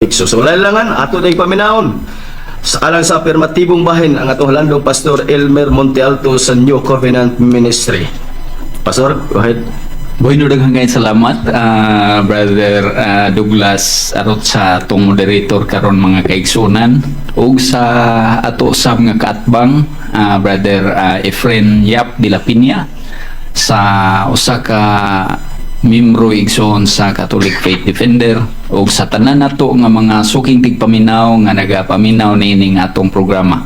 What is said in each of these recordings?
So langan ato day paminahon alang sa afirmatibong bahin ang ato halandong Pastor Elmer Montealto sa New Covenant Ministry. Pastor, go ahead. Boy, daghang kay salamat, Brother Douglas arot sa atong moderator karon mga kaigsunan ug sa ato sa mga kaatbang, Brother Efren Yap de la Piña sa usa ka membro igsoon sa Catholic Faith Defender ug sa tanan nato nga mga suking tigpaminaw nga nagapaminaw niining atong programa.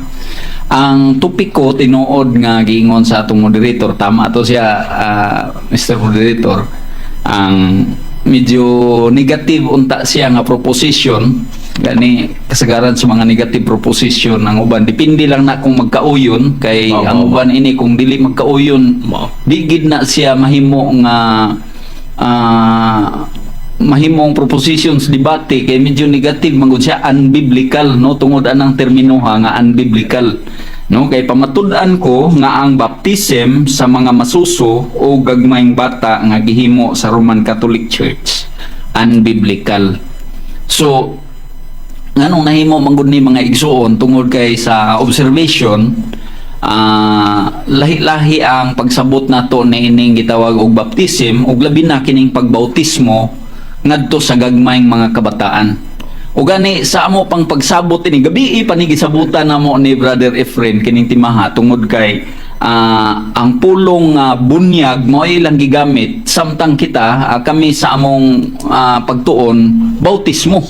Ang topiko tinuod nga giingon sa atong moderator, tama to siya, Mr. Moderator, ang medyo negative unta siya nga proposition gani kasagaran sa mga negative proposition ang uban depende lang na kung magkauyon kay ang uban ini kung dili magkauyon di gid na siya mahimo nga mahimong propositions debate kay medyo negative mangud siya, unbiblical no, tungod anang termino nga unbiblical no, kay pamatud-an ko nga ang baptism sa mga masuso o gagmayng bata nga gihimo sa Roman Catholic Church unbiblical. So nganong nahimo mangud ni mga igsuon tungod kay sa observation, lahi-lahi ang pagsabot nato ni ining gitawag og baptism ug labi na kining pagbautismo ngadto sa gagmayng mga kabataan. Ug gani sa amo pang pagsabot ini gabi pa ni gisabutan namo ni Brother Efren kining timaha tungod kay ang pulong bunyag mo ilang gigamit samtang kita kami sa among pagtuon bautismo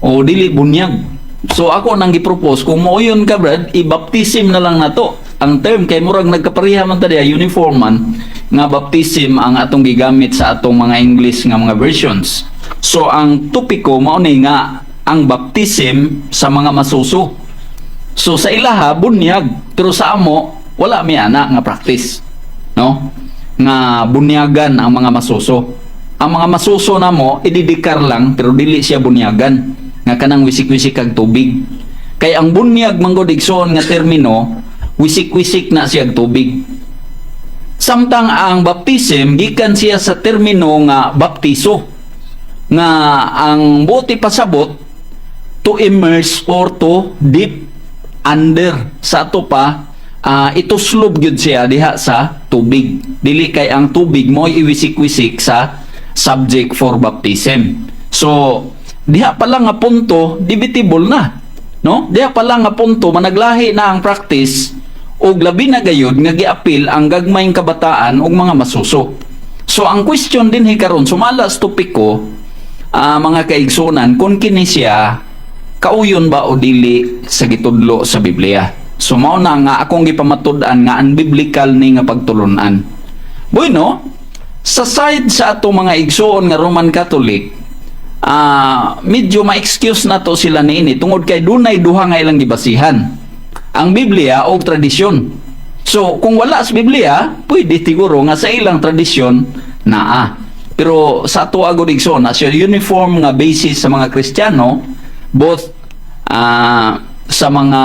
o dili bunyag. So ako nang gipropose kung moyon ka Brad, i-baptism na lang nato. Ang term kay murag nagkapareha man tadi uniform man nga baptism ang atong gigamit sa atong mga English nga mga versions. So ang topiko mao ni nga ang baptism sa mga masuso. So sa ilaha bunyag, pero sa amo wala mi ana nga practice, no? Nga bunyagan ang mga masuso. Ang mga masuso namo ididikar lang pero dili siya bunyagan nga kanang wisik-wisik kag tubig. Kay ang bunyag manggod igsoon nga termino, wisik-wisik na siya tubig. Samtang ang baptism gikan siya sa termino nga baptiso, nga ang buti pasabot to immerse or to dip under sa ato pa ituslob gyud siya diha sa tubig. Dili kay ang tubig mo iwisik-wisik sa subject for baptism. So diha pa lang nga punto debatable na, no? Diha pa lang nga punto managlahi na ang practice ug labi na gayud nga giapil ang gagmayng kabataan ug mga masuso. So ang question din karon sumala sa topiko, mga kaigsunan, kung kini siya kauyon ba o dili sa gitudlo sa Biblia. So mao na nga akong gipamatud-an nga unbiblical ni nga pagtulunan. Bueno, sa side sa ato mga igsuon nga Roman Catholic, medyo ma-excuse na to sila niini tungod kay dunay duha nga ilang gibasihan, ang Biblia o tradisyon. So kung wala sa Biblia pwede siguro nga sa ilang tradisyon naa, pero sa ato agud igsoon na siya uniform nga basis sa mga Kristiyano, both sa mga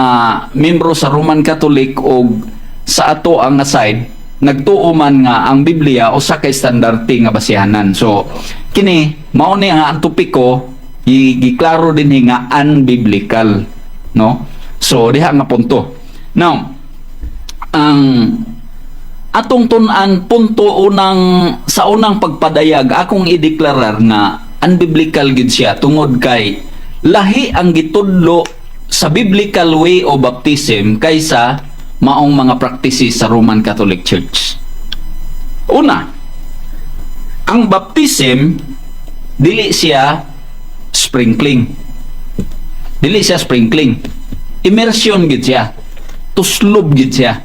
membro sa Roman Catholic o sa ato ang side nagtuo man nga ang Biblia o sa kay standarte nga basihanan. So kini mao ni ang topiko giklaro din nga unbiblical, no? So diha nga punto. Now ang atong tun-an punto sa unang pagpadayag akong ideklarar nga unbiblical gid siya tungod kay lahi ang gitudlo sa biblical way of baptism kaysa maong mga practices sa Roman Catholic Church. Una, ang baptism dili siya sprinkling. Dili siya sprinkling. Immersion gid siya. Tuslob gid siya.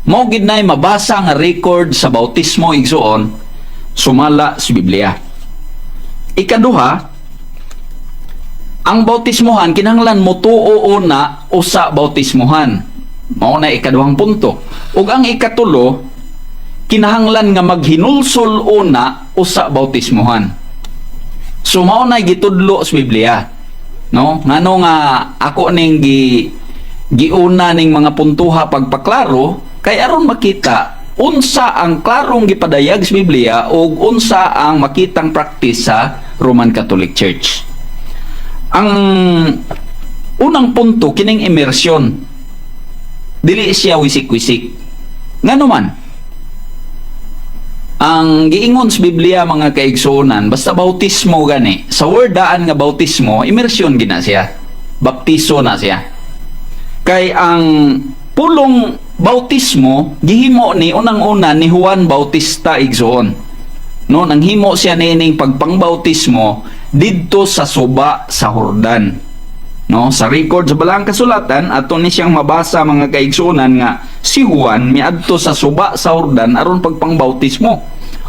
Mao gid nay mabasa nga record sa bautismo igsuon sumala sa Biblia. Ikaduha, ang bautismohan kinahanglan motuo una usa bautismohan. Mao na ikaduhang punto. Ug ang ikatulo, kinahanglan nga maghinulsol una usa bautismohan. So mao na gitudlo sa Biblia, no? Ngano nga ako ning giuna ning mga puntuha pagpaklaro kay aron makita unsa ang klarong gipadayag sa Biblia ug unsa ang makitang practice sa Roman Catholic Church. Ang unang punto kining immersion. Dili siya wisik-wisik. Ngano man? Ang giingon sa Biblia mga kaigsuonan, basta bautismo gani, sa word daan nga bautismo, immersion gina siya. Baptiso na siya. Kay ang pulong bautismo gihimo ni unang-una ni Juan Bautista igsoon. No, nang himo siya nining pagpangbautismo didto sa suba sa Jordan. No, sa record sa Balang Kasulatan ato ni siyang mabasa mga kaigsuonan nga si Juan miadto sa suba sa Jordan aron pagpangbautismo.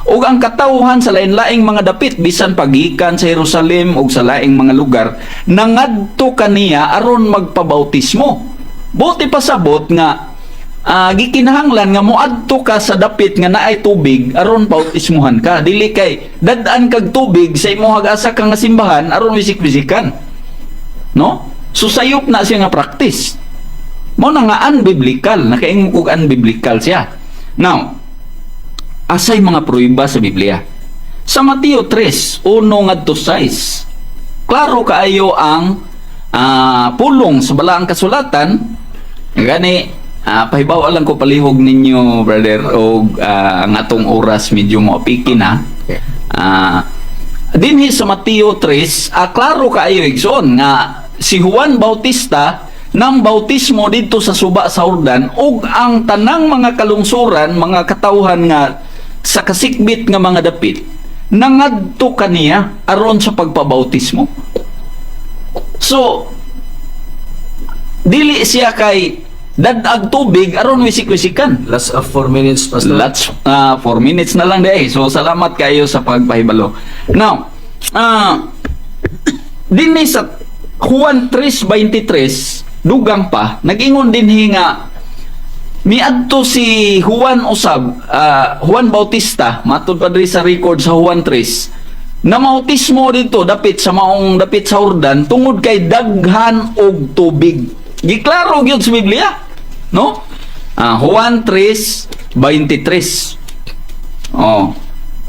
Ug ang katawhan sa lain-laing mga dapit bisan pagikan sa Jerusalem ug sa laing mga lugar nangadto kaniya aron magpabautismo. Buti pasabot nga gikinahanglan nga moadto ka sa dapit nga naay tubig aron bautismuhan ka. Dili kay dadaan kag tubig sa imong asa ka nga simbahan aron wisik-wisikan. No? So sayop na siya nga practice. Mao na nga unbiblical, nakaingon og unbiblical siya. Now, asay mga pruiba sa Biblia. Sa Mateo 3, 1 ngadto 6. Klaro kaayo ang pulong sa Balaang Kasulatan. Gani, pahibaw lang ko palihog ninyo, brother, og ang atong oras medyo maapiki na. Dinhi sa Mateo 3, klaro kaayo igsoon nga si Juan Bautista nang bautismo dito sa suba sa Jordan ug ang tanang mga kalungsuran, mga katawhan nga sa kasikbit nga mga dapit nangadto kaniya aron sa pagpabautismo. So dili siya kay dadag tubig aron wisik-wisikan. Last of 4 minutes, Pastor. Let's 4 minutes na lang day. So salamat kayo sa pagpahibalo. Now, dinhi sa Juan 3:23 dugang pa nagingon dinhi nga miadto si Juan usab, Juan Bautista matud pa diri sa record sa Juan 3 na mautismo dito dapit sa Jordan tungod kay daghan og tubig. Giklaro gyud sa Biblia, no? Juan 3:23.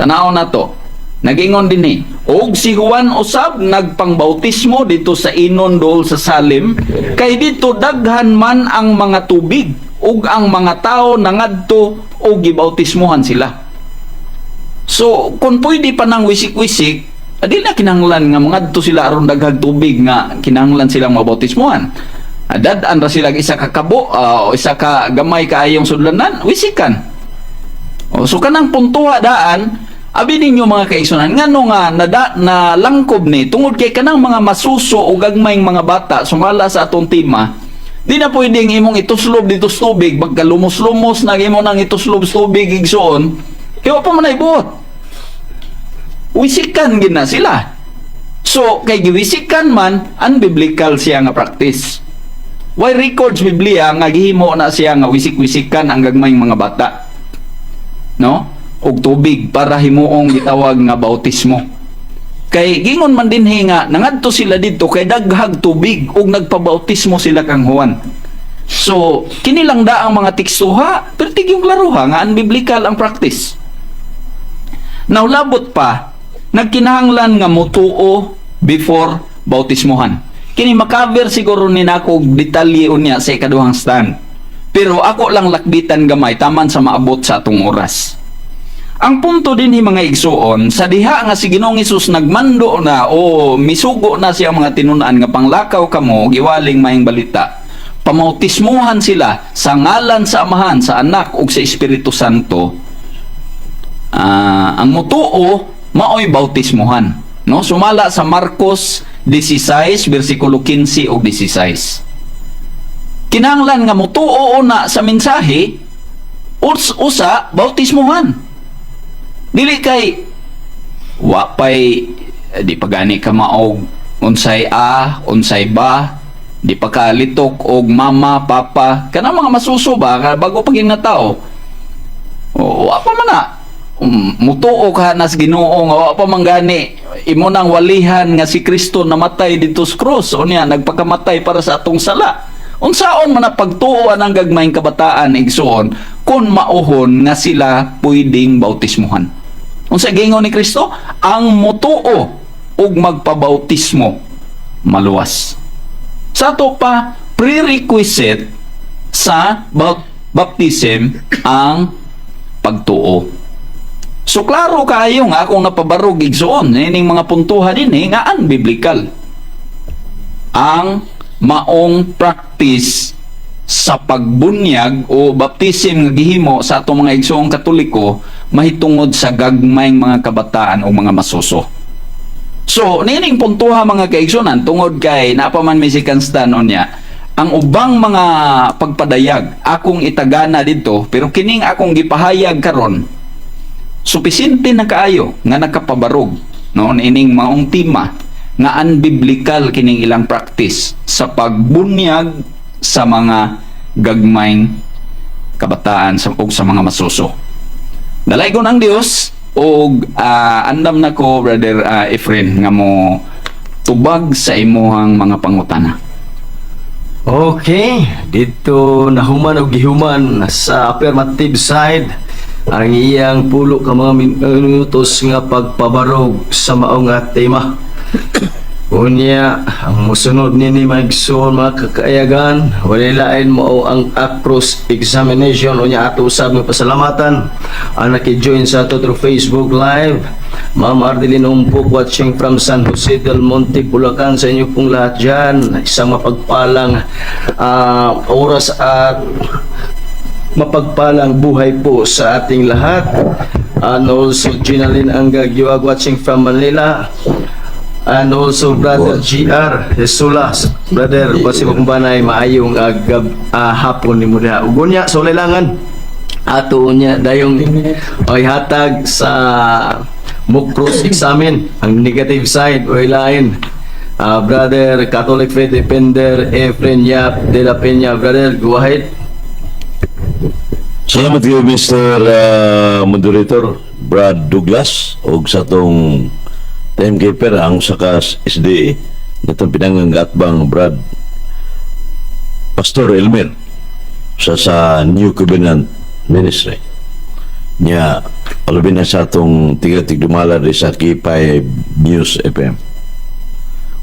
Tanaw na to. Nagingon dinhi, og si Juan usab nagpangbautismo dito sa inon dool sa Salim, kay dito daghan man ang mga tubig ug ang mga tao nangadto og gibautismohan sila. So kung pwede pa nang wisik-wisik, adi na kinahanglan nga mangadto sila aron daghang tubig nga kinahanglan silang mabautismohan. Dadaan ra sila isa ka kabo o isa ka gamay kaayong sudlanan, wisikan. So kanang puntuha daan abi ninyo mga kaigsunan ngano nga nalangkob ni tungod kay kanang mga masuso o gagmayng mga bata sumala sa atong tema, di na pwedeng imong ituslob dito sa tubig pagka lumos-lumos na imo nang ituslob sa tubig igsoon kaya pa man ibuot. Wisikan gid na sila. So kay giwisikan man unbiblical siya nga practice. Why records Biblia nga gihimo na siya nga wisik-wisikan ang gagmayng mga bata, no? Og tubig para himuong gitawag nga bautismo. Kay gingon man dinhi nga nangadto sila dito kay daghang tubig ug nagpabautismo sila kang Juan. So kini lang da ang mga tekstuha pero tigyong klaruha nga unbiblical ang practice. Now labot pa nagkinahanglan nga motuo before bautismohan. Kini makaver siguro ni nako detalye unya sa ikaduhang stand. Pero ako lang lakbitan gamay taman sa maabot sa atong oras. Ang punto din ni mga igsuon, sa diha nga si Ginoong Hesus nagmando na o misugo na siya mga tinunaan nga panglakaw kamo, giwaling maing balita. Pamautismuhan sila sa ngalan sa Amahan, sa Anak ug sa Espiritu Santo. Ang mutuo maoy bautismuhan. No? Sumala sa Marcos 16, versikulo 15 ug 16. Kinahanglan nga mutuo na sa mensahe, usa bautismuhan. Dili kay wapay di pagani ka maog unsay unsay ba, di pa ka litok og mama, papa, kanang mga masuso ba bago paging na tao. O apa man na mutuo ka na sa Ginoo nga wa pa man gani imo nang walihan nga si Kristo namatay dito sa krus unya nagpakamatay para sa atong sala. Unsaon man na pagtuoan ang gagmayng kabataan igsuon kun mauhon nga sila pwedeng bautismuhan. Unsa gingon ni Kristo? Ang mutuo ug magpabautismo maluwas. Sa to pa, prerequisite sa baptism ang pagtuo. So klaro kayo nga kung napabarog igsoon ining mga puntuhan din nga unbiblical ang maong practice sa pagbunyag o baptism nga gihimo sa atong mga igsoong Katoliko mahitungod sa gagmayng mga kabataan o mga masuso. So nining puntuha mga kaigsunan tungod kay napaman may circumstance niya ang ubang mga pagpadayag akong itagana dito pero kining akong gipahayag karon supisente na kaayo nga nakapabarog no ining maong tema nga unbiblical kining ilang practice sa pagbunyag sa mga gagmayng kabataan ug sa mga masuso. Dalaygon ang Dios ug andam na ko brother Efren nga mo tubag sa imuhang mga pangutana. Okay, dito nahuman o gihuman sa affirmative side ang iyang pulo ka mga minutos nga pagpabarog sa maong nga tema. Unya, ang musunod nini maigsoon mga kakaayagan, wala lain mo ang cross examination. Unya ato usab ng pasalamatan ang naki-join sa ato through Facebook Live. Ma'am Ardelin Umpok watching from San Jose del Monte, Bulacan. Sa inyo pong lahat dyan, isang mapagpalang oras at mapagpalang buhay po sa ating lahat. And also Ginaline Anggagiwag watching from Manila. And also Brother GR Jesulas, Brother basi mo kumbanay maayong hapon ni mo diha. Ugonya so langan ato niya dayong ay hatag sa mock cross examine ang negative side o lain. Brother Catholic Faith Defender Efren Yap de la Peña, brother, go ahead. Salamat kayo Mr. Moderator Brad Douglas og sa tong timekeeper ang sakas SDA natong pinanganggatbang Brad Pastor Elmer sa New Covenant Ministry niya alabin na sa atong tiga-tigdumala sa K5 News FM.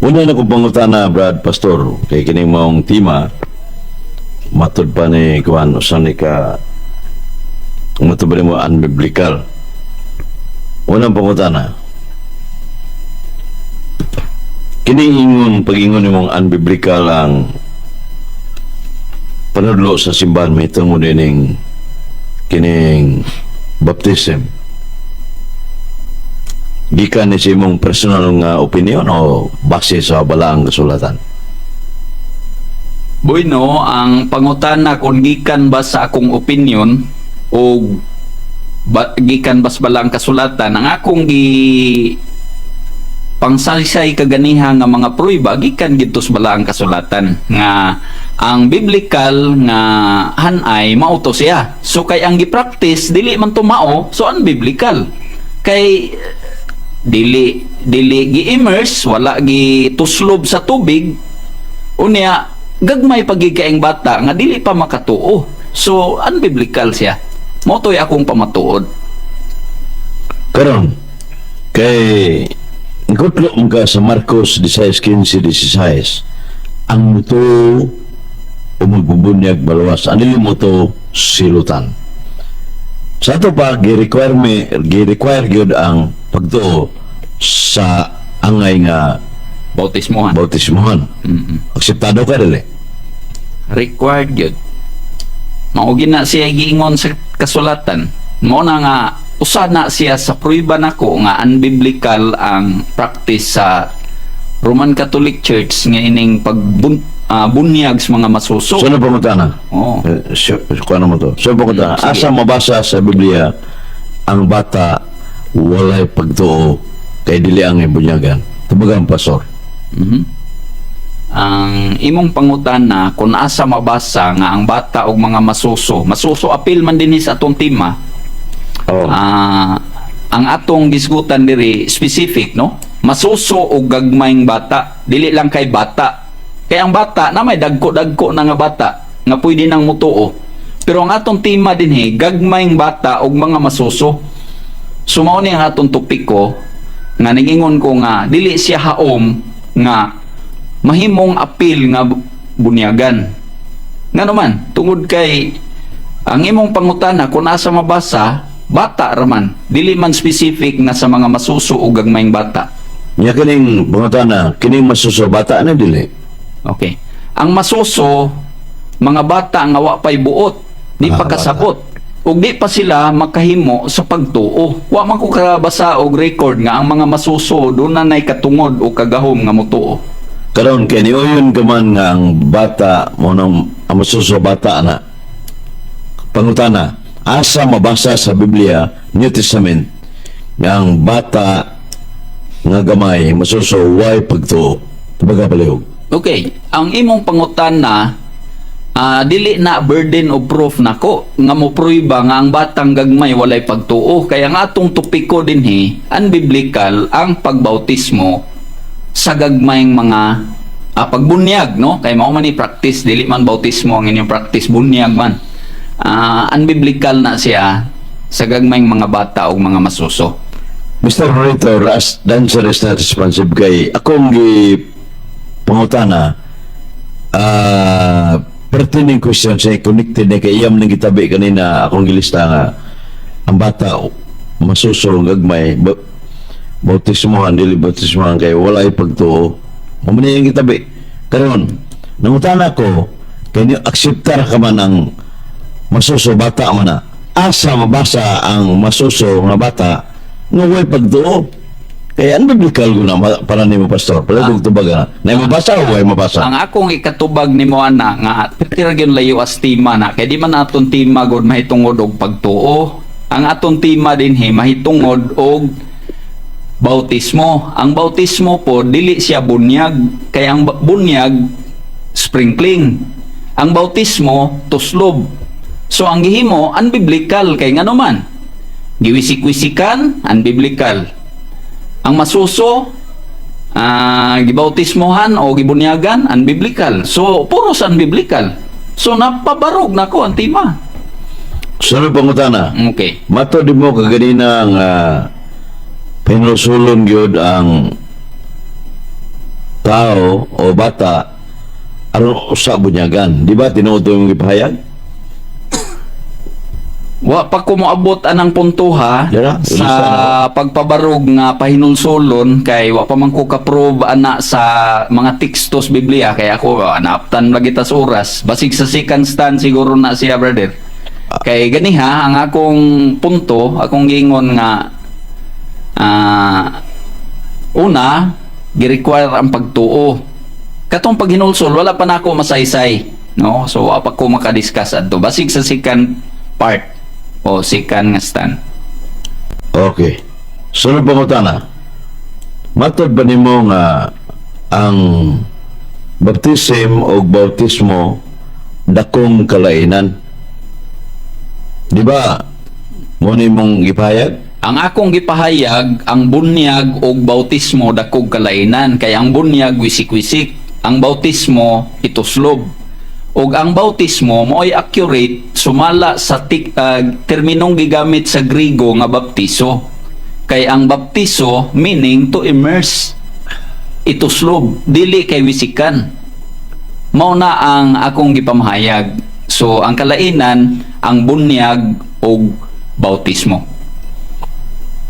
Una na kong pangutana Brad Pastor kay kining maong tema matod pa ni kuan usan ni ka matod ba mo unbiblical. Unang pangutana, kining pag-ingon nimong unbiblical ang panudlo sa simbahan may tungod dining kining baptism. Gikan ni sa imong personal nga opinion o base sa balaang kasulatan? Bueno, ang pangutana kung gikan ba sa akong opinion o gikan ba sa balang kasulatan, ang akong pangsaysay kaganiha nga mga pruiba gikan gito sa balaang kasulatan nga ang biblical nga hanay mauto siya. So kay ang gi-practice dili man to mao, so unbiblical. Kay dili gi-immerse, wala gi-tuslob sa tubig. Unya gagmay pagigkaing bata nga dili pa makatuo. So unbiblical siya. Mao to'y akong pamatuod. Karon kay gutlo ka sa Marcos 16:15-16 ang muto o magbubunyag baluwas anili mo to silutan sa ato pa gi-require gyud ang pagtuo sa angay nga bautismohan. Akseptado ka dili Required yun. Maugin na siya giingon sa kasulatan. Mao na nga usa na siya sa pruiba nako nga unbiblical ang practice sa Roman Catholic Church nga ining pagbunyag sa mga masuso. so na pamutana Oh. kuha mo to so pamutana Sige. asa mabasa sa Biblia ang bata walay pagtuo kay dili ang ibunyagan tumagang pastor. Mhm. Ang imong pangutana kung asa mabasa nga ang bata og mga masuso apil man dinhi sa atong tema. Ang atong gisgutan diri specific no, masuso og gagmayng bata, dili lang kay bata. Kay ang bata na may dagko na nga bata nga pwede nang mutuo. Pero ang atong tema dinhi gagmayng bata og mga masuso. So mao ni ang atong topiko nga ningingon ko nga dili siya haom nga mahimong apil nga bunyagan. Nga naman, tungod kay ang imong pangutana kung asa mabasa, bata raman, dili man specific nga sa mga masuso o gagmayng bata. Nya kining pangutana, kining masuso bata na dili. Okay. Ang masuso, mga bata nga wa pay buot, di pa Ah, kasabot. Ug di pa sila makahimo sa pagtuo. Wa man ko kabasa og record nga ang mga masuso doon na nay katungod o kagahom nga motuo. Karon kay niuyon ka man nga ang bata mo nang ang masuso bata na. Pangutana, asa mabasa sa Biblia, New Testament, nga ang bata nga gamay masuso way pagtuo. Tabaga palihog. Okay, ang imong pangutana dili na burden of proof nako nga mo pruiba nga ang batang gagmay walay pagtuo, kaya nga atong topiko dinhi unbiblical ang pagbautismo sa gagmayng mga pagbunyag, no? Kay mao man ni practice, dili man bautismo ang inyong practice, bunyag man. Unbiblical na siya sa gagmayng mga bata o mga masuso. Mr. Moderator, as dancer is not responsive kay akong pangutana, pertinent question say connected na kay iyam nang gitabi kanina akong gilista nga ang bata masuso gagmay bautismohan dili bautismohan kay wala ay pagtuo mo man yung gitabi karon nangutana ko kay ni akseptar ka man ang masuso bata man na asa mabasa ang masuso nga bata nga way pagtuo kaya unbiblical ko na para nimo pastor pala kung tubaga na mabasa o way mabasa. Ang akong ikatubag ni mo ana nga pertira gyud layo as tima na kay di man aton tima gud mahitungod og pagtuo. Ang aton tima dinhi mahitungod og bautismo. Ang bautismo po dili siya bunyag, kay ang bunyag sprinkling. Ang bautismo tuslob. So ang gihimo unbiblical kay ngano man. Giwisik-wisikan unbiblical. Ang masuso, gibautismohan o gibunyagan, unbiblical. So, puros unbiblical. So, napabarog na ko ang tima. Sunod pangutana. Okay. Mato di mo kaganina nga pinusulon gyud ang tao o bata aron usa bunyagan. Di ba tinuod yung ipahayag? Wa pa ko moabot anang puntuha Dira, sa pagpabarog nga pahinulsolon kay wa pa man ko ka-prove ana sa mga tekstos Biblia kay ako naaptan lagi tas oras basig sa second stand siguro na siya brother. Kay ganiha ang akong punto, akong gingon nga una gi-require ang pagtuo. Katong paghinulsol wala pa nako masaysay, no? So wa pa ko makadiscuss adto basig sa second part o second nga stand. Okay. Sunod pangutana. Matod ba nimo nga ang baptism o bautismo dakong kalainan? Di ba? Mo nimong ipahayag? Ang akong gipahayag, ang bunyag o bautismo dakog kalainan. Kay ang bunyag wisik-wisik, ang bautismo ituslob. Og ang bautismo mo'y accurate sumala sa terminong gigamit sa Grigo nga baptiso. Kay ang baptiso meaning to immerse, ituslob, dili kay wisikan. Mao na ang akong gipamahayag. So ang kalainan, ang bunyag o bautismo.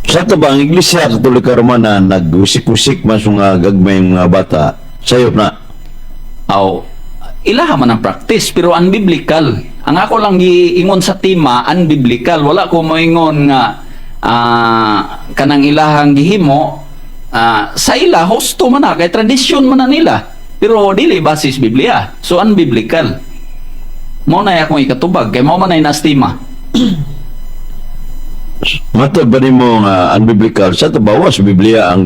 Sa ito ba, ang Iglesia Katolika Romana nagwisik-wisik mas mga gagmay mga bata sayop na? Aw, ilaha man ang practice pero unbiblical. Ang ako lang giingon sa tima unbiblical. Wala ko moingon nga kanang ilahang gihimo sa ila husto man na kay tradisyon man na nila. Pero dili basis Biblia. So unbiblical. Mao na akong ikatubag kay mao man ay nastima. Matod ba nimo nga unbiblical? Sa ito bawas Biblia ang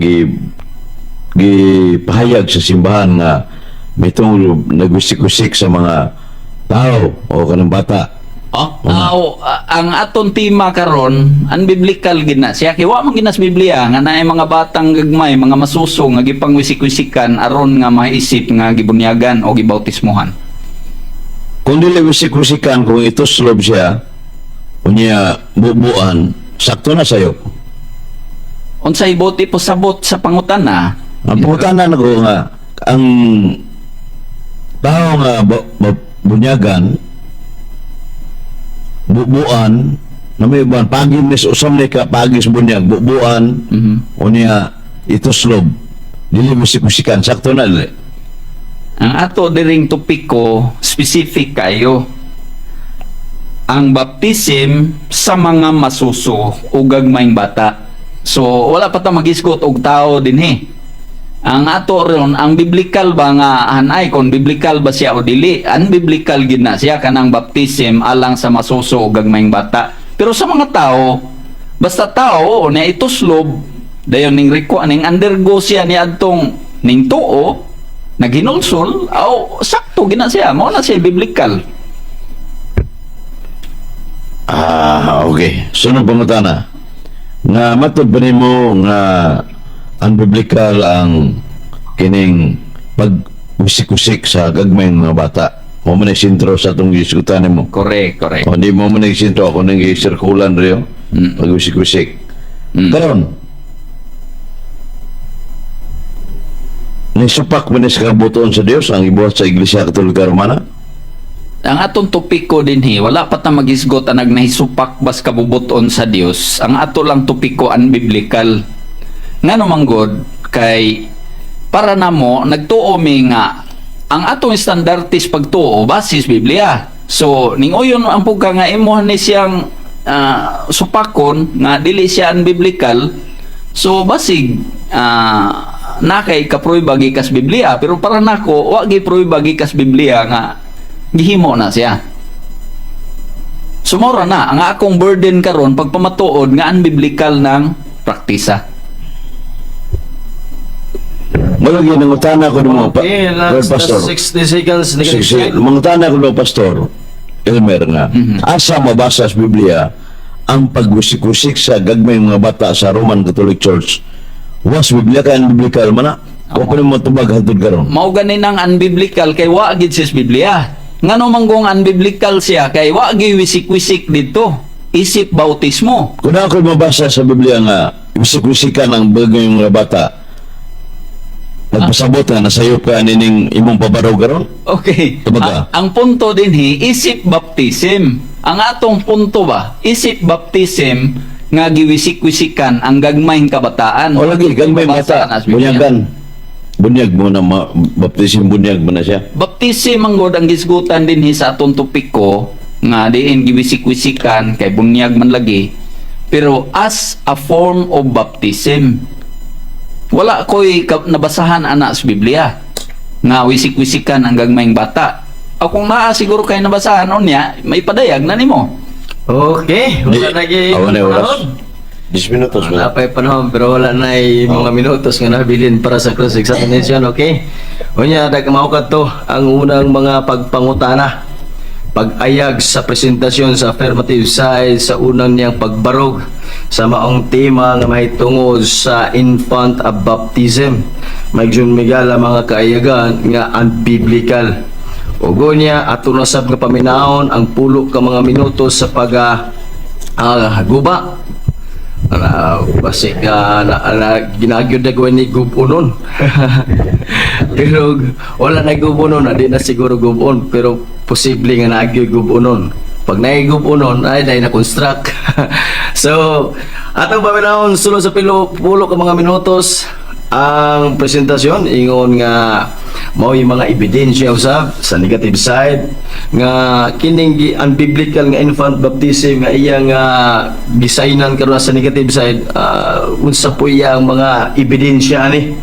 gipahayag sa simbahan nga may tungkol nagwisik-wisik sa mga tao o kanang bata. Ang aton tima karon unbiblical gid na siya kay wa man ginas Biblia nga naay mga batang gagmay mga masuso nga gipangwisik-wisikan aron nga maisip nga gibunyagan o gibautismohan. Kung dili wisik-wisikan kung ito slob siya unya bubuan sakto na sayo. Unsay buti po sabot sa pangutana? Ang pangutanan ko nga ang tao nga bunyagan bubuan na may buwan pagin ni usam ni ka pagis bunyag bubuan o niya itoslob dili musik-musikan sakto na dili. Ang ato diring topiko specific kayo. Ang baptism sa mga masuso o gagmayng bata. So wala pa ta magisgot og tao dinhi. Ang ato ron ang biblical ba nga hanay kon biblical ba siya o dili? Unbiblical gid na siya kanang baptism alang sa masuso o gagmayng bata. Pero sa mga tao, basta tao na ituslob dayon ning ning undergo siya ni adtong ning tuo naghinulsol aw sakto gina siya mao na siya biblical. Okay. Sunod pangutana. Nga matod ba nimo nga unbiblical ang kining pag-usik-usik sa gagmayng mga bata? Mo man sintro sa atong diskutan nimo. Correct. O di mo man sintro ako nang sirkulan riyo. Pag-usik-usik. Karon. Nisupak mo sa kabutuan sa Dios ang ibuhat sa Iglesia Katolika Romana? Ang atong topiko dinhi wala pa ta magisgot ang naghisupak bas kabubuton sa Dios. Ang ato lang topiko unbiblical. Ngano manggod kay para namo nagtuo mi nga ang atong standardis pagtuo basis Biblia. So ning uyon ang pugka nga imo ni siyang supakon nga dili siya unbiblical. So basig na kay kaproy bagi kas Biblia pero para nako wa gi proy bagi kas Biblia nga gihimo na siya. Sumora na ang akong burden karon pagpamatuod nga unbiblical ng praktisa. Malagi nang utana ko ng mga Okay, last Pastor. 60 seconds. Mga utana ko ng Pastor Elmer nga. Asa mabasa sa Biblia ang pagwisik-wisik sa gagmay mga bata sa Roman Catholic Church. Was Biblia ka unbiblical man na? O pa mo tubag hantod karon. Mao gani nang unbiblical kay wa gid sis Biblia. Ngano manggong unbiblical siya kay wa gi wisik-wisik didto. Isip bautismo. Kung ako mabasa sa Biblia nga wisik-wisikan ang bagay mga bata, nagpasabot na nasayop ka nining imong pabaraw karon? Okay. Tumaga. Ang punto dinhi isip baptism. Ang atong punto ba isip baptism nga giwisik-wisikan ang gagmayng kabataan. O lagi, gagmay Mabasa bata, na sa Biblia. bunyagan. Bunyag mo na, baptism bunyag mo na siya. Baptism ang god ang gisgutan dinhi sa atong topiko nga diin giwisik-wisikan kay bunyag man lagi pero as a form of baptism. Wala ko'y nabasahan ana sa Biblia nga wisik-wisikan ang gagmayng bata. O kung naa siguro kay nabasahan unya, may padayag na nimo. Okay, wala lagi. Awan na oras. 10 minutos Wala ba? pa panahon pero wala na mga minutos nga nabilin para sa cross-examination, okay? Unya, dagmaukat to ang unang mga pagpangutana. Pag-ayag sa presentasyon sa affirmative side sa unang niyang pagbarog sa maong tema nga mahitungod sa infant baptism. Magjun migala mga kaayagan nga unbiblical. Ugo niya ato nasab nga paminaon ang pulo ka mga minutos sa guba. Basik ginagyod na gawin ni gubunon. Pero wala na gubunon, di na siguro gubunon, pero posible nga nagyod gubunon. Pag naigubunon, ay dahil na-construct. So, atong paminahon sulod sa pulo ka mga minutos ang presentasyon ingon nga mao yung mga ebidensya usab sa negative side nga kining unbiblical nga infant baptism nga iyang gisaynan karon sa negative side, unsa po iyang mga ebidensya ni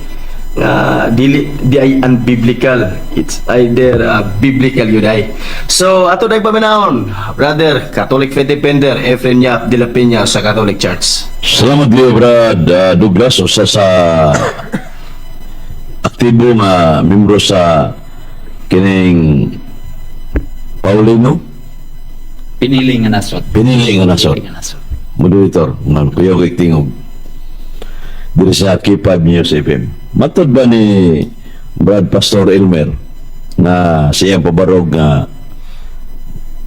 nga di ay unbiblical, it's either biblical yun ay. So ato day paminahon brother Catholic Faith Defender Efren Yap de la Peña sa Catholic Church. Salamat kayo, Brad Douglas, usa sa aktibo nga membro sa kining Paulino Pinili nga nasod. pinili nga nasod moderator ng Kuya Tingog diri sa K5 News FM. Matod ba ni Brad Pastor Elmer na siyang pabarog nga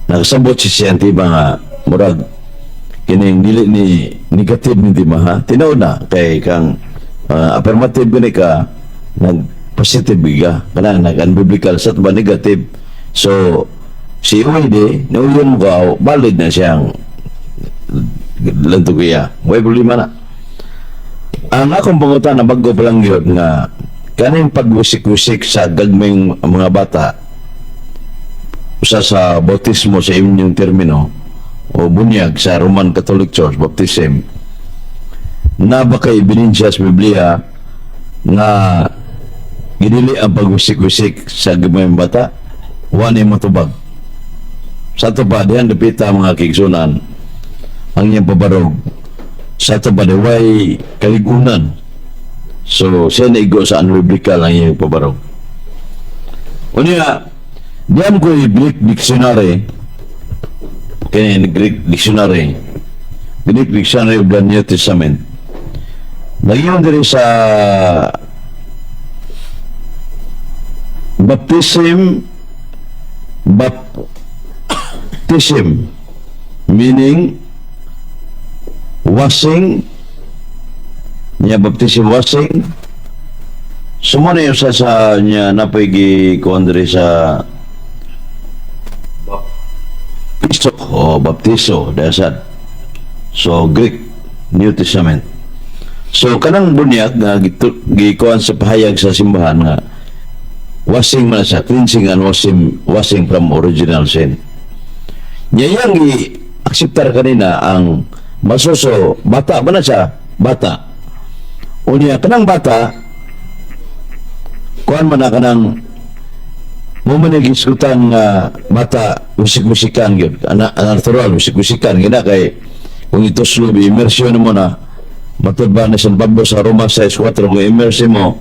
nakasabot si Siantiba nga murag kining dili ni negative ni Tima ha tinaw na kay kang affirmative gani ka positive biga. Kanang nag-unbiblical sa ba negative. So, si Uwede, nauyon mo ka, valid na siyang lantugiya. May problema na. Ang akong pangutan na bago pa lang yun nga kaning pagwisik-wisik sa gagmayng mga bata usa sa bautismo sa inyong termino o bunyag sa Roman Catholic Church, baptism, na ba kay ebidensya sa Biblia nga ginili ang pagwisik-wisik sa gagmayng bata? Wala mo tubag. Sa ito pa, diyan dapita mga kigsunan ang iyang pabarog. Sa ito pa, way kaligunan. So, siya naigo sa unbiblical ang iyang pabarog. Unya, diyan ko i-Greek Dictionary, Greek Dictionary of the New Testament. Nagyon din sa baptism, meaning washing, niya baptism washing. Sumana yung sa niya napay kuandre sa baptiso o baptiso dasad. So Greek New Testament. So kanang bunyag nga gikuan sa pahayag sa simbahan nga washing man sa cleansing and washing from original sin. Niya yang i-akseptar kanina ang masuso bata ba na siya? Bata. O niya, kanang bata, kuhan man na kanang mumanagisutan nga bata, musik-musikan yun. Natural, musik-musikan. Gina kay, kung ito slow, immersion mo na, matulba na San Pablo sa Roma 6:4, kung immerse mo,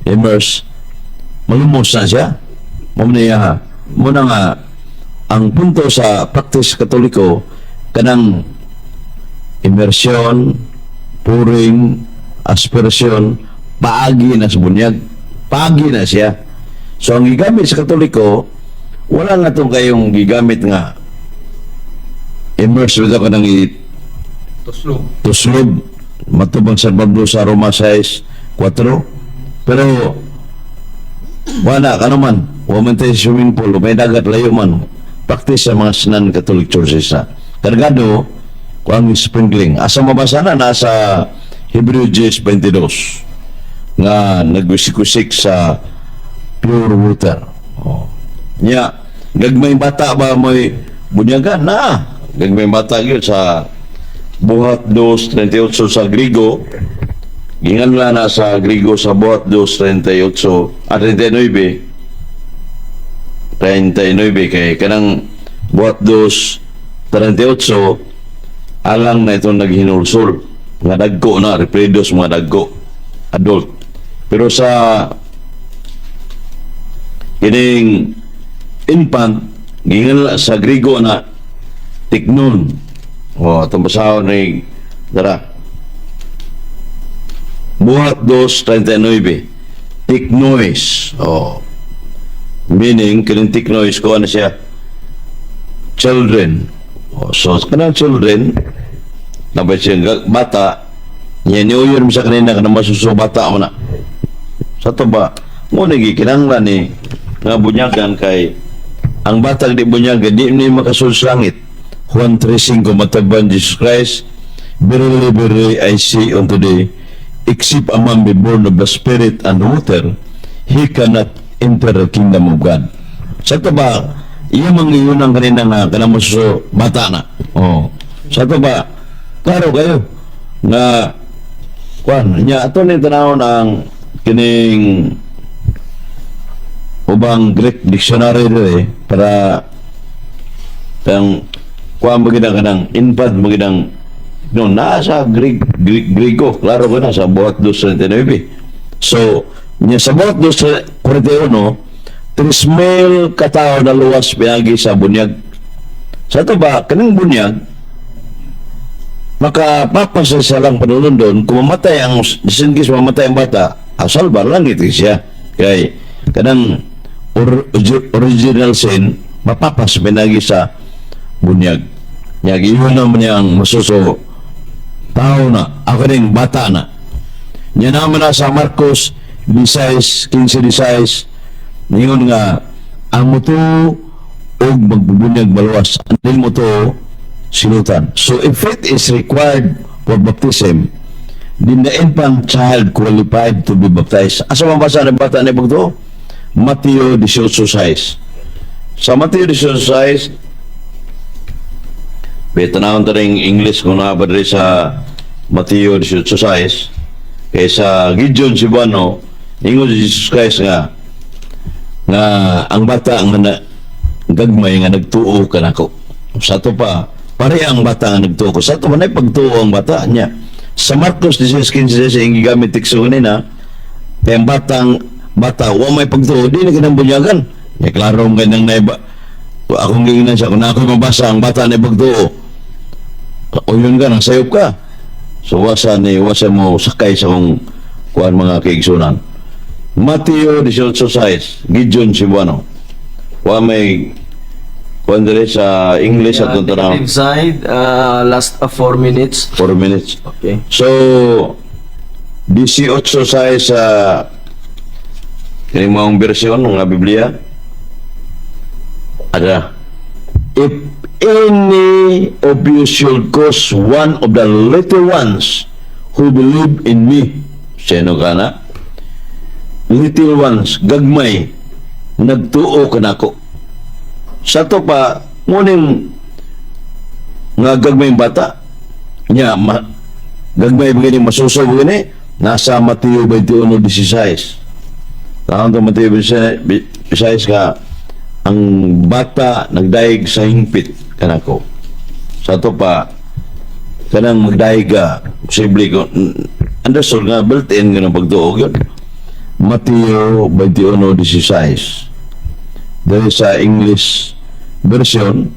immerse, malumos na siya. Mamaniya, muna nga, ang punto sa practice katoliko, kanang immersion, pouring, aspiration, paagi na sa bunyag. Paagi na siya. So, ang gigamit sa Katoliko, wala nga itong kayong gigamit nga immerse ito ka nang tuslob. Matubang San Pablo sa Roma 6:4. Pero, wala ka naman. Waman tayo swimming pool, may dagat layo man. Practice sa mga sinan Catholic churches na. Kargado, kung sprinkling. Asa mabasa na nasa Hebrew 10:22 nga nagwisik-wisik sa pure water. Oh. Nya, gagmay bata ba mo'y bunyagan? Na, gagmay bata yun sa Buhat 2:38 sa Grigo. Gingan na sa Grigo sa Buhat 2:38 at 39 kay kanang Buhat 2:38 alang na itong naghinulsol nga dagko na, repredos mga dagko adult. Pero sa kining infant gingan sa Grigo na tiknon. O itong basahon ni dara Buhat 2:39 tiknois. O meaning kining tiknois ko ano siya, children. O, so kanang children nabay siya bata niya niuyon mo sa kanina ka na masuso bata mo na sa to ba mo nagikinanglan ni nga bunyagan kay ang bata di bunyagan di ni makasul sa langit. Juan 3:5 matagban Jesus Christ, verily verily I say unto thee, except a man be born of the spirit and water, he cannot enter the kingdom of God. Sa to ba iya mangyunang kanina nga kanang masuso bata na. Oh, sa to ba klaro kayo na kuan nya ato ni tanawon ang kining ubang Greek dictionary dire para tang kuan magina kanang infant magidang no nasa Grigo klaro ko na sa Buhat 2:39. So nya sa Buhat 2:41 3,000 katao na luwas pinagi sa bunyag. Sa ito ba kaning bunyag makapapasa sa lang panulundon kung mamatay ang disingkis mamatay ang bata asal ba langit siya kay kanang original sin mapapas pinagi sa bunyag niya iyon naman niya ang masuso tao na ako rin bata na Nya naman na sa Marcos 16:15 ningon nga ang moto og magbubunyag maluwas andin mo to silutan. So if it is required for baptism, then the infant child qualified to be baptized. Asa mabasa ng bata ni Bagto? Mateo 18:6. Sa Mateo 18:6, betanawon ta ring English kung nakabadri sa Mateo 18:6, kaysa Gideon Cebuano, ingon si Jesus Christ nga ang bata nga gagmay nga nagtuo kanako. Sa to pa, pare ang bata nga nagtuo ko. Sa to man ay pagtuo ang bata niya. Sa Marcos 16:15 ang gigamit tikso kanina, kaya ang bata, wa may pagtuo, di na kinambunyagan. Ya, klaro ang kanyang naiba. Akong ginginan siya, kung na ako'y mabasa, ang bata na pagtuo. O yun ka, nasayop ka. So, wasa mo sakay sa kong kuhan mga kaigsunan. Mateo 18:6, Gideon Cebuano. Wa may kuhan dali sa English at ito na Negative side, last 4 minutes. 4 minutes. Okay. So, 18:6 sa kining maong bersyon ng Biblia ada, if any of you should cause one of the little ones who believe in me, sino ka na? Little ones, gagmay, nagtuo ka na ko. Sa to pa, nguning nga gagmay bata, niya, gagmay begini masuso begini, nasa Mateo 21:16. Taon to Mateo 21:16 ka, ang bata nagdaig sa hingpit kanako. Sa to pa, kanang magdaig ka, posible ko, understood nga, built-in nga ng pagtuog yun. Mateo 21:16. Dahil sa English version,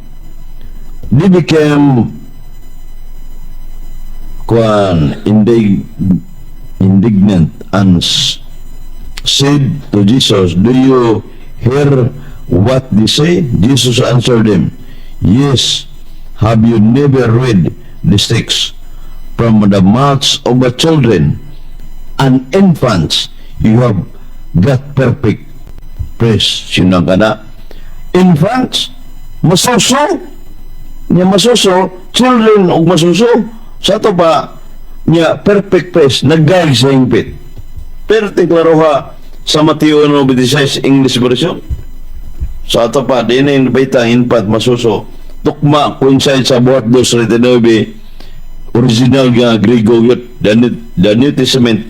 they became indignant and said to Jesus, "Do you hear what they say?" Jesus answered them, "Yes, have you never read these texts? From the mouths of the children and infants you have got perfect praise." Sino ka na? Infants, masuso, niya masuso, children o masuso, sa to pa niya perfect praise, nagdaig sa hingpit. Pero tiklaro ha sa Mateo 1:26 English version. Sa ato pa, di na yung baita, infant, masuso. Tukma, coincide sa buhat 2:39, original nga Griego yun. The New Testament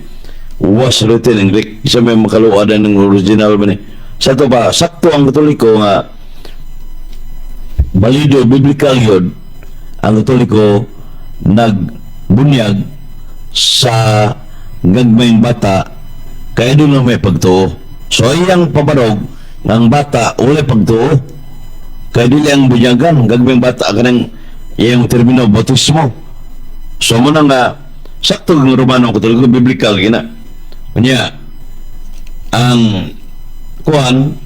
was written in Greek. Isa may makaluadan ng original man eh. Sa ato pa, sakto ang Katoliko nga balido, biblical yun. Ang Katoliko nagbunyag sa gagmayng bata kaya doon lang may pagtuo. So iyang pabarog ng bata ulay pagtuo kaya dili ang bunyagan gagmayng bata kanang iyang termino bautismo. So muna nga sakto ng Romano Katoliko biblical gina kanya ang kuhan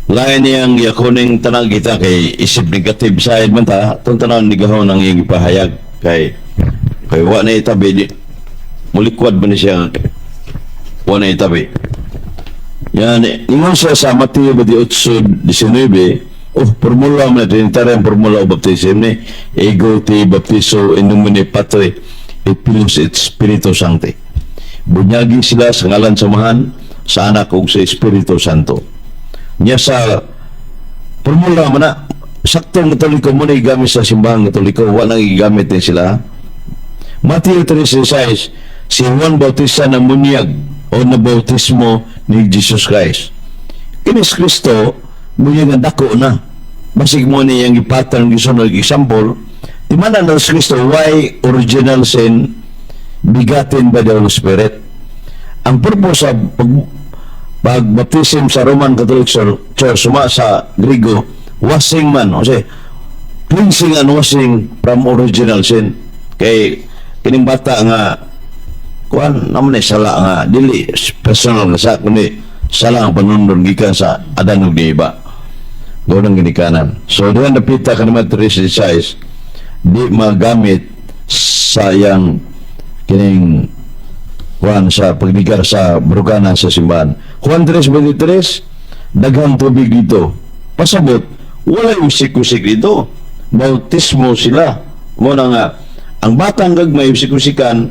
lain niyang yakuning tanang kita kay isip negative side man ta itong tanang nigahon ang iyang ipahayag kay wa na itabi mulikwad ba ni siya wa na itabi yan ingon siya sa Mateo 28:19 formula mo na tinitara ang formula o baptism ni ego ti baptizo in nomine Patri et Filius et Spiritus Sancti. Bunyagi sila sa ngalan samahan sa anak ug sa Espiritu Santo. Nya sa formula mo na saktong Katoliko mo na igamit sa simbahan Katoliko, wala nang igamit din sila. Mateo 3:6, si Juan Bautista na munyag o na bautismo ni Jesus Christ. Kinis Kristo, munyag ang dako na. Basig mo niyang ipatan ng gisunod example, di man na si Kristo, why original sin begotten by the Holy Spirit. Ang purpose sa pagbaptism sa Roman Catholic Church, suma sa Griego, washing man, o say, cleansing and washing from original sin. Kay kining bata nga kuan naman ni sala nga dili personal nga sa kundi sala ang panunod gikan sa Adan ug Eva. Doon ang ginikanan. So diyan napita kanang 3:6 di magamit sa yang kining Juan sa pagdigar sa brugana sa simbahan. Juan 3:23, daghang tubig dito. Pasabot, wala usik-usik dito. Bautismo sila. Mo na nga, ang batang gagmay usik-usikan,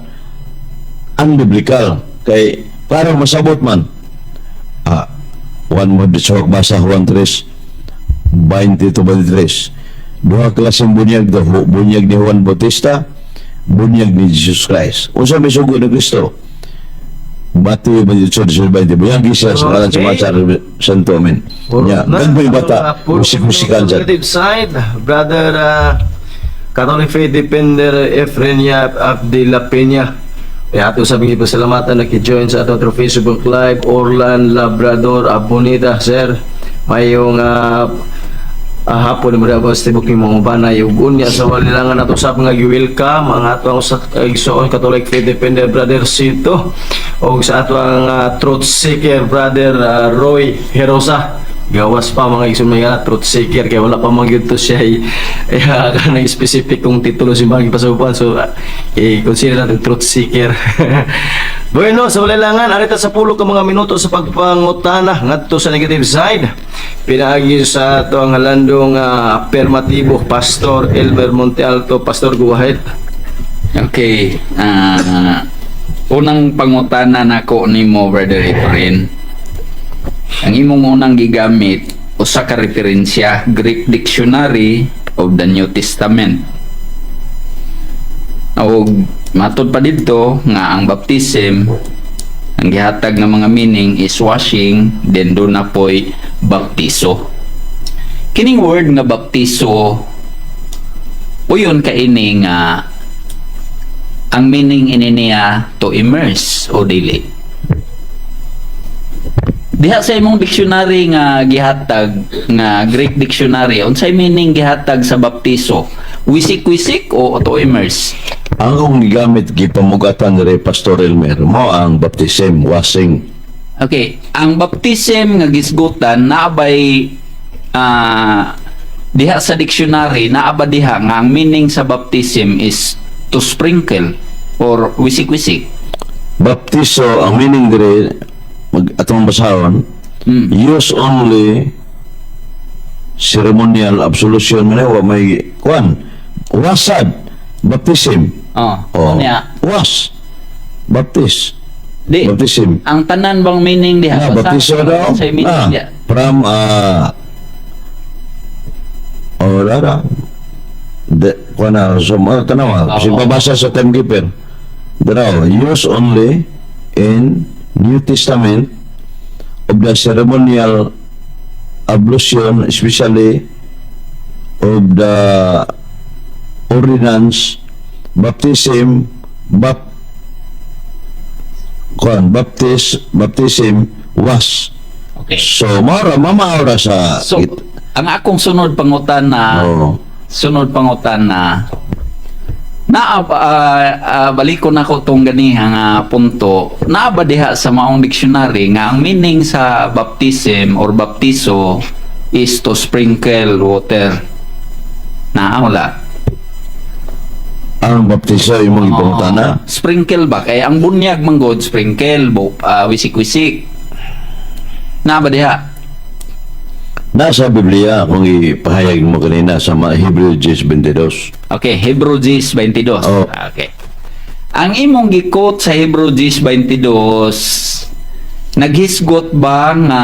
unbiblical. Kay, para masabot man, Juan mo sa basa Juan 3:20-23. Duha klaseng bunyag daw, bunyag ni Juan Bautista, bunyag ni Jesus Christ. Unsa may sugo ni Kristo? Matthew 28:20. Bunyag siya sa kalan sa mga Santo Amen. Nya, gagmay bata, musik-musikan dyan. Negative side, Brother Catholic Faith Defender Efrenia Abdila Peña. Kaya ato sabi pasalamatan na ki-join sa atong Facebook Live, Orlan Labrador Abonita, sir. Mayong hapon mo rin sa tibok ni mga banay ugon niya sa walilangan nato sa mga welcome ang ato sa igsoon Catholic Faith Defender Brother Sito o sa ato ang truth seeker Brother Roy Herosa. Gawas pa mga igsoon mga truth seeker kaya wala pa magyud to siya kanang specific kung titulo si mga ipasupan, so consider natin truth seeker. Bueno, sa walilangan arita sa pulo ka mga minuto sa pagpangutana ngadto sa negative side. Pinaagi sa ato ang halandong affirmatibo Pastor Elmer Montealto. Pastor, go ahead. Okay. Unang pangutana nako nimo, Brother Efren. Ang imong unang gigamit usa ka referensya, Greek Dictionary of the New Testament. O matod pa dito nga ang baptism, ang gihatag nga mga meaning is washing, then do na po'y baptiso. Kining word nga baptiso, uyon kaini nga ang meaning ini niya to immerse o dili. Diha sa imong dictionary nga gihatag nga Greek dictionary, unsay meaning gihatag sa baptiso? Wisik-wisik o to immerse? Ang akong gigamit gipamugatan ni Pastor Elmer mo ang baptism, washing. Okay, ang baptism nga gisgutan naabay diha sa dictionary naaba diha nga ang meaning sa baptism is to sprinkle or wisik-wisik. Baptiso ang meaning dire atong basahon, use only ceremonial absolution wa may kwan wasad baptism. Niya. Was baptis. Di, Baptism. ang tanan bang meaning diha? Baptiso daw. Sa meaning diha. From lara. Kuna so tanawa. Si babasa sa timekeeper. Daw use only in New Testament of the ceremonial ablution, especially of the ordinance, baptism, baptism was. Okay. So, mamaura sa So, ang akong sunod pangutan na balik ko na ko itong ganihang punto. Naaba diha sa maong dictionary nga ang meaning sa baptism or baptiso is to sprinkle water. Wala. ang baptiso imong ipangutana. Sprinkle ba? Kaya ang bunyag manggod, sprinkle, wisik-wisik. Naaba diha? Nasa Biblia, kung ipahayag mo kanina sa mga Hebrew 10:22. Okay, Hebrew 10:22. Oh. Okay. Ang imong gikot sa Hebrew 10:22, naghisgot ba nga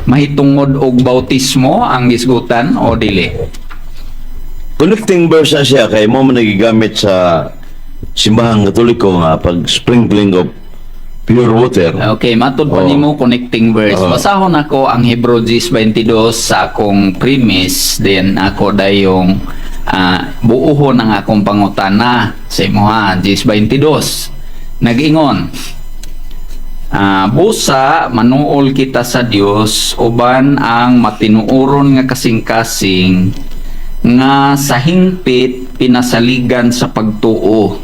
mahitungod og bautismo ang gisgutan o dili? Connecting verse na siya kay mo man nagigamit sa simbahang Katoliko nga pag sprinkling of pure water. Okay, matod pa nimo connecting verse. Basahon ako ang Hebrew 10:22 sa akong premise, then ako dayong buuhon ang akong pangutana sa imuha 10:22. Nag-ingon, busa manuol kita sa Dios uban ang matinuoron nga kasing-kasing nga sa hingpit pinasaligan sa pagtuo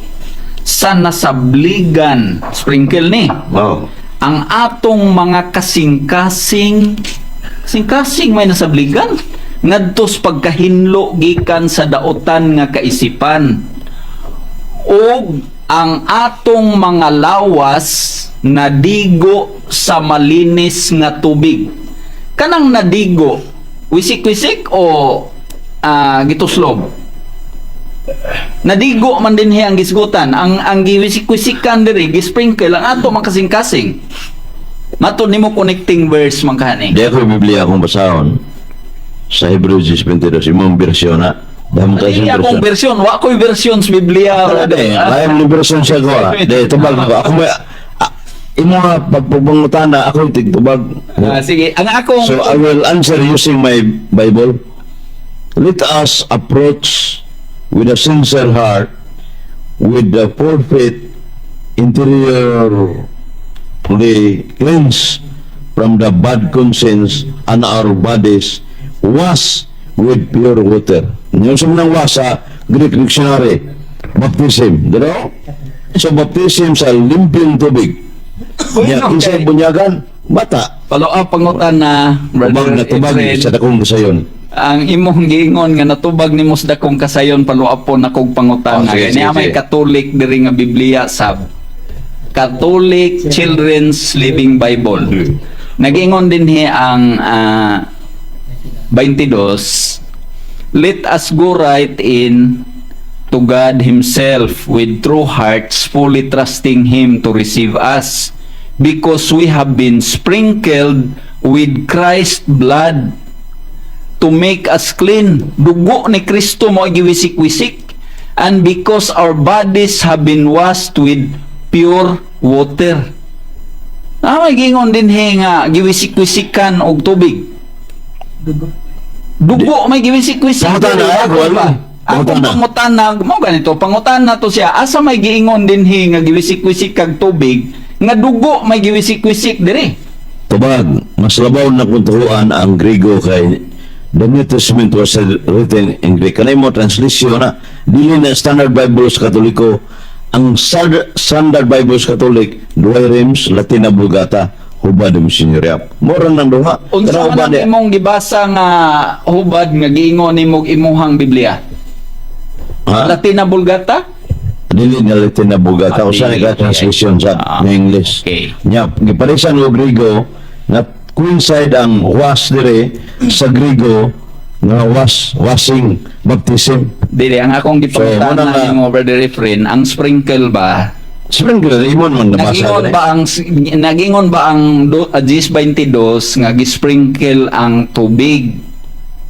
sa nasabligan, sprinkle ni ang atong mga kasing-kasing may nasabligan ngadtos pagkahinlo gikan sa daotan nga kaisipan o ang atong mga lawas nadigo sa malinis nga tubig. Kanang nadigo, wisik-wisik o gituslob? Nadigo man din ang gisgutan. Ang giwisik-wisikan diri, gisprinkle ang ato makasing-kasing. Matod nimo connecting verse man kani. Di ako Biblia akong basahon sa Hebrews 10:22 imong bersyon na. Dahil mo Hindi kasing akong bersyon. version, wa ko'y version sa Biblia. Lain mo bersyon siya ko. Di, tubag ako. Ako may, imo nga pagpupungutan na ako tigtubag. Sige, ang akong So I will answer using my Bible. Let us approach with a sincere heart, with the forfeit interiorly cleansed from the bad conscience, and our bodies washed with pure water. Yung sa mga wasa, Greek dictionary, baptism. Dito? So baptism sa limpyong tubig. Nya, kinsa bunyagan? Bata. follow up pangutan na Tubag na tubag Efren, sa dakong kasayon. ang imong giingon nga natubag nimo sa dakong kasayon follow up po na kog pangutan Oh, sige, niya sige, may sige. Catholic diri nga Biblia sab Catholic Children's Living Bible. Nag-ingon din ang 22, let us go right in to God Himself with true hearts, fully trusting Him to receive us, because we have been sprinkled with Christ's blood to make us clean. Dugo ni Kristo mo giwisik-wisik, and because our bodies have been washed with pure water. May gingon din nga giwisik-wisikan og tubig. Dugo may giwisik-wisik. Pangutan na, Ako wala. ba? Ako Pangutan na. pangutan na, mo ganito, pangutan na to siya. Asa may giingon din nga giwisik-wisik kag tubig, nga dugo may giwisik-wisik diri. Tubag, mas labaw na kuntuan ang Grigo kay the New Testament was written in Greek. Kanay mo translation na dili na Standard Bible sa Katoliko. Ang Standard Bible sa Katolik, duay rims, Latin na Vulgata, hubad ang sinyoriap. Moran ng duha. Unsa Kana man hubad ang niya. imong gibasa nga hubad nga giingon nimo imuhang Biblia? Ha? Latin na Vulgata? Dili na Latin na Vulgata. Ah, Usa dili. ka translation sa Ah, English. okay. Nya, giparisan og Grigo na coincide ang was dire sa Grigo nga washing, baptism. Dili ang akong gipangutan muna na nga- nimo brother Efren, ang sprinkle ba? Sprinkle, imon man nabasa Nagingon ba ang 10:22 nga gisprinkle ang tubig?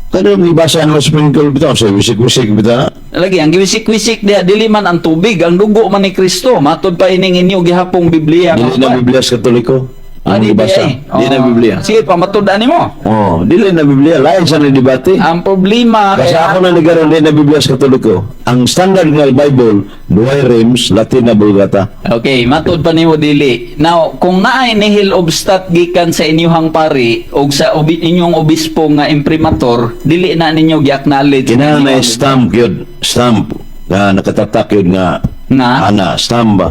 Kada may basa ang sprinkle bitaw sa wisik-wisik bitaw. Lagi ang giwisik-wisik dia dili man ang tubig, ang dugo man ni Kristo. Matud pa ining inyo gihapong Biblia. Dili na Biblia sa Katoliko. Ang di basa. Dili na Biblia. Sige, pamatud-an nimo. Oh, dili na Biblia. Lain sa debate. Ang problema Kasi kaya ako na nagaroon din na Biblia sa Katoliko. Ang standard nga Bible, duay rims, Latin na Vulgata. okay, matud pa nimo dili. Now, kung naay nihil obstat gikan sa inyong pari o sa inyong obispo nga imprimatur, dili na ninyo gi-acknowledge Kinahanglan na ninyo- stamp yun. Stamp. Na nakatatak yun nga. Na? Ana, stamp ba?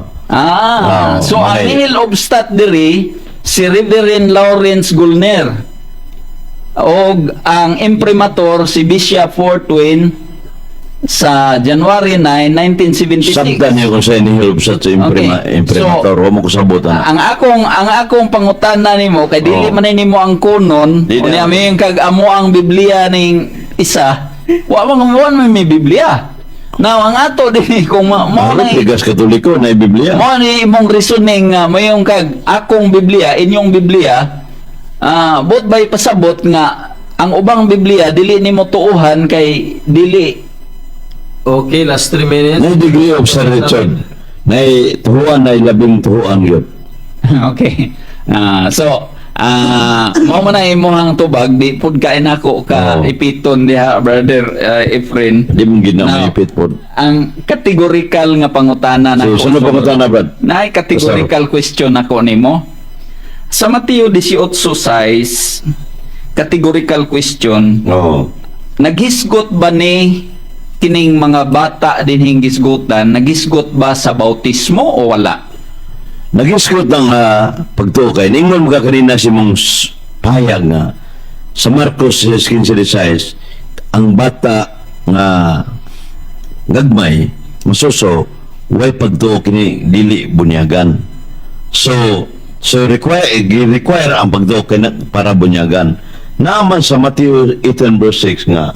So Wow, ang may- nihil obstat diri si Reverend Lawrence Gulner o ang imprimatur si Bishop Fortwin sa January 9, 1976. Sabdan niyo kung sa inihilop sa imprimator. Huwag mo kusabutan. ang akong pangutana nimo kay dili Oh. man nimo ang kunon Di na. unya may kag amo ang Biblia ning isa wa man may Biblia. Now ang ato din kung mo na Tigas Katoliko na Biblia. mo ni imong reasoning nga mayong kag akong Biblia inyong Biblia bot bay pasabot nga ang ubang Biblia dili nimo tuuhan kay dili. Okay, last 3 minutes. Na degree of Sir Richard. Na tuhuan na 11 tuhuan yun. Okay. Mo man na imong tubag di pud kain ako ka Oo. ipiton diha brother Efren. Di mong Now, ginamipit po. Ang categorical nga pangutana na So, sino pa na, Brad? Na categorical question ako nimo. Sa Mateo 18:6 categorical question, Oo. naghisgot ba ni kining mga bata dinhing gisgotan, naghisgot ba sa bautismo o wala? Nag-iskot ng pagtukay. Ningon mo ka kanina si mong payag nga sa Marcos 15:16 ang bata nga gagmay, masuso, way pagtuo kini dili bunyagan. So require ang pagtuo para bunyagan. Naaman sa Matthew 18 verse 6 nga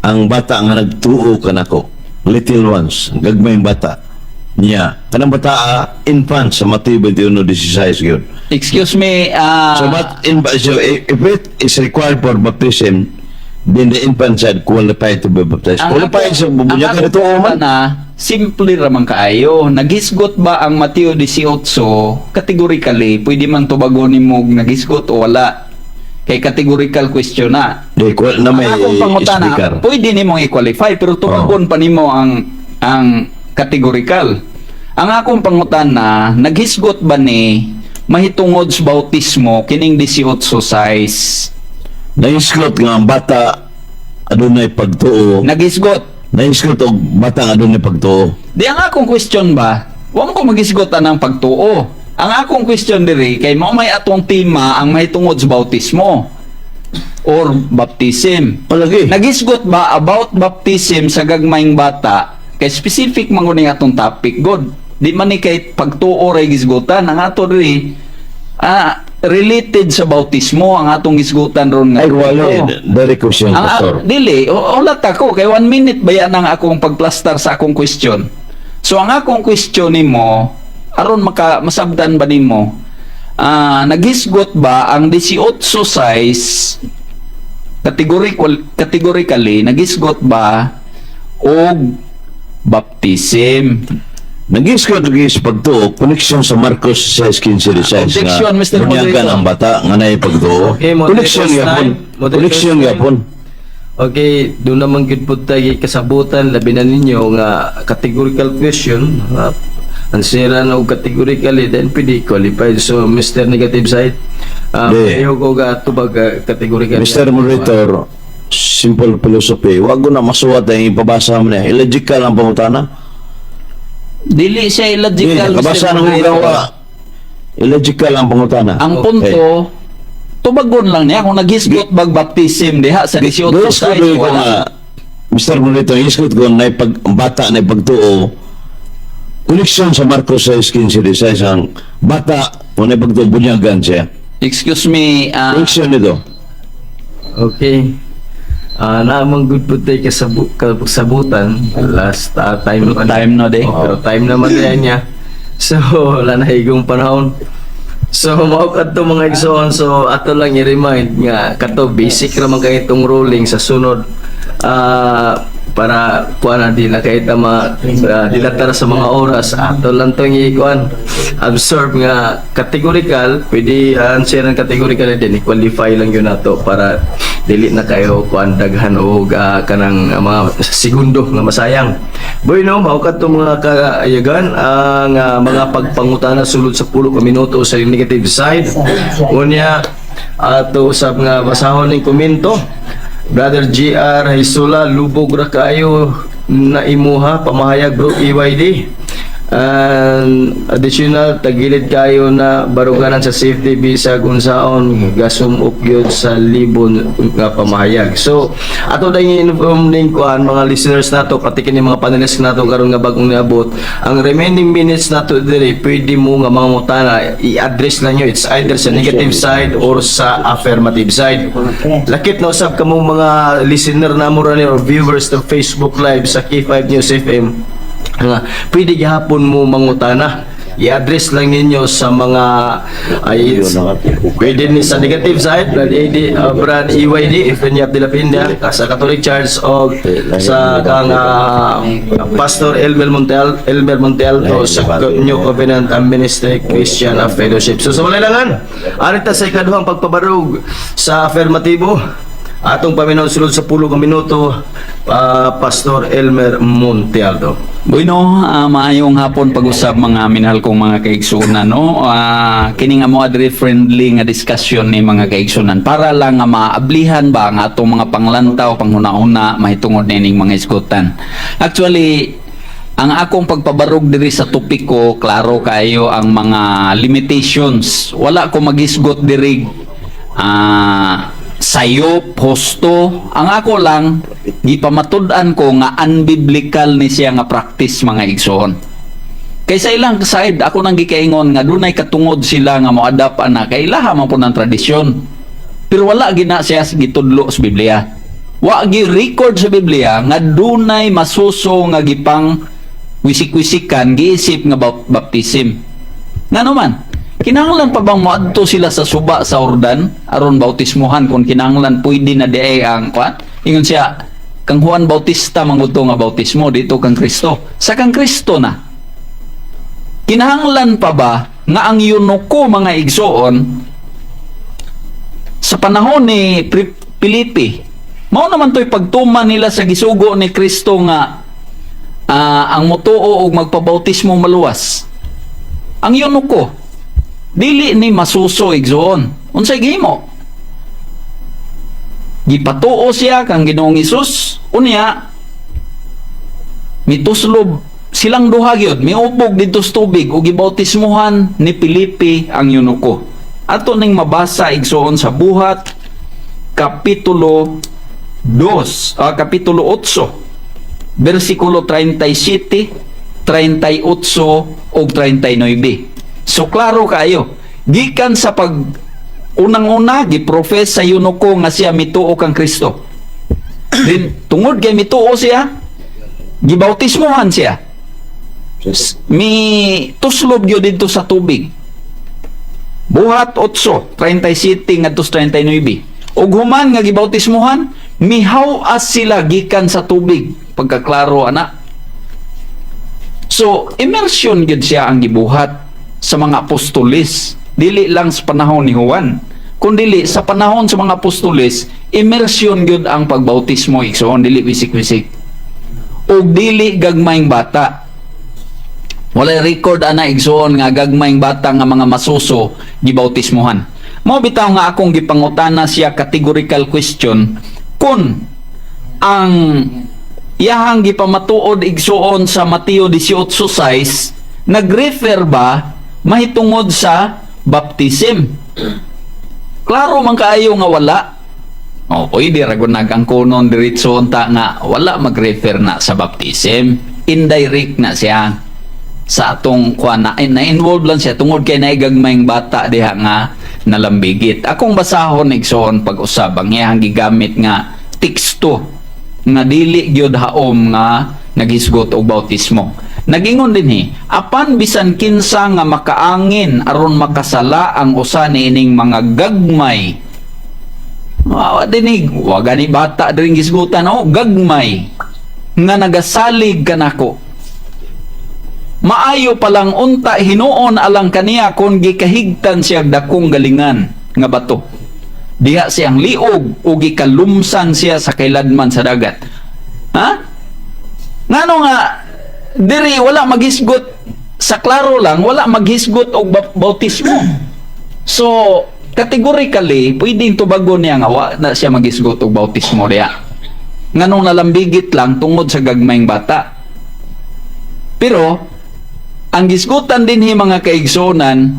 ang bata nga nagtuo kanako, little ones, gagmayng bata niya. Kanang bata infant sa Matthew 21:16 yun. Excuse me, So if it is required for baptism, then the infant child qualified to be baptized. Qualified sa bubunyagan ito, man. na simple ramang kaayo. Nagisgot ba ang Mateo 18? Categorically, pwede man tubagon mo nagisgot o wala. Kay categorical question na. Di, na may Ang akong pangutana, speaker. pwede nimong i-qualify pero tubagon pa nimo ang categorical. Ang akong pangutana, naghisgot ba ni mahitungod sa bautismo kining 18 size? Naisklot nga ang bata adunay pagtuo. Naghisgot. Naisklot og bata nga adunay pagtuo. Di ang akong question ba, huwag ko magisgotan ng pagtuo. Ang akong question diri kay mao may atong tema ang mahitungod sa bautismo or baptism. O lagi. Nagisgot ba about baptism sa gagmayng bata kay specific man guni atong topic god. Di man ni kay pagtuo ray gisgotan ang ato diri related sa bautismo ang atong gisgotan ron nga. Ay, wala. Dari question, Ang Pastor. dili, ulat ako kay 1 minute ba yan ang akong pagplastar sa akong question. So ang akong question nimo aron masabdan ba nimo? Naghisgot ba ang 18 size categorically naghisgot ba og baptism? Nag-isklot lagi sa pagtuo, connection sa Marcos 6:15-16 Objection, Mr. bunyagan Moderator. ang bata nga nay pagtuo. Okay, moderator Connection time. yapon. Moderator Connection time. yapon. Okay, doon naman gid pud tayo kasabutan labi na ninyo nga categorical question. Answeran og categorically then pwede qualified. So Mr. Negative Side, Di. pareho ko ga tubag categorical. Mr. Moderator, simple philosophy. Wag ko na masuwat ang ipabasa mo na. Illogical ang pangutana. Dili siya illogical, Mr. Kabasa ng Moderator. ugawa. Illogical ang pangutana. Ang punto, tubagon lang niya kung naghisgot bag baptism diha sa 18 Gusto size ko wala. nga, Mr. Moderator, iskot ko na ang bata na pagtuo, connection sa Marcos 6:15-16 ang bata o na pagtuo, bunyagan siya. Excuse me, Connection nito. Okay. Naamang good po tayo kasabutan. Last time naman. time no day. Pero time naman yan niya. So, wala na higong panahon. So, mao kadto mga igsoon. So, ato lang i-remind nga kato basic ra man kay itong ruling sa sunod para kuan na di na kay tama dilatar sa mga oras ato lang tong ikuan absorb nga categorical pwede answer ng categorical din qualify lang yun nato para dili na kayo kuan daghan og kanang mga segundo nga masayang bueno mao kadto mga kaayagan ang mga pagpangutana sulod sa 10 ka minuto sa negative side unya ato usab nga basahon ning komento. Brother GR Hisula, lubog ra kayo na imuha, pamahayag bro EYD. And additional, tagilid kayo na baruganan sa safety visa kung saon gasumok yun sa libon nga pamahayag. So, ato dahil inform ning kuan mga listeners nato, pati kini mga panelists nato karon nga bagong niabot. Ang remaining minutes nato diri, pwede mo nga mga mutana i-address lang nyo. It's either sa negative side or sa affirmative side. Lakit na usab kamo mga listener na mo rin or viewers ng Facebook Live sa K5 News FM. Pwede gihapon mo mangutana i-address lang ninyo sa mga pwede ni sa negative side Brad EYD if any of the Lapinda sa Catholic Church o sa kang Pastor Elmer Montel to sa New Covenant and Ministry Christian Fellowship. So sa malalangan arita sa ikaduhang pagpabarog sa affirmatibo atong paminaw sulod sa 10 ka minuto Pastor Elmer Montealdo. Bueno, maayong hapon pag-usab mga minahal kong mga kaigsunan, no? Kini nga mo adre friendly nga discussion ni mga kaigsunan para lang nga maablihan ba ang atong mga panglantaw, panghuna-una, mahitungod nining mga isgutan. Actually, ang akong pagpabarog diri sa topiko, klaro kayo ang mga limitations. Wala ko magisgot diri sayop, hosto. Ang ako lang, gipamatud-an ko nga unbiblical ni siya nga practice mga igsoon. Kay sa ilang side, ako nang gikaingon nga dunay katungod sila nga mo-adapt ana kay ilaha man po ng tradisyon. Pero wala gina siya gitudlo sa Biblia. Wa gi record sa Biblia nga dunay masuso nga gipang wisik-wisikan giisip nga baptism. Ngano man, kinahanglan pa bang moadto sila sa suba sa Ordan aron bautismuhan kung kinahanglan pwede na diay ang kwan? Ingon siya, kang Juan Bautista mangudto nga bautismo dito kang Kristo. Sa kang Kristo na. Kinahanglan pa ba nga ang eunuko mga igsoon sa panahon ni Pilipi, mao naman to'y pagtuman nila sa gisugo ni Kristo nga ang motuo og magpabautismo maluwas. Ang eunuko dili ni masuso igsoon. Unsay gihimo? Gipatuo siya kang Ginoong Hesus unya mituslob silang duha gyud miubog dito sa tubig ug gibautismuhan ni Pilipi ang eunuko. Ato ning mabasa igsoon sa Buhat kapitulo 8 bersikulo 37, 38 ug 39. So klaro kayo, gikan sa pag unang-una giprofess sa eunuko nga siya mituo kang Kristo. Then tungod kay mituo siya, gibautismuhan siya. Mi tuslob gyud dito sa tubig. Buhat 8, 37 ngadto sa 39. Ug human nga gibautismuhan, mihaw-as sila gikan sa tubig. Pagkaklaro ana. So, immersion gyud siya ang gibuhat sa mga apostoles. Dili lang sa panahon ni Juan, kundi sa panahon sa mga apostoles, immersion gyud ang pagbautismo igsoon, dili wisik-wisik. Ug dili gagmayng bata. Walay record ana igsoon nga gagmayng bata nga mga masuso gibautismuhan. Mao bitaw nga akong gipangutana siya categorical question kun ang iyahang gipamatuod igsoon sa Mateo 18:6 nagrefer ba mahitungod sa baptism? Klaro man kaayo nga wala. O pwede ragon nagangkonon diretso unta nga wala magrefer na sa baptism. Indirect na siya sa atong kuan na-involve lang siya tungod kay naigagmayng bata diha nga nalambigit. Akong basahon igsoon pag-usab ang iyang gigamit nga teksto nga dili gyud haom nga naghisgot og bautismo. Nagingon dinhi, apan bisan kinsa nga makaangin aron makasala ang usa niining mga gagmay. Wa dinig, wa gani bata diring gisgutan o gagmay nga nagasalig kanako. Maayo palang unta hinuon alang kaniya kung gikahigtan siya dakong galingan nga bato. Diha siyang liog o gikalumsan siya sa kailadman sa dagat. Ha? Ngano nga diri wala maghisgot sa klaro lang, wala maghisgot og bautismo. So, categorically, pwedeng tubagon niya nga wa na siya maghisgot og bautismo diha. Nganong nalambigit lang tungod sa gagmayng bata. Pero ang gisgutan din mga kaigsonan,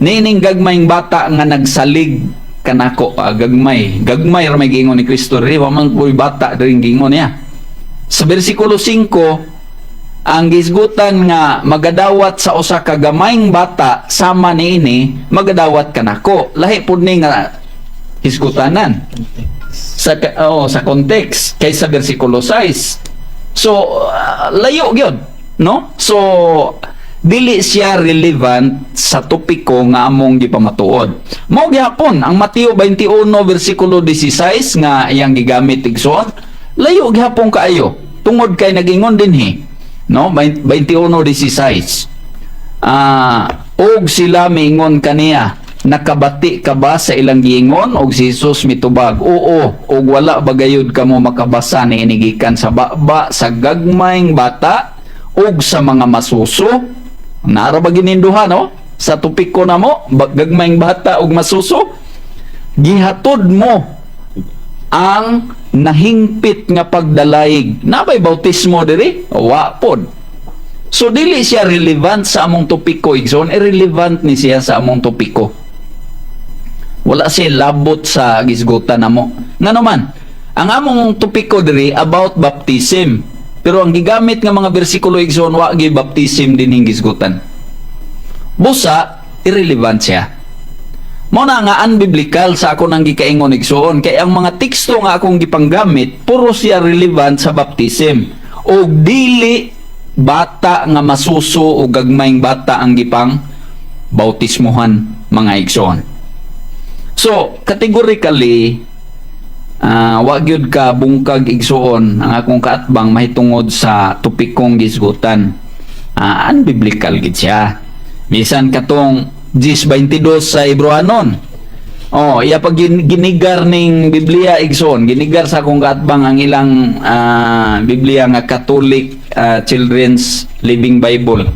nining gagmayng bata nga nagsalig kanako, gagmay ra may giingon ni Kristo ri wa man koy bata diring giingon niya. Sa bersikulo 5, ang gisgutan nga magadawat sa usa ka gamayng bata sama niini magadawat kanako. Lahi pud ni nga hisgutanan sa context kaysa bersikulo 6. So layo gyud. No? So, dili siya relevant sa topiko nga among gipamatuod. Mao gyapon ang Mateo 21 bersikulo 16 nga iyang gigamit igsoon, layo gyapon kaayo tungod kay nagingon dinhi, no? 21:16. Og sila miingon kaniya, nakabati ka ba sa ilang giingon? Og si Jesus mitubag, oo, og wala bagayod kamo makabasa ni inigikan sa baba sa gagmayng bata og sa mga masuso. Nara ba gininduha, no? Sa topiko na mo, gagmayng bata og masuso, gihatod mo ang nahingpit nga pagdalayig. Nabay bautismo diri? Wa pod. So dili siya relevant sa among topiko igsoon, irrelevant ni siya sa among topiko. Wala siya labot sa gisgutan namo. Ngano man, ang among topiko diri about baptism. Pero ang gigamit nga mga bersikulo igsoon wa gi baptism dinhing gisgutan. Busa irrelevant siya. Mao na nga unbiblical sa ako nang gikaingon igsoon kay ang mga teksto nga akong gipanggamit puro siya relevant sa baptism o dili bata nga masuso o gagmayng bata ang gipang bautismohan mga igsoon. So, categorically, wa gyud ka bungkag igsuon ang akong kaatbang mahitungod sa topikong gisgutan. Unbiblical gid siya. Bisan katong 10:22 sa Hebreanon. Iya pag ginigar ning Biblia igsoon, ginigar sa akong kaatbang ang ilang Biblia nga Catholic Children's Living Bible.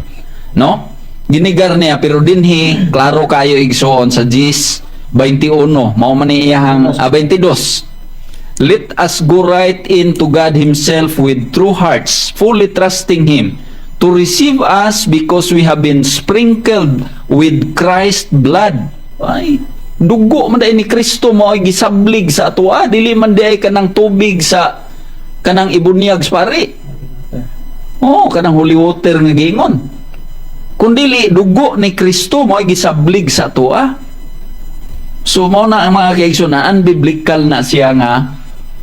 No? Ginigar niya pero dinhi klaro kayo igsoon sa 10:21 mao man iyahang 22. Let us go right in to God Himself with true hearts, fully trusting Him to receive us because we have been sprinkled with Christ's blood. Ay, dugo man ni Kristo mo ay gisablig sa atua, dili man di kanang tubig sa kanang ibunyag sa pari. Kanang holy water nga gingon. Kundili dugo ni Kristo mo ay gisablig sa atua. So mao na ang mga kaigsunan, unbiblical na siya nga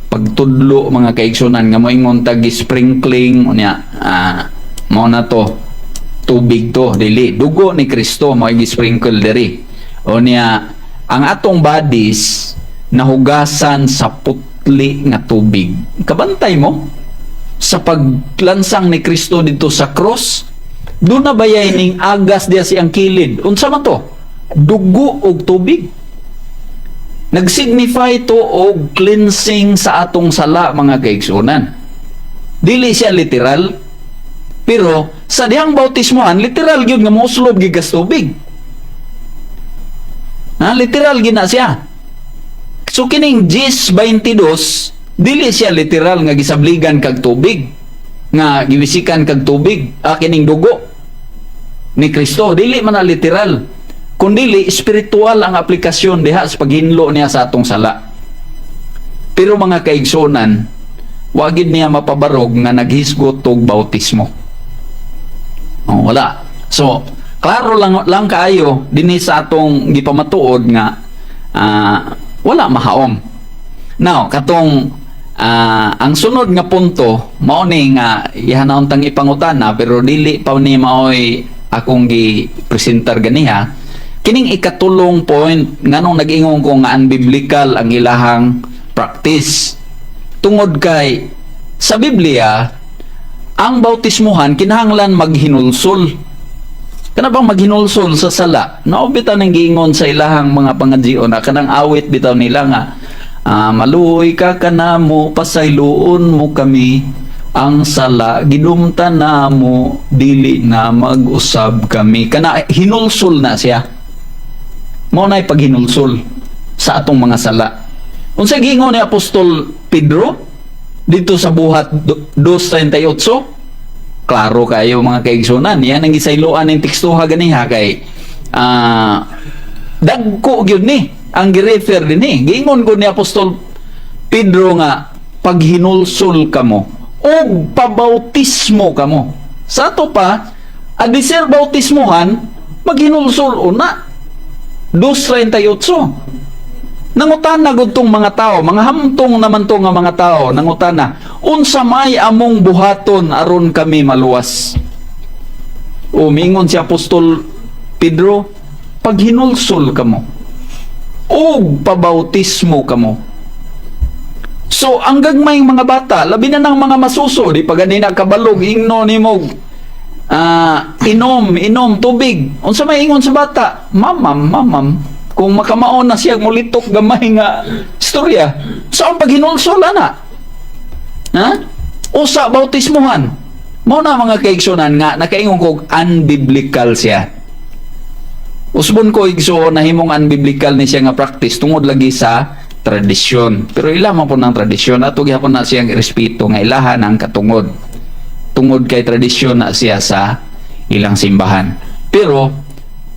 pagtudlo mga kaigsunan nga moingon tag sprinkling unya mao na to tubig to dili dugo ni Kristo mo gi-sprinkle diri unya ang atong bodies nahugasan sa putli nga tubig. Kabantay mo sa paglansang ni Kristo dito sa cross, do na bayay ning agas diya siyang kilid. Unsa man to? Dugo og tubig. Nagsignify to og cleansing sa atong sala mga kaigsunan. Dili siya literal, pero sa dihang bautismohan literal gyud nga mouslob gigas tubig. Literal gina siya. So kining 10:22 dili siya literal nga gisabligan kag tubig, nga giwisikan kag tubig, kining dugo ni Kristo dili man na literal. Kundili spiritual ang aplikasyon diha sa paghinlo niya sa atong sala. Pero mga kaigsunan, wa gid niya mapabarog nga naghisgot og bautismo. Wala. So, klaro lang kaayo dinhi sa atong gipamatuod nga wala mahaom. Now, katong ang sunod nga punto mao ni nga ihanahon tang ipangutana pero dili pa ni maoy akong gi-presentar ganiha. Kining ikatulong point nganong nag-ingon ko nga unbiblical ang ilahang practice. Tungod kay sa Biblia ang bautismohan kinahanglan maghinulsol. Kana bang maghinulsol sa sala? Naobita nang giingon sa ilahang mga pangadjion na kanang awit bitaw nila nga maluoy ka kanamo pasayloon mo kami ang sala gidumta namo dili na mag-usab kami. Kana hinulsol na siya. Mao na'y paghinulsol sa atong mga sala. Unsa giingon ni Apostol Pedro dito sa buhat 2:38? Klaro kayo mga kaigsunan. Yan ang gisayloan ng tekstuha ganiha kay dagko gyud ni ang gi-refer dinhi. Giingon ko ni Apostol Pedro nga paghinulsol kamo o pabautismo kamo. Sa ato pa, adisir bautismohan maghinulsol una. 2:38. Nangutana gud tong mga tao, mga hamtong naman to nga mga tao, nangutana, unsa may among buhaton aron kami maluwas? Mingon si Apostol Pedro, paghinulsol kamo o pabautismo kamo. So, ang gagmayng mga bata, labi na ng mga masuso, di pa ganina kabalog, ingno ni mo, inom tubig. Unsa may ingon sa bata? Mamam. Kung makamaon na siya mulitok gamay nga istorya. Saan paghinulsol na? Usa bautismohan. Mao na mga kaigsunan nga nakaingon kog unbiblical siya. Usbon ko igsuon na himong unbiblical ni siya nga practice tungod lagi sa tradisyon. Pero ilaman po ng tradisyon ato gyapon na siyang respeto nga ilahan ang katungod. Tungod kay tradisyon na siya sa ilang simbahan. Pero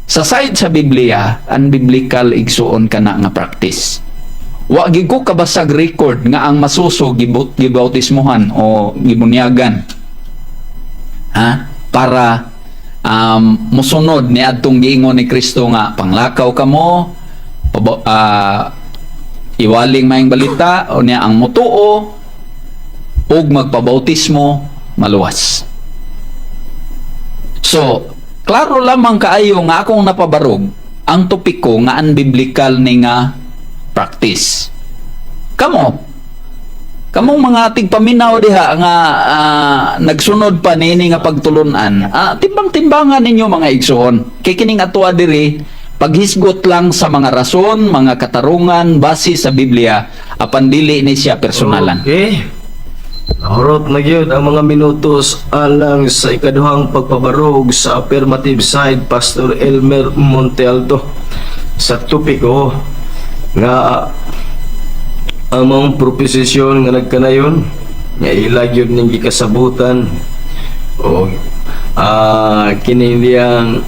sa side sa Biblia, unbiblical igsuon kana nga practice. Wa gid ko kabasag record nga ang masuso gibautismohan o gibunyagan para musunod ni adtong giingon ni Kristo nga panglakaw kamo, iwaling maayong balita o niya ang mutuo ug magpabautismo maluwas. So, klaro lamang kaayo nga akong napabarog ang topiko nga unbiblical ni nga practice. Kamong mga tigpaminaw diha nga nagsunod pa nini nga pagtulunan, timbang-timbangan ninyo mga igsoon. Kay kining atoa diri paghisgot lang sa mga rason, mga katarungan base sa Biblia, apan dili ni siya personalan. Okay. Nahurot na gyud ang mga minutos alang sa ikaduhang pagpabarog sa affirmative side Pastor Elmer Montealto sa topiko nga ang mga proposisyon nga nagkanayon nga ilag yun ning gikasabutan o kini diyang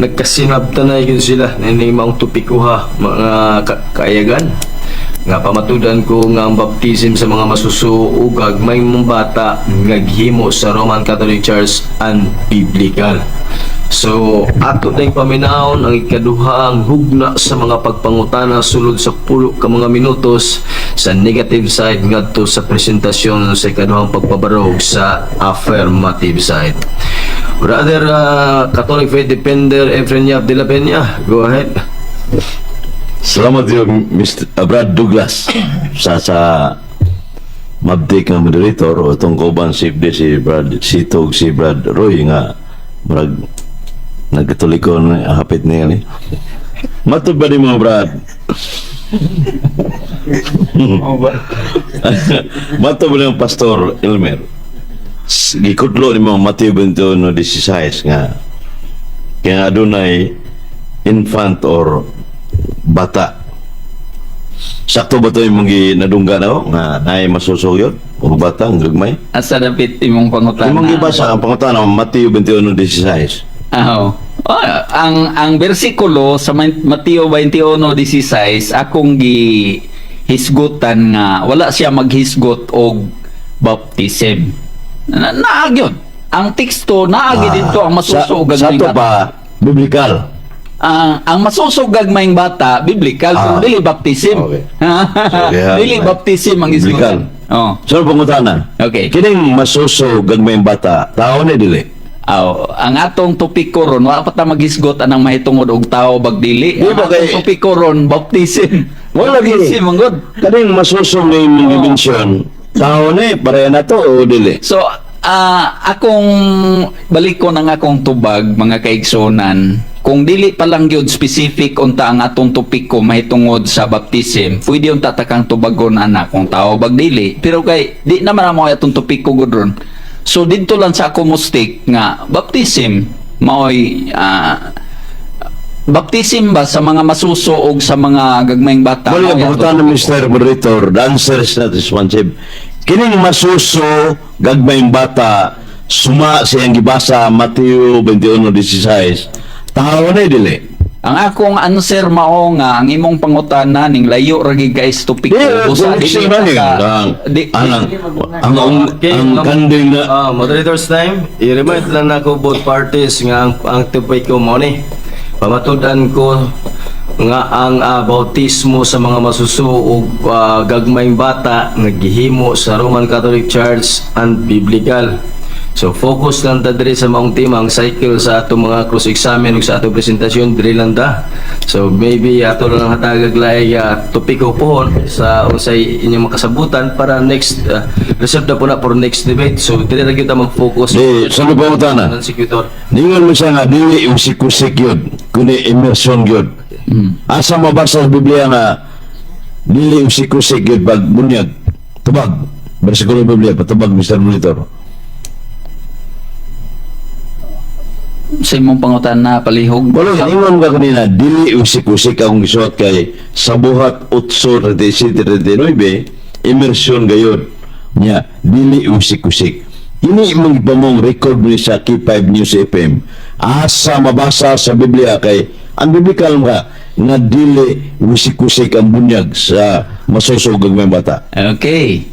nagkasinabtanay yun sila ning mga topiko mga kaayagan nga pamatudan ko nga ang baptism sa mga masusuog gagmay mong bata ngaghimo sa Roman Catholic Church unbiblical. So ato tayong paminahon ang ikaduhang hugna sa mga pagpangutana sulod sa pulo ka mga minutos sa negative side ngadto sa presentasyon sa ikaduhang pagpabarog sa affirmative side. Brother Catholic Faith Defender Efren Yap de la Peña, go ahead. Salamat yung Mr. Brad Douglas sa mabdik nga moderator o itong kauban safety si Brad Sitog si Brad Roy nga marag nagkatulikon hapit niya ni matod ba ni mga Brad matod ba ni Pastor Elmer gikudlo ni mga Mateo 21:16 nga kaya adunay infant or bata. Sakto ba ito yung mga nadungga na nga naay masusog yun? O bata, ang gagmay? Asa dapit imong pangutana? Imong gibasa ang pangutana Mateo 21:16. Ang bersikulo sa Mateo 21:16 akong gihisgutan nga wala siya maghisgot og baptism. Naagyon. Ang teksto naagi dito ang masusog sa to ba biblical? Ang masusugag maing bata, biblical, pero dili baptism. Okay. Dili baptism ang Biblical. isgutan. Oh. So, pangutana. Okay. Kining masuso gagmayng bata, tao na dili. Ang atong topiko ron, wala pa ta maghisgot anang mahitungod og tao bagdili. Di Ang ba kay- atong topiko ron, baptism. Wala Baptism, ang good. Kining masuso na yung dimension, tao na pareha na to o dili? So, akong balikon ang akong tubag, mga kaigsonan, kung dili pa lang yun specific unta ang atong topiko mahitungod sa baptism, pwede yung tatakang tubagon anak kung tao bag dili. Pero kay, di naman ang mga atong topiko gudron. So, dito lang sa ako mustik nga, baptism, maoy, baptism ba sa mga masuso o sa mga gagmayng bata? Wala, Maoy pangutana atong Mr. Moderator, the answer is not responsive. Kining masuso, gagmayng bata, suma siyang gibasa Mateo 21:16. Tao na dili. Ang akong answer mao nga ang imong pangutana ning layo ra gid guys topiko busa dili ang kanding na Moderator's time, i-remind lang nako both parties nga ang topiko mo ni pamatudan ko nga ang bautismo sa mga masusuog gagmayng bata nga gihimo sa Roman Catholic Church and biblical. So focus lang ta diri sa maong tema ang cycle sa ato mga cross examine ug sa ato presentasyon diri lang ta. So maybe ato lang hatagag laay topiko pohon sa unsay inyong makasabutan para next reserve na po na for next debate. So diri ra gyud ta mag-focus di sa pangutana. Prosecutor. Ningon mo siya nga dili usik-usik yun, kundi immersion yun. Asa mabasa sa Biblia nga dili usik-usik yun pag bunyag. Tubag. Bersikulo Biblia, patubag Mr. Monitor. sa imong pangutana palihog. Wala, ingon ka kanina, dili usik-usik akong gisuot kay sa buhat 8:37-39, immersion gayon niya, dili usik-usik. Ini magpamong record ni sa K5 News FM. Asa mabasa sa Biblia kay ang biblical nga nga dili usik-usik ang bunyag sa masusugag may bata. Okay.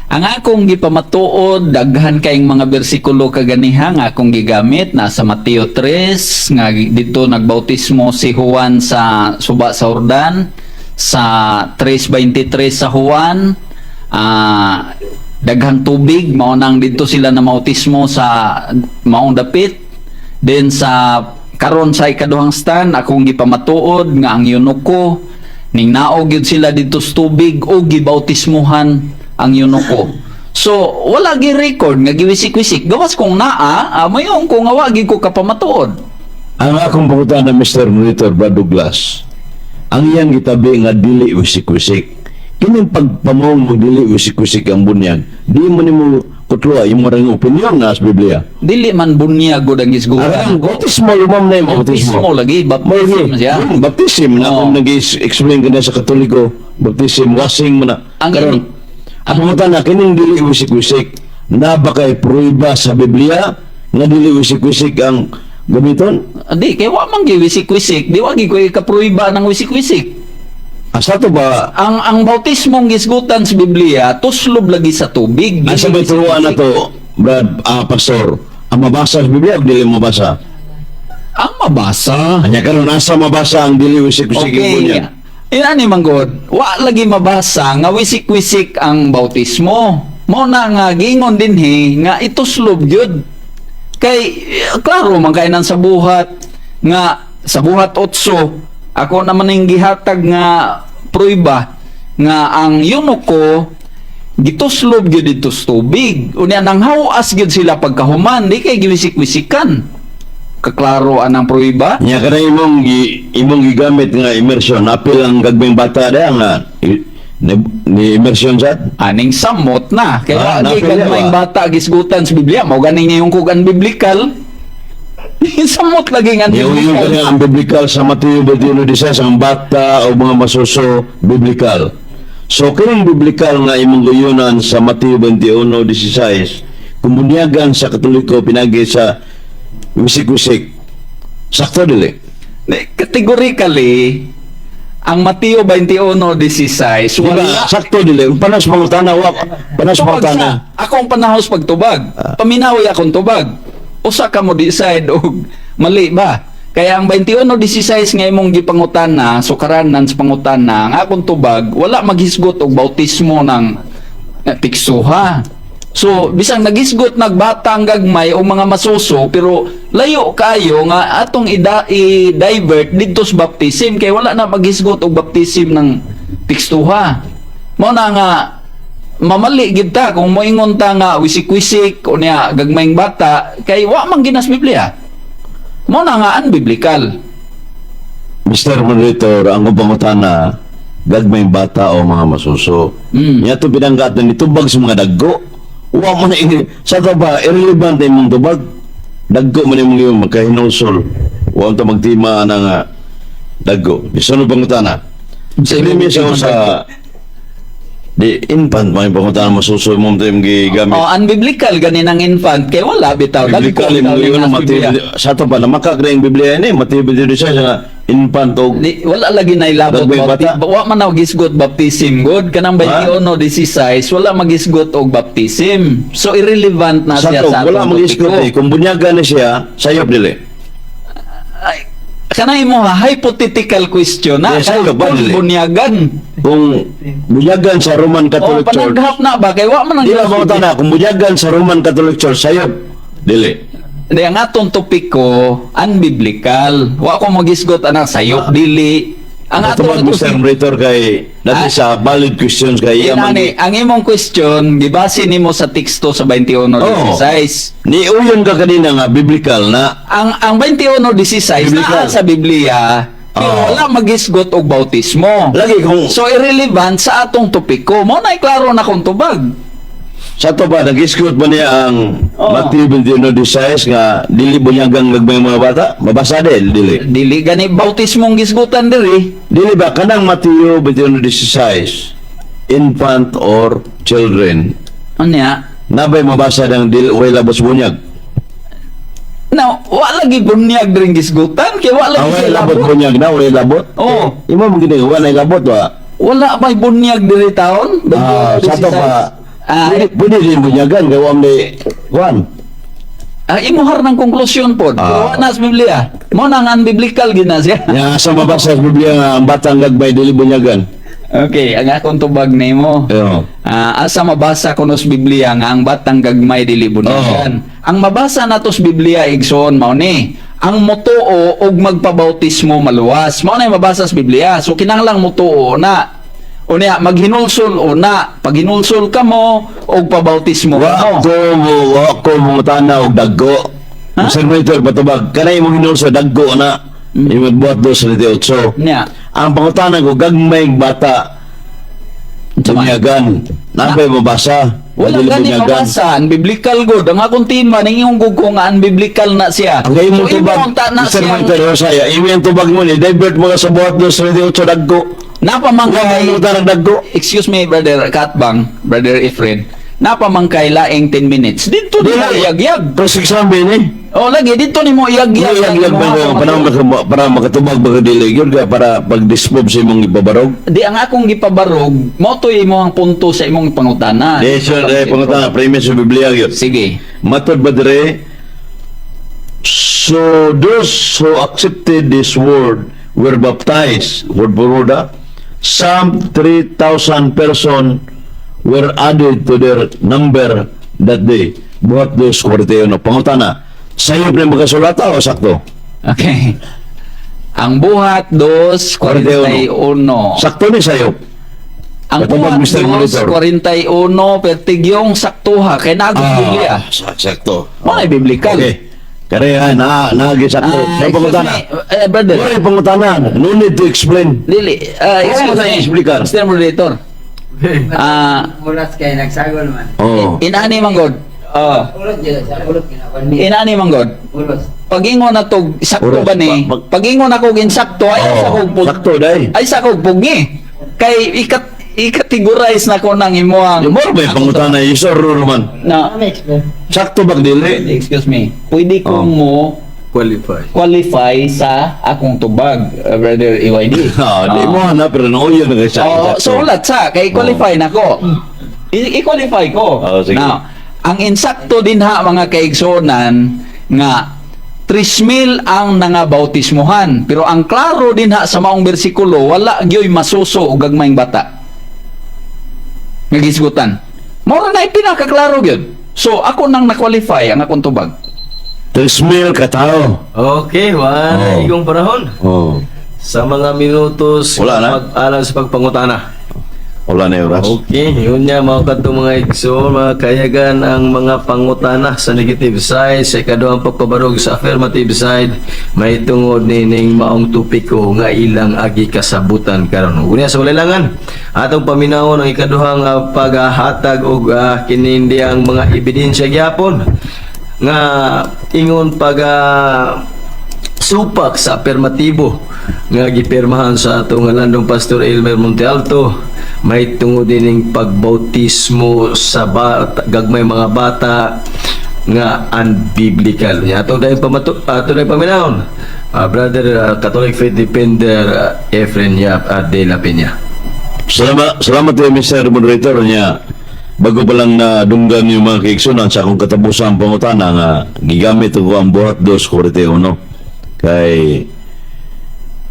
Ang akong gipamatuod, daghan kayong mga bersikulo kaganiha nga akong gigamit, nasa Mateo 3, nga dito nagbautismo si Juan sa suba sa Jordan, sa 3:23 sa Juan, daghang tubig, maunang dito sila na mautismo sa maong dapit. Then sa karon sa ikaduhang stand, akong gipamatuod nga ang yunuko, ning naog yun sila dito sa tubig o gibautismuhan ang yunuko. So, wala gi-record nga giwisik-wisik. Gawas kong naa, mayon kung awagi ko kapamatuod. Ang akong pangutan na Mr. Monitor Brad Douglas, ang iyang gitabi nga dili wisik-wisik. Kining pagpamong mo dili wisik-wisik ang bunyag, di mo nimo kutlo yung marang opinion na sa Biblia. Dili man bunyag gud ang gisgutan. Ang bautismo, lumam na yung Bautismo bautismo. lagi, baptism siya. Baptism na Oo. kung nag-explain ka na sa Katoliko, baptism, washing mo na. Ang Karon, ang pangutan na, kining dili wisik-wisik, na ba kay pruiba sa Biblia, nga dili wisik-wisik ang gamiton? Di, kay wa man giwisik-wisik, di wagi ko ikapruiba ng wisik-wisik. Asa to ba? Ang bautismong gisgutan sa Biblia, tuslob lagi sa tubig. Asa ba turuan na to, Brad, Pastor? Ang mabasa sa Biblia o dili mabasa? Ang mabasa. Kanya karon asa mabasa ang dili wisik-wisik ang Okay. bunyag? Inani manggod, wa lagi mabasa nga wisik-wisik ang bautismo. Mao na nga gingon dinhi nga ituslob gyud. Kay klaro man kay nan sa buhat nga sa buhat 8 ako naman ning gihatag nga pruiba nga ang yunuko gituslob gyud dito sa tubig. Unya nang hawas gyud sila pagkahuman, di kay giwisik-wisikan. Kaklaro anang pruiba. Nya kada imong gigamit nga immersion, apil ang gagmayng bata da nga ni immersion sad. Aning samot na kaya napili, gagmayng bata gisgutan sa Biblia mao ganing yung kugan biblikal. Samot lagi nga Yung biblikal. ang biblical sa Mateo 21:16 ang bata o mga masuso biblical. So kining biblical nga imong guyunan sa Mateo 21:16 kumunyagan sa Katoliko pinagi sa wisik-wisik. Sakto dili. Categorically ang Mateo 21:16 Diba? wala Sakto dili. Panas mangutana wa panas tubag mangutana. sa akong panahos pagtubag. Paminawi akong tubag. Usa ka mo decide og mali ba? Kaya ang 21:16 nga imong gipangutana, sukaranan sa pangutana, ang akong tubag wala maghisgot og bautismo ng tiksuha. So, bisang nagisgot nagbata ang gagmay o mga masuso, pero layo kayo nga atong i-divert dito sa baptism, kay wala na maghisgot og baptism ng tikstuha. Mao na nga, mamali gid ta kung moingon ta nga wisik-wisik o niya gagmayng bata, kay wa man ginas Biblia. Mao na nga unbiblical. Mr. Moderator, ang pangutana gagmayng bata o mga masuso. Nya to pinanggat na nitubag sa mga daggo. Wa mo na sa to ba irrelevant na imong tubag. Daggo man imong yung magkahinusol. Wa mo ta magtima na nga daggo. Bisan ang pangutana. Sa ilimi sa di infant may pangutana masuso mo ta imong gigamit. O unbiblical ganin ang infant, kay wala bitaw. Biblical Dagko imong bitaw yung ginas Mateo Biblia. sa to ba na makakra yung Biblia ni Mateo 21 nga infant og Wala lagi na ilabot Dagway bata. wa man na gisgot baptism god kanang 21:16 wala magisgot og baptism, so irrelevant na sa siya to sa wala atong mag-isgot topiko. kung bunyagan na siya sayop dili. Ay, kanay mo hypothetical question na Yes, sa'yo ba, dili? bunyagan Kung bunyagan sa Roman o Catholic Church panaghap na ba kay wa man ang di ba mga tana, kung bunyagan sa Roman Catholic Church, sayop. Dili. Di ang atong topiko unbiblical, wa ko magisgot anak sayop dili ang Ito atong Mr. Moderator kay dati sa valid questions kay Inani, ang imong question, gibase nimo sa teksto sa 21:16. Ni uyon ka kanina nga biblical na Ang 21:16 Biblical. naa sa Biblia, pero wala magisgot og bautismo. lagi kung So irrelevant sa atong topiko. Mo na klaro na kung tubag. sa to ba nag-isgot ba niya ang Matthew 21:16 nga dili bunyagang gagmay mga bata? Mabasa dili. Dili gani bautismong gisgutan diri. Dili ba kanang Matthew 21:16 infant or children Anya? nabay mabasa ng dili way labos bunyag. Now, wa lagi bunyag diri gisgutan kay wa lagi Way sila labot labot. bunyag na way labot. Oh. Imo mo gini wa na labot ba? Wala may bunyag diri taon. Sa to ba Pwede din bunyagan, gawam ni Juan. Imuhar ng konklusyon po. Pero na sa Biblia. Mo nang unbiblical gina siya. Nga sa mabasa sa Biblia nga, ang batang gagmay dili bunyagan. Okay, ang akong tubag nimo. Oo. Asa mabasa ko no sa Biblia nga ang batang gagmay dili bunyagan. Ang mabasa nato sa Biblia igsoon mao ni ang motuo og magpabautismo maluwas. Mao na yung mabasa sa Biblia. So kinahanglang motuo na unya maghinulsol una, pag hinulsol ka mo og pabautismo ka mo. Wa ko mo tanaw og daggo. Sir Mayor patubag, kanay mo hinul sa daggo na. Imong buhat do sa 18. Nya. Ang pangutanan ko gagmay bata bunyagan. Nabay mabasa. Wala Dili gani bunyagan. mabasa, ang biblical god. Ang akong tima, nangingong ko nga unbiblical na siya. Ang gayon mo So, tubag, imong ta na Mr. siya. Mayor saya, imong tubag mo ni divert mo ka sa buhat do sa 18 daggo. Wala Napamangkay, mo tanang daggo. excuse me, brother Katbang, brother Efren, napamangkay laing 10 minutes. Dito ni mo iyagyag. Pero sigsabi ni. O lagi, dito ni mo iyagyag. Iyag para makatubag ba dili gyud ka para pag-disprove sa imong ibabarog. Di ang akong gipabarog, mo to imo ang punto sa imong pangutana. Desyon ay pangutana premise sa Biblia gyud. Sige. Matod ba dire? So those who accepted this word were baptized. Word buruda. Some 3,000 person were added to their number that day. Buhat dos 41. Pangutana. Sa'yo pa magkasulata o sakto? Okay. Ang buhat 2:41. Sakto ni sa'yo. Ang Katubag, buhat Mr. Monitor. 2:41 pertigyong saktuha kay nagos Biblia. Sakto. Mo ay biblical. Okay. Kaya naagi sakto. Sa excuse pangutana. me, brother. Wala yung pangutanan. No need to explain. Dili, excuse Wala me, tayong explicar. Mr. Moderator. Ulat kayo nagsagol man. Oh. Inani manggod. Ulat dyan sa ulat kinakon ni. Inani manggod. Ulat. Pagingon na to, sakto Oras, ba ni? pag- Pagingon ako ginsakto ay sa kog pug. Sakto dai. Ay sa kog pugi. Kay i-categorize na ko nang imuang. Yung mo ba yung pangutana isor naman. Na, Sakto bag dili. excuse me. Pwede ko Oh. mo Qualify. qualify sa akong tubag, brother EYD. Di mo na pero nooyo na kasi. So ulat sa kay qualify na ko. I-qualify ko. Oh, sige. Now, ang insakto din ha mga kaigsonan nga 3,000 ang nangabautismuhan. Pero ang klaro din ha sa maong bersikulo, wala gyoy masuso o gagmayng bata. Nagisgutan. Mora na pinakaklaro gyud. So ako nang na-qualify ang akong tubag. 3,000 katao. Okay, wala Oh. igong panahon. Oh. Sa mga minutos, Wala na? mag-alam sa pagpangutana. Wala na yung oras. Okay, yun niya mga katong mga igsoon, mga kayagan ang mga pangutana sa negative side, sa ikaduhang pagpabarog sa affirmative side, may tungod nining maong tupiko nga ilang agi kasabutan karon. Unya sa walilangan, atong paminawon ang ikaduhang paghahatag og kinindi ang mga ebidensya gyapon nga ingon pag supak sa permatibo nga gipirmahan sa atong landong Pastor Elmer Montealto, may tungod dining pagbautismo sa gagmay mga bata nga unbiblical. Ato dahil ato dahil paminahon, Brother Catholic Faith Defender Efren Yap de la Peña. Salamat kayo, Mr. Moderator niya. Bago pa lang na dunggan yung mga kaigsunan sa akong katapusan pangutana nga gigamit ko ang buhat 2:41 kay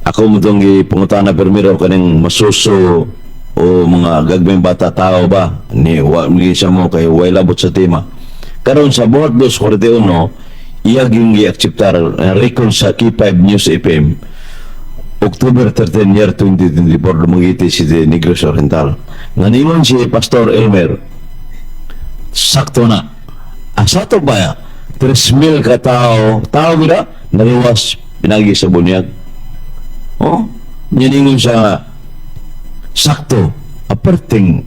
ako mo itong pangutana permiro kaning masuso o mga gagmayng bata tao ba ni siya mo kay way labot sa tema karon sa buhat 2:41 iya yung i-acceptar record sa K5 News FM October 13 year 2024 lumagiti si Negros Oriental nga ningon si Pastor Elmer sakto na asa to ba 3,000 ka tao gina naluwas pinagi sa bunyag oh ningon siya nga sakto aperting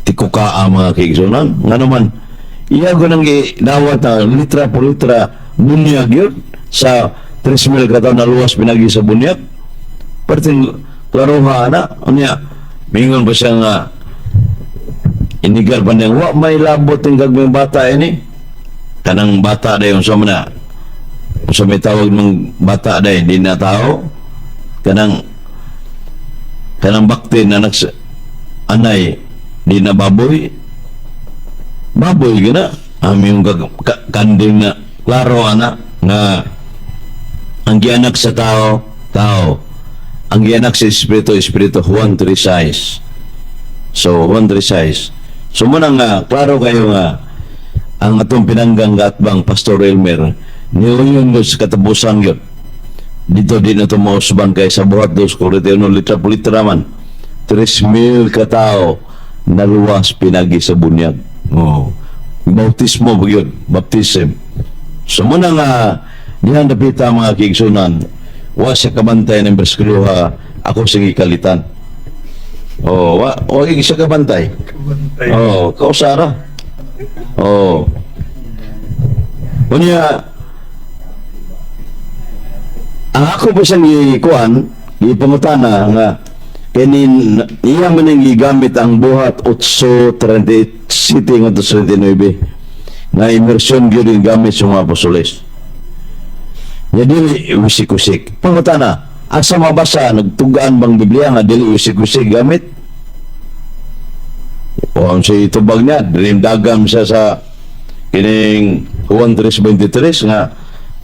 tikuka ang mga kaigsunan nga naman iya ko nang dawat na litra po litra bunyag yun sa 3,000 ka tao naluwas pinagi sa bunyag perting klaruha na unya mingon ba siya nga inigal pa niyang wa may labot ng gagmayng bata ini kanang bata dayon sa mana sa may tawag ng bata dayon hindi na tao kanang bakti na anay di na baboy baboy gina aming kanding na klaro ana nga ang gianak sa tao ang gianak sa espiritu Juan 3:6. So Juan 3:6. So muna nga klaro kayo nga ang atong pinanggang gatbang Pastor Elmer niuyon ko sa katapusan yun dito din na ito mausban kay sa buhat dos kuritiano litra po litra man 3,000 katao naluwas pinagi sa bunyag. Bautismo ba yun? Baptism. So muna nga dihan dapita mga kigsunan wa sa kabantay ng bersikulo ako sige kalitan. Wa siya kabantay. Kausara. Unya ako pa siyang ikuan ipangutana nga kanin iya man ang gigamit ang buhat 8:38 City nga 39 na immersion gyud ang gamit sa mga apostoles. Dili wisik-wisik. Pangutana, asa mabasa nagtugaan bang Biblia nga dili wisik-wisik gamit? O ang siya itubag niya, dilim dagam siya sa kining Juan 3:23 nga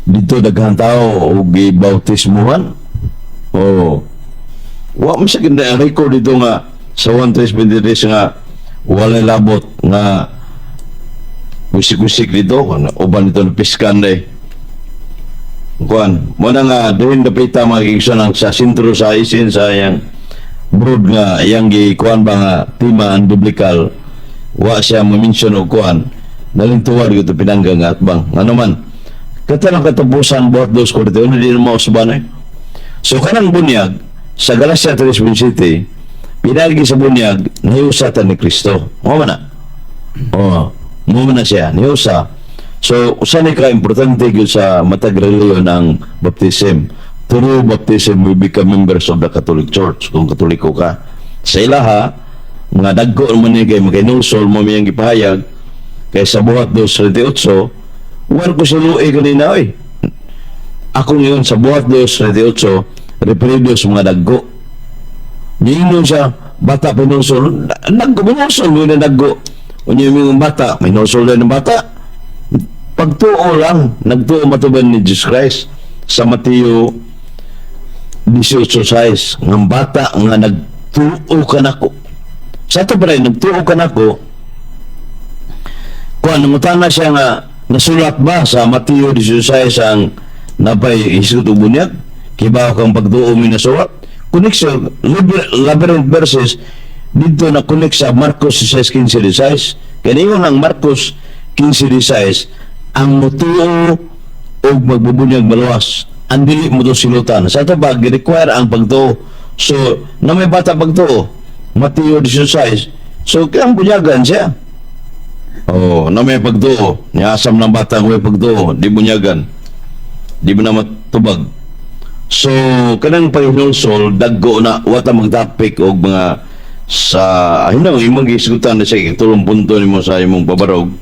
dito daghang tao og gibautismuhan. Wa man siya ganda record dito nga sa Juan 3:23 nga walay labot nga wisik-wisik dito uban dito na piskan day. Kuan, mo na nga doon dapita mga kigsunan sa sentro sa isin sa yang broad nga yang gikuan ba nga tima ang biblical wa siya ma-mention og kuan nalintuwar gyud pinanggang at bang ano man katalang katapusan buhat dos korte ano din mo usban. So kanang bunyag sa Galacia 3:20 pinagi sa bunyag niusatan ni Kristo mo man na mo man na siya niusa. So usa ni ka importante gyud sa matag reliyon ang baptism. Through baptism we become members of the Catholic Church kung Katoliko ka. Sa ilaha nga dagko man ni kay makinulsol mo miyang gipahayag kay sa buhat 2:38 wan ko sa luoy kanina ako ngayon sa buhat 2:38 referidos mga dagko niinom siya bata pinulsol dagko pinulsol mo na dagko unya yung bata pinulsol na ng bata pagtuo lang nagtuo matuban ni Jesus Christ sa Mateo 18:6 ng bata nga nagtuo ka nako sa ito pa rin nagtuo ka nako kung nangutana siya nga nasulat ba sa Mateo 16 ang napay isut og bunyag kibaw kang pagtuo mi nasulat kunik sa labyrinth verses dito na kunik sa Marcos 16:16 kaningon ang Marcos 15:16 ang mutuo o magbubunyag maluwas ang dili mo to silutan sa ito ba gi-require ang pagtuo so na may bata pagtuo Mateo 16 so kaya bunyagan siya na may pagtuo niasam ng bata ang may pagtuo di bunyagan di mo na matubag so kanang paghinulsol daggo na wata magtapik o mga sa hinang imong gisgutan na siya tulong punto ni mo sa imong pabarog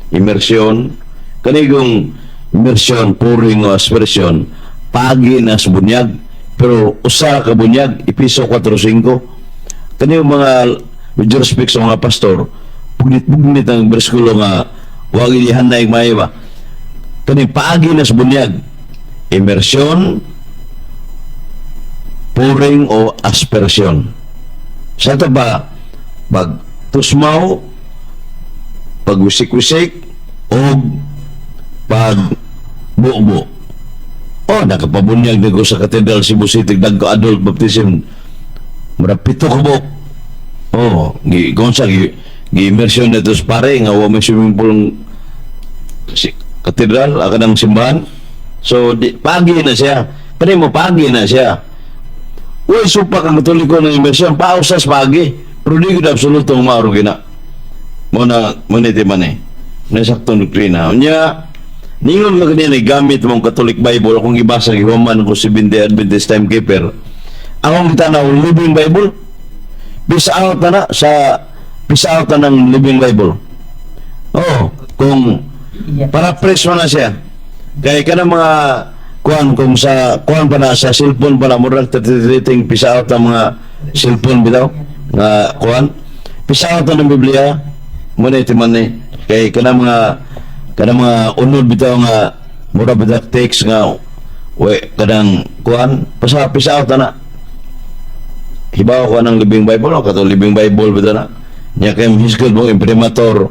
immersion kanigong immersion pouring o aspersion pagi na sa bunyag pero usa ka bunyag ipiso 4-5 kanigong mga with respect sa mga pastor bugnit ang bersikulo nga wag ilihan na may ba kaning paagi na sa bunyag immersion pouring o aspersion sa ito ba pag tusmaw pag wisik-wisik o pag buo-buo nakapabunyag na ko sa Cathedral Cebu City dagko adult baptism marapito ko buok gi-immersion na ito pare nga wa may swimming pool katedral ng simbahan so pagi na siya pero mo pagi na siya supak ang Katoliko ng immersion pausas pagi pero di ko na absolutong maaro gina muna iti man nasaktong doktrina unya ningon ka kanina gamit mong Catholic Bible akong ibasa gihuman ko si Bindi Adventist Timekeeper akong gitanaw Living Bible peace out na ng Living Bible. Kung para press mo na siya. Kaya ka na mga kung sa kuan pa na sa cellphone pa na murag rating peace out ng mga cellphone bitaw nga kuan. Peace out ng Biblia muna iti man Kay kanang mga unod bitaw nga mura bitaw text nga kanang kuan pasapis out na. Hibaw ko ng Living Bible, kato Living Bible bitaw na. Nya kay hisgol mo imprimatur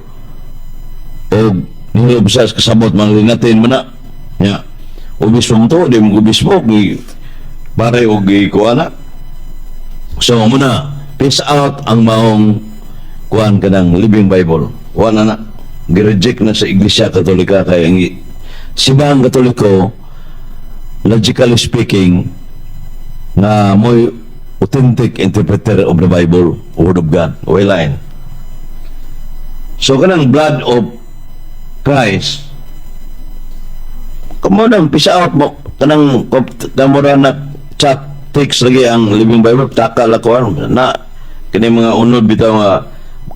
o nilob sa kasabot manglingatin mo na. Nya ubis mo to, di mo ubis mo pare og kuan na. So muna peace out ang maong kuan kanang Living Bible. Wala na gireject na sa Iglesia Katolika kay ang simbahang Katoliko logically speaking na mo'y authentic interpreter of the Bible, Word of God, walain. So kanang blood of Christ kamo nang peace out mo kanang kamura na chat text lagi ang Living Bible taka lakuan na kini mga unod bitaw nga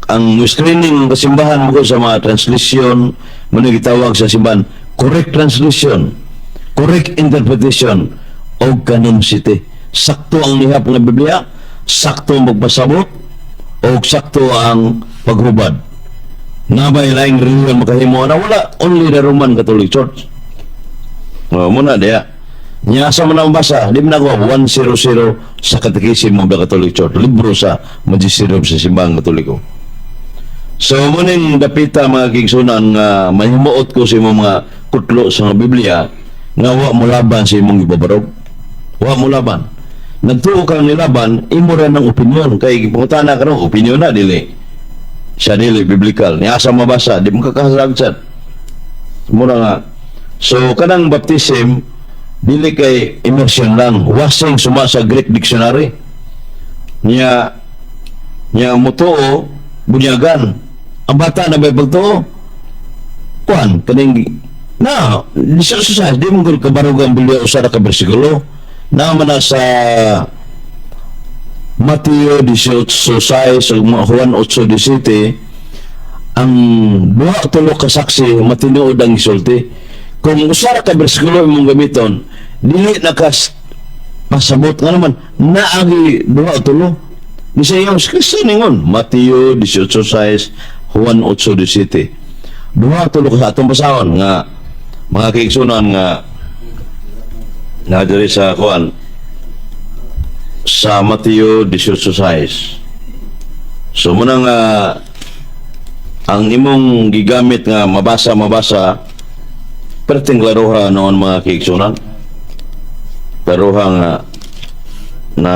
ang screening kasimbahan mo ko sa mga translation mo gitawag sa simbahan correct translation, correct interpretation o canonicity. Sakto ang lihap ng Biblia, sakto ang magpasabot o sakto ang paghubad. Nabay laing religion makahimo na wala only the Roman Catholic Church. Muna diya. Nyasa mo na mabasa, di mo na ko 100 sa Katekism of the Catholic Church, libro sa Magisterium sa Simbahang Katoliko. So muning dapita mga kigsunan nga mahimuot ko sa imong mga kutlo sa mga Biblia nga wa mo laban sa imong ibabarog. Wa mo laban. Nagtuo kang nilaban, imo ra ng opinion kay pangutana ka ng opinion na dili. Siya dili biblical. Nyasa mabasa, di mo kakasagsan. Mura nga. So kanang baptism dili kay immersion lang, wasing suma sa Greek dictionary. Nya mutuo bunyagan. Ang bata na may pagtuo kuan kaning na sa di mo gud kabarog ang Biblia usa ka bersikulo na man sa Mateo 18:6 ug Juan 8:17 ang duha tulo ka saksi matinuod ang isulti. Kung usa ka bersikulo imong gamiton dili nakas pasabot nga naman naagi duha tulo ni sa iyong Kristo ningon Mateo 18:6 Juan 8:17 duha tulo ka sa atong basahon nga mga kaigsunan nga diri sa kuan sa Mateo 18:6. So muna nga ang imong gigamit nga mabasa perting laruha noon mga kaigsunan laruha nga na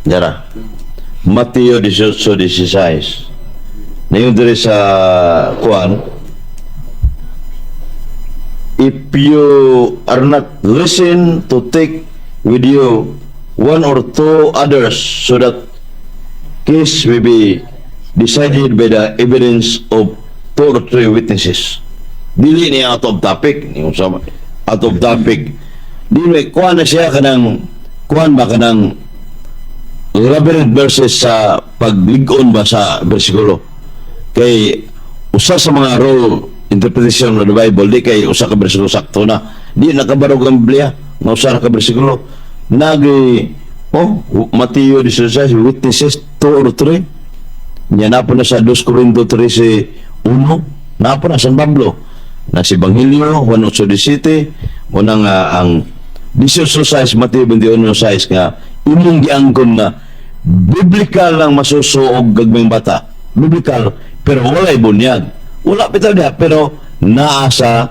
dara Mateo 18:16 na yung diri sa kuan if you are not listen to take with you one or two others so that case will be decided by the evidence of two or three witnesses. Dili niya out of topic out of topic dili kuan na siya kanang kuan ba kanang relevant verses sa paglig-on ba sa bersikulo kay usa sa mga role interpretation of the Bible di kay usa ka bersikulo sakto na di nakabarog ang Biblia nga usa ka bersikulo nagi Mateo 16 witnesses 2 or 3 nya na po na sa 2 Corinto 13:1 na po na San Pablo na si Evangelio Juan 8:17 mo na nga ang 18:6 Mateo 21:6 nga imong giangkon na biblical lang masusuog gagmayng bata biblical pero walay bunyag wala bitaw diha pero naa sa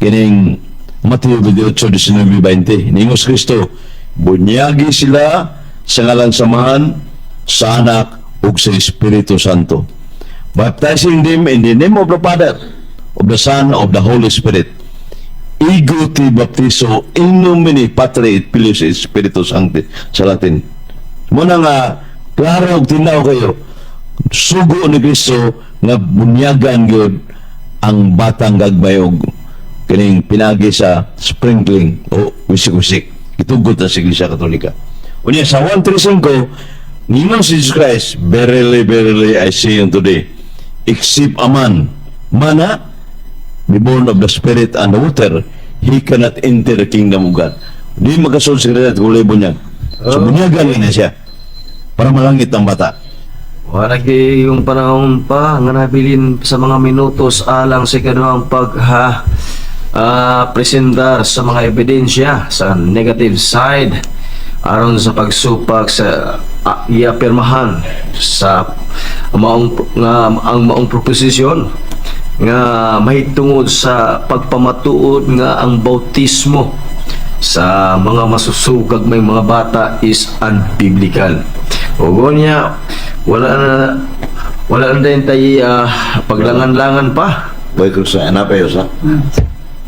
kining Mateo 28:19-20 ningos Kristo bunyagi sila sa ngalan samahan sa anak ug sa Espiritu Santo baptizing them in the name of the Father of the Son of the Holy Spirit ego ti baptizo in nomine Patri et Filius et Spiritus Sancti sa Latin muna nga klaro og tinaw kayo sugo ni Kristo nga bunyagan gyud ang batang gagmay og kining pinagi sa sprinkling o wisik-wisik itugot sa Iglesia Katolika unya sa 1:35 ningon si Jesus Christ verily verily I say unto thee except a man mana be born of the Spirit and the water he cannot enter the kingdom of God di magasul sa Kristo kung bunyag so bunyagan na siya para malangit ang bata Wala yung panahon pa nga nabilin sa mga minutos alang sa ikaduhang presentar sa mga ebidensya sa negative side aron sa pagsupak sa iapirmahan sa ang maong proposisyon nga mahitungod sa pagpamatuod nga ang bautismo sa mga masusugag may mga bata is unbiblical. O niya, wala na din tayo paglangan-langan pa. Boy Cruz, ano pa yun sa?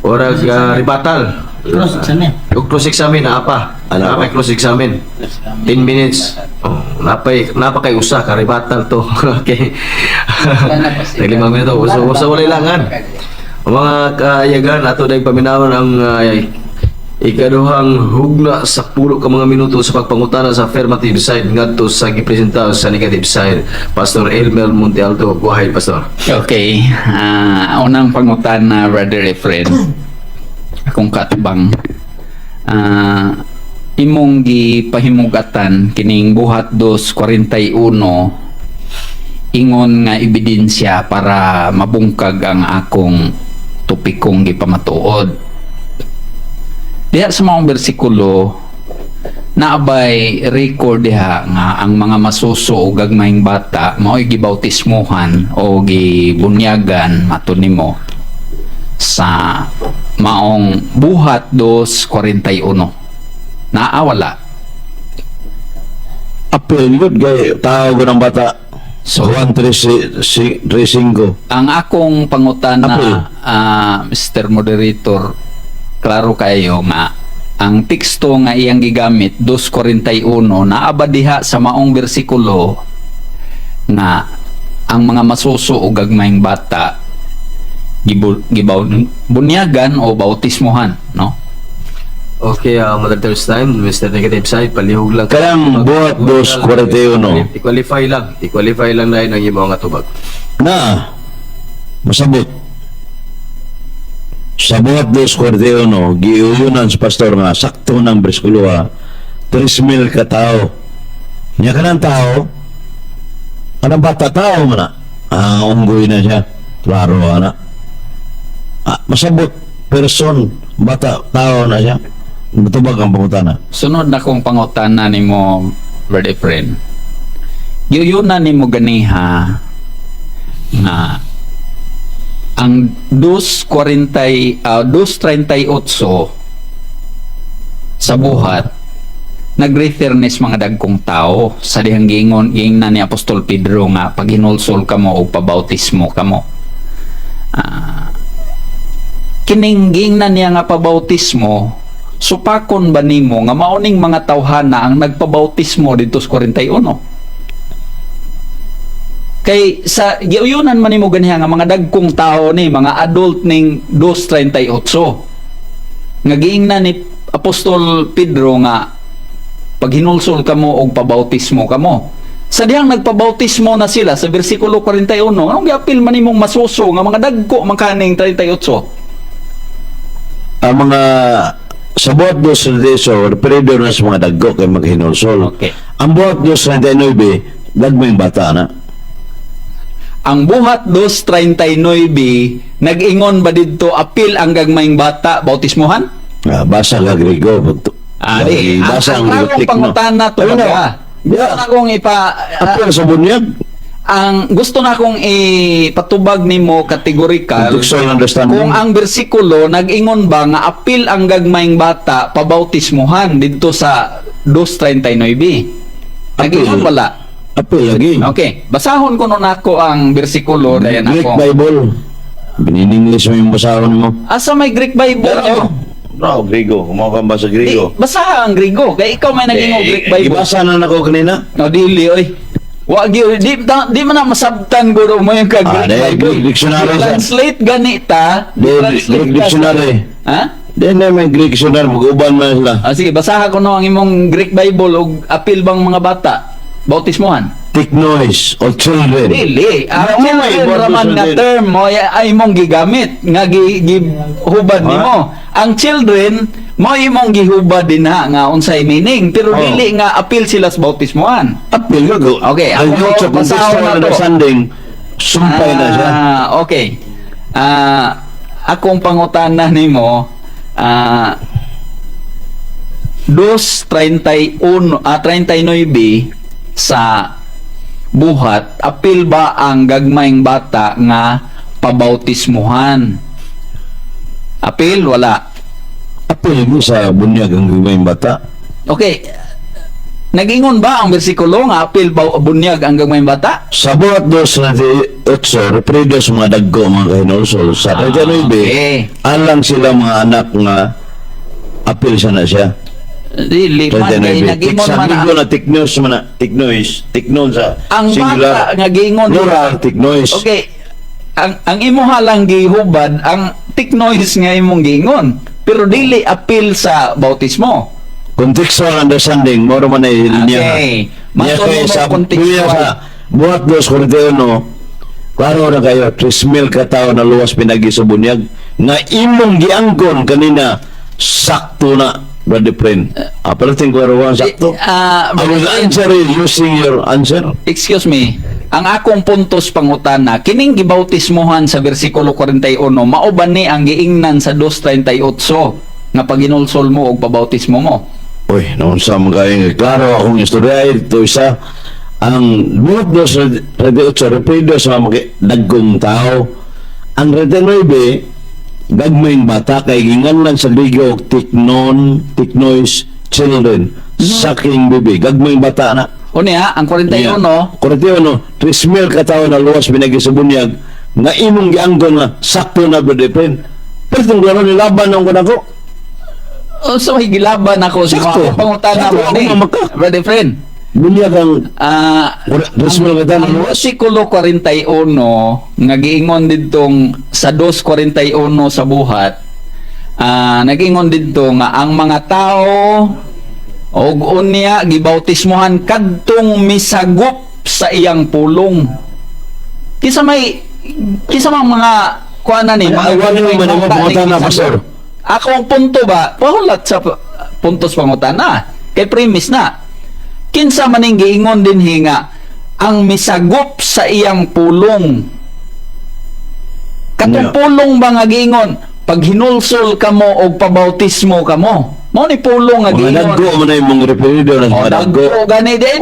Orag ribatal. Close examine na pa. Ano Napay ba? close examine. 10 minutes. Oh, napay usa ka ribatal to. Okay. Taglimang minuto. Usa walay langan. Ang mga kayagan ato dahil paminawon ang ikaduhang hugna sa pulo ka mga minuto sa pagpangutana sa affirmative side ngadto sa gipresenta sa negative side. Pastor Elmer Montealto, go ahead, Pastor. Okay. Unang pangutan na Brother Efren. Akong katbang. Imong gipahimugatan kining buhat 2:41 ingon nga ebidensya para mabungkag ang akong topikong gipamatuod. Diha sa mga bersikulo naabay record diha nga ang mga masuso o gagmayng bata mao'y gibautismuhan o gibunyagan mato nimo sa maong buhat 2:41. Naawala. Apel yun, gay, tao ko ng bata. So, Juan 3:5. ang akong pangutana, Apil. Mr. Moderator, klaro kayo nga ang teksto nga iyang gigamit 2:41 naaba diha sa maong bersikulo nga ang mga masuso o gagmayng bata bunyagan o bautismuhan, no? Okay, Mother Time, Mr. Negative Side, palihog lang. Karang buhat 2:41. I-qualify lang na yun ang iyong mga tubag. Na, masabot. Sa buhat 2:41, giuyunan sa pastor nga, sakto ng bersikulo 3,000 ka tao. Niya ka ng tao, kanang bata tao mo na. Unggoy na siya. Klaro na. Masabot, person, bata, tao na siya. Matubag ang pangutana. Sunod na kong pangutana nimo, Brother Friend. Yuyunan nimo ganiha nga ang 2:38 sa buhat nagrefernes mga dagkong tao sa dihang giingon na ni Apostol Pedro nga pag hinulsol kamo o pabautismo kamo. Kiningging na niya nga pabautismo, supakon ba nimo nga mauning mga tawhana ang nagpabautismo dito sa 41? Kay sa giuyunan man nimo ganiha nga mga dagkong tao ni mga adult ning 2:38 nga giingnan ni Apostol Pedro nga pag hinulsol kamo og pabautismo kamo. Sa dihang nagpabautismo na sila sa bersikulo 41, anong giapil man nimong masuso nga mga dagko man kaning 38? Ang mga sa buhat 2:38, referido na sa mga daggo kay maghinulsol. Okay. Ang buhat 2:39, dagmayng bata na. Ang buhat 2:39 nag-ingon ba didto apil ang gagmayng bata bautismuhan? Basa ka Grigo. Di, Basa ang ang akong Greek, no? pangutana to Ayun na. baga. Gusto na akong Apil sa bunyag. ang gusto na akong ipatubag nimo kategorikal Contextual understanding. kung ang bersikulo nag-ingon ba nga apil ang gagmayng bata pabautismuhan didto sa 2:39. Nag-ingon Apil. wala. Apil lagi. Okay, basahon ko nun ako ang bersikulo dayan Greek ako. Bible. Binininglis mo yung basahon mo. Asa may Greek Bible? Bravo, Grigo. Kumawa ka ba sa Di, Grigo? basaha ang Grigo. Kaya ikaw may naging Greek Bible. Ibasa na nako kanina. No, dili, oy. Wag yun. Di man na masabtan guro mo yung ka-Greek Greek Bible. dictionary. Translate ganita. Greek dictionary. Ha? Di na may Greek dictionary. Mag-uban mo sila. Sige, basaha ko no ang imong Greek Bible o apil bang mga bata. Bautismuhan. tiknois o children. Dili. Ang Mo may children bautismo raman nga din. term mo ay mong gigamit nga gihubad Ha? nimo. Ang children mo imong gihubad din ha nga unsay meaning pero Oh. dili nga appeal sila sa bautismoan. Apil ka go. Okay, Ang ako sa basahan na contextual to. understanding, sumpay na siya. Okay. Akong pangutana nimo 2:39 sa buhat, apil ba ang gagmayng bata nga pabautismuhan? Apil, wala. Apil mo sa bunyag ang gagawin bata. Okay. Nag-ingon ba ang bersikulo nga apil ba bunyag ang gagmayng bata? Sa buhat 2:38, referido sa mga dagko, mga kahinulsol. Sa 39, okay. alang sila mga anak nga apil siya na siya. Dili man kay 39. nag-ingon Sa man linggo na tiknois sa ang singular. bata nga giingon Plural, tiknois. Okay. Ang imuha lang gihubad ang tiknois nga imong giingon. Pero dili appeal sa bautismo. Contextual understanding, moro man ay linya. Okay. Niya Mato kay mo sa contextual. sa buhat 2:41, klaro na kayo, 3,000 ka tao na luwas pinagi sa bunyag na imong giangkon kanina sakto na, brother friend. Palating klaro ang sakto. I will answer you using your answer. Excuse me. Ang akong puntos pangutana, kining gibautismohan sa bersikulo 41, mao ba ni ang giingnan sa 2:38 nga paginulsol mo og pabautismo mo? Uy, noon sa mga klaro akong istorya, ito isa, ang buhat 2:38, reprido sa mga dagkong tao. Ang 39, gagmayng bata, kay ginganlan sa ligaw, tiknois, children, saking bebe, gagmayng bata na. O niya, ang 41, Koretiyo, 3,000 ka tao na luwas pinagi sa bunyag, nga imong gianggon nga, sakto na, brother friend. Pero itong klaro nilaban ng ko. o sa may gilaban ako sa Sakto. mga pangutana Sakto, mo ni. ako mamaka. Brother friend, Bunyag ang Ah, Resmo ka ang versikulo 41 nga giingon didtong sa 2:41 sa buhat. Nag-ingon didto nga ang mga tao og unya gibautismohan kadtong misagop sa iyang pulong. Kisa mga kuana ni Ay, wala naman ang pangutana, Pastor. Akong punto ba, pahulat sa puntos pangutana. Kay premise na. Kinsa maning giingon din hinga ang misagop sa iyang pulong. Katong Yeah. pulong ba nga giingon pag hinulsol kamo og pabautismo kamo. Mao ni pulong nga mga giingon. dagko mo na yung mga referido na O mga dagko. dagko gani din.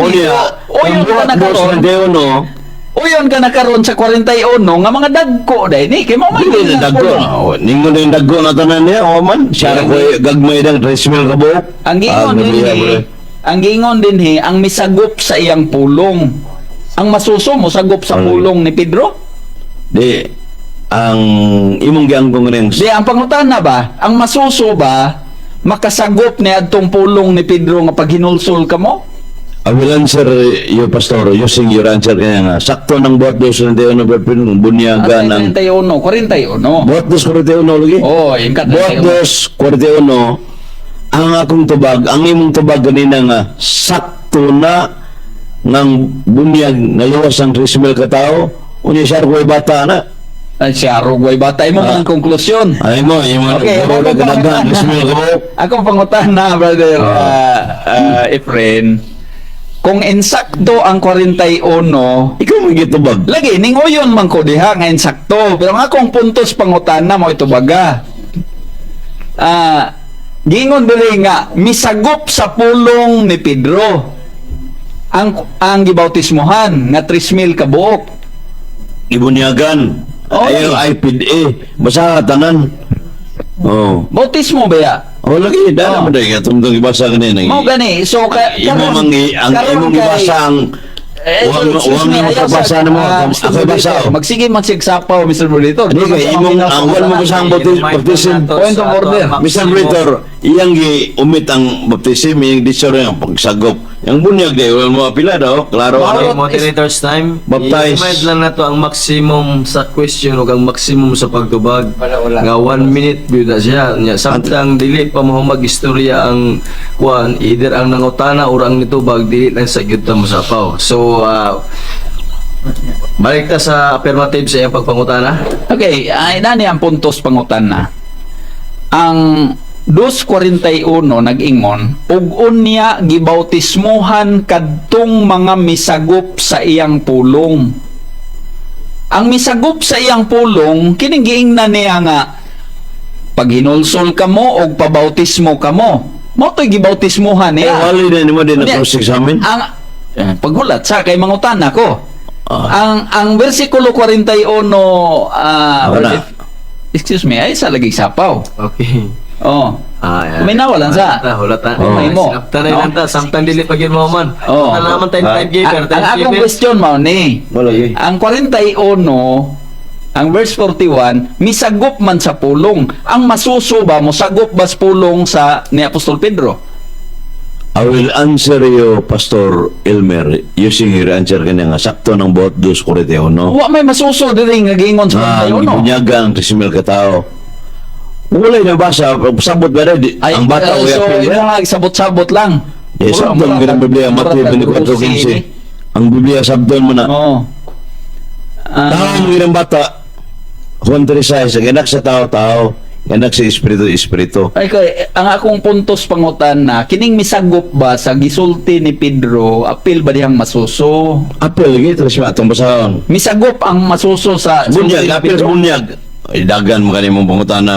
Uyon ka na karon. Uyon ka na karon sa 41 nga mga dagko dai ni kay mao man Hindi na dagko. Ningon na yung dagko na tanan niya. O man, siya na ko gagmay ng 3,000 ka buhok. Ang giingon din ang misagop sa iyang pulong. Ang masuso mo sagop sa Ano? pulong ni Pedro? Di, ang imong giangkong rin. Di ang pangutana ba, ang masuso ba makasagop ni adtong pulong ni Pedro nga paghinulsol kamo? I will answer you, Pastor, using your answer kaya nga. Sakto ng buhat 2:41 ng bunyaga ng... 41. Buhat 2:41 lagi? Oh, yung Buhat 2:41, ang akong tubag, ang imong tubag ganina nga, sakto na ng bunyag na luwas ang 3,000 ka tao, unya siya ko bata na. Ay, siya rugway batay mo ang konklusyon. Ay mo, yung mga Okay, garo na ganagan, 3,000 ka buhok. Akong pangutana, brother Efren, kung insakto ang 41, Ikaw mo gitubag. lagi, ninguyon man ko diha nga insakto. Pero ang akong puntos pangutana mo ito baga. Gingon dili nga, misagop sa pulong ni Pedro. Ang gibautismohan nga 3,000 ka buok. Ibunyagan. Okay. Ayaw IPDA. Basa ka tanan. Oh. Bautismo ba ya? Oh, lagi. Dala mo dahil itong ibasa kanina. Mao gani. So Imo mang ang imong ibasa ang Huwag mo mabasa na mo. Ako basa. Magsige magsigsapaw, Mr. Moderator. Hindi ka, imong ang huwag mo basa ang baptism. Point of order. Mr. Moderator, iyang umit ang baptism, iyang disyor ang pagsagop. Yang bunyag di, wala mo apila daw, klaro Okay, ano. moderator's time. Baptize. I-remind lang na to ang maximum sa question o ang maximum sa pagtubag. Wala. Nga 1 minute byud na siya. Nya samtang dili pa mo magistorya ang kuan, either ang nangutana or ang nitubag dili lang sa gyud ta mo sapaw. So balik ta sa affirmative sa iyang pagpangutana. Okay, ay nani ang puntos pangutan na. Ang 2:41 nag-ingon ug unya gibautismohan kadtong mga misagop sa iyang pulong. Ang misagop sa iyang pulong kining giingnan niya nga pag hinulsol ka mo og pabautismo ka mo. Mo to'y gibautismohan niya. Wali na mo din na Hindi. cross-examine. Ang paghulat sa kay mangutana ko. Ah. Ang bersikulo 41 Wala. excuse me, ay sa lagi sapaw. Okay. Oh. Yan. May nawalan sa. Hulata. Oh. May mo. Sinapta na yun ta. Samtang dili pa gyud mo man. Oh. Nalaman tayo Ah. 5 giver. Ang akong question mo ni, Wala yun. ang 41, ang verse 41, misagop man sa pulong. Ang masuso ba, musagop ba sa pulong sa ni Apostol Pedro? I will answer you, Pastor Elmer, using your answer kanya nga sakto ng buhat 2:41. Wa may masuso diri nga giingon sa Ang 41. bunyaga ang 3,000 katao. Wala na basa, sabot ba na, ang bata o so, yapil ito na. nga, sabot-sabot lang. Eh, sabton ka ng Biblia, Matthew 24:15. Ang Biblia, sabton mo na. Oo. Tao mo ng bata, Juan 3:6, ang anak sa tao, anak sa espiritu. Ay, ang akong puntos pangutan na, kining misagop ba sa gisulti ni Pedro, apil ba diyang masuso? Apel, gitu, siya atong basahon. Misagop ang masuso sa Bunyag, sulti ni apel sa Pedro? bunyag. Ay, dagan mo kanina mong pangutan na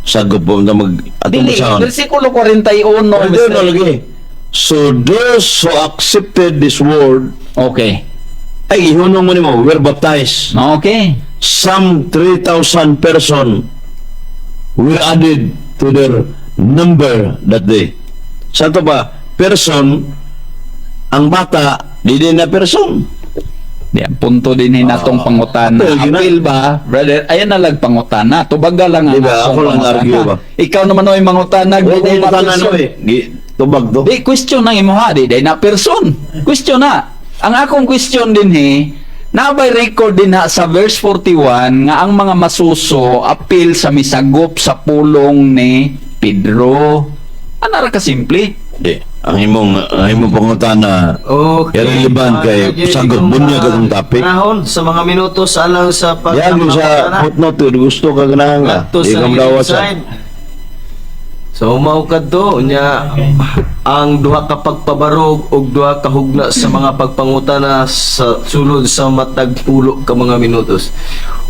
sagop po na atong Dili, basahon. versikulo 41. Pero doon na lagi. So, those who accepted this word, Okay. ay, ihunong mo ni mo, were baptized. Okay. Some 3,000 person were added to their number that day. Sa ito ba, person, ang bata, di din na person. Di, ang punto din natong pangutana. apil, gina- Apil ba, brother? Ayan na lang pangutana. Tubaga lang ang Di ba? akong Ako lang pangutana. argue ba? Ikaw naman o yung mangutana. Huwag di mong na tanan person. mo eh. Tubag to. Di, question na imo ha. Di na person. Question na. Ang akong question din nabay record din ha sa verse 41 nga ang mga masuso apil sa misagop sa pulong ni Pedro. Anara ka simple? Di. Ang imong pangutana, Okay. irrelevant kay sagot bunyag ang topic. Panahon sa mga minuto sa alang sa Yan mo sa pagpapangutana. footnote, gusto ka ganahan ka. Kadto Di sa ka madawasan. side. So mao kadto nya ang duha ka pagpabarog ug duha ka hugna sa mga pagpangutana sa sulod sa matag pulo ka mga minutos.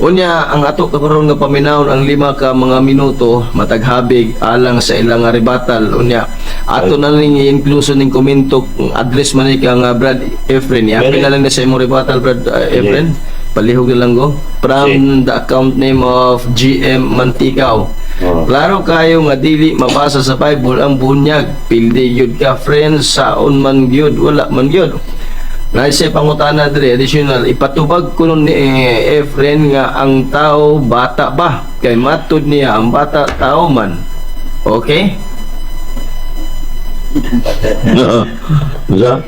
Unya ang ato karon nga paminawon ang 5 ka mga minuto matag habig alang sa ilang nga rebuttal. Unya ato na ning inclusion ning komento address man ni kang Brad Efren. Yapin na lang na sa imong rebuttal Brad Efren. Palihog na lang go. From the account name of GM Manticaw. Klaro kayo nga dili mabasa sa Bible ang bunyag. Pildi yun ka friends saon man gyud wala man gyud. Naisip pangutana dire additional ipatubag ko nun ni Efren nga ang tao bata ba kay matud niya ang bata tao man. Okay? Sa?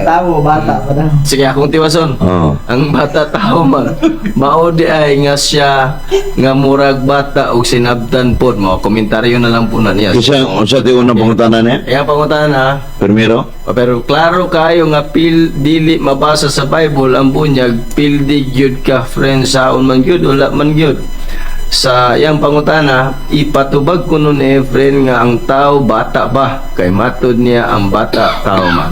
Tao, bata pa daw. Sige akong tiwason. Oo. Ang bata tao man mao di ay nga siya nga murag bata og sinabdan pod mo komentaryo na lang po na niya. Kasi unsa ti unang pangutana niya? Kaya pangutana Primero? pero klaro kayo nga dili mabasa sa Bible ang bunyag pildi gyud ka friend saon man gyud wala man gyud. Sa iyang pangutana ipatubag ko nun friend nga ang tao bata ba kay matud niya ang bata tao man.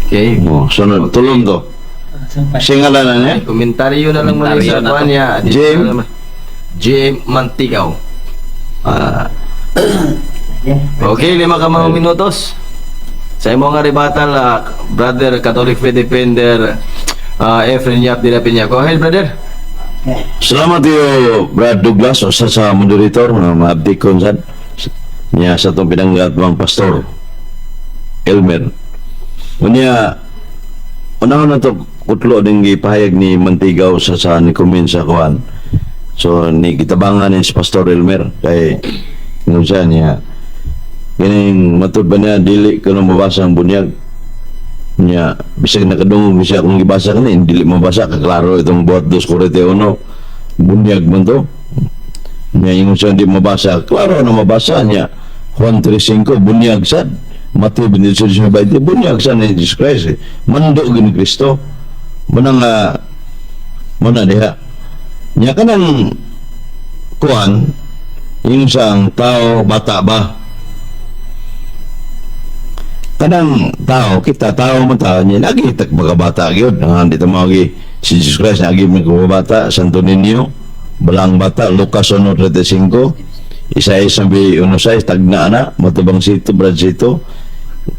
Okay. Oh, sunod. Tulong to. Singala na niya? Komentaryo na lang muna Komentaryo sa na kuha to. niya. Jim? Jim Mantigaw. Okay, 5 ka mga minutos. Sa imo nga rebuttal, brother Catholic Faith Defender Efren Yap de la Peña. Go ahead, brother. Salamat iyo, Brad Douglas, o sa moderator, na ma-update ko niya sa itong pinanggat mga pastor, Elmer. Unya, unahon na ito, kutlo din ipahayag ni Mantigaw sa ni comment sa kuhan. So ni kitabangan ni si Pastor Elmer kay ano siya niya kining matud ba niya dili ka na mabasa ang bunyag niya bisag nakadungog siya kung gibasa kanin dili mabasa kaklaro itong buhat 2:41 bunyag man to niya yung siya hindi mabasa klaro na mabasa niya Juan 3:5 bunyag sad Mateo 26:20 bunyag sad ni Jesus Christ mando gini Kristo manang muna diha niya kanang kuan yung isang tao bata ba kanang tao kita tao man tao niya lagi tak mga bata gyud ang dito magi si Jesus Christ lagi mga bata Santo Niño balang bata Lucas 1:35 Isaiah 1:6 tagna na matubang sito brad sito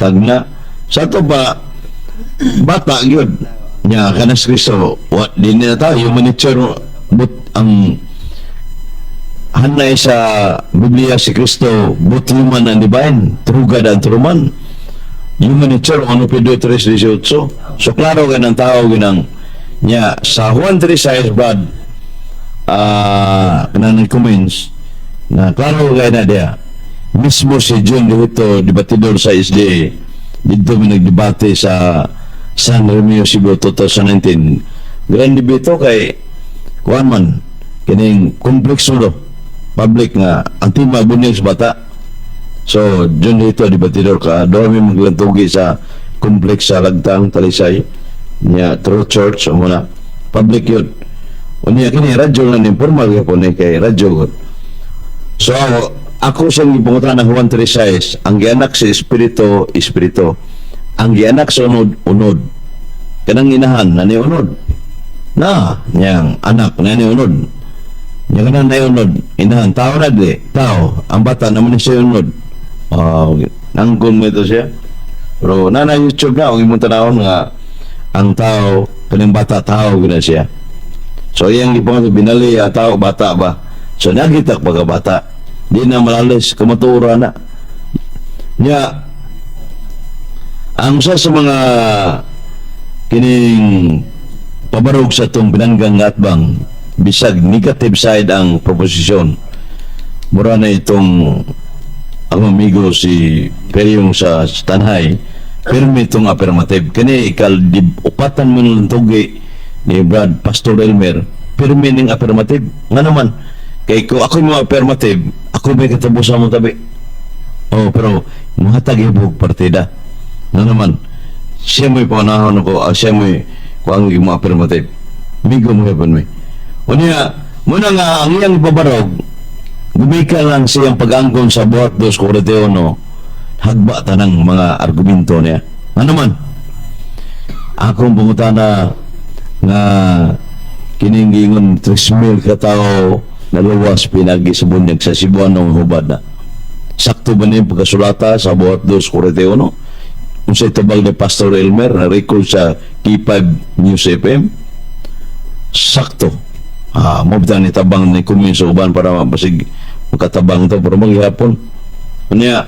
tagna sa to ba bata gyud nya kanas Kristo what din na ta human nature but ang hanay sa Biblia si Kristo but human and divine true God and true man human nature 1 Pedro 3:18 so klaro ka ng tao ginang nya sa Juan 3:6 brad kanang comments na klaro ka na dia mismo si John dito debatidor sa SDA dito may nagdebate sa San Romeo Cebu 2019 grand debate kay kuan man kining komplekso do public nga ang tima bunyag sa bata so dyan dito debatidor ka doon may maglantugi sa kompleks sa Lagtang Talisay niya True Church o muna public yun o niya kini radyo lang informal ka po ni kay radyo good so ako siyang ipungutan ng Juan 3:6 ang gianak sa espiritu ang gianak sa unod kanang inahan na ni unod na niyang anak na ni unod niya kanang na unod inahan tao na di tao ang bata naman siya unod nanggun mo ito siya pero na YouTube na ang imong tanawon nga ang tao kaning bata tao gina siya so iyang ipungutan binali tao bata ba so nagitak pagka bata di na malalis kamatura na niya ang sa mga kining pabarog sa itong binanggang atbang bisag negative side ang proposisyon mura na itong ang amigo si Peryong sa Tanhay pirmi itong affirmative kani upatan mo ng tugi ni Brad Pastor Elmer pirmi ng affirmative nga naman kay ko ako yung affirmative ako may katabo sa mong tabi pero mahatag yung partida nga naman siya mo'y panahon ako siya mo'y kuang yung affirmative migo mo hapon mo unya muna nga ang iyang ibabarog gumika lang siyang pag-angkon sa buhat 2:41 hagba tanang mga argumento niya nga naman akong pangutana nga kining gingon 3,000 ka tao naluwas pinagi sa bunyag sa Cebuanong hubad na sakto ba niya pagkasulata sa buhat 2:41 kung sa itabag ni Pastor Elmer na record sa K5 News FM sakto mabitang ni tabang ni kumin sa uban para mabasig magkatabang ito para maghihapon kanya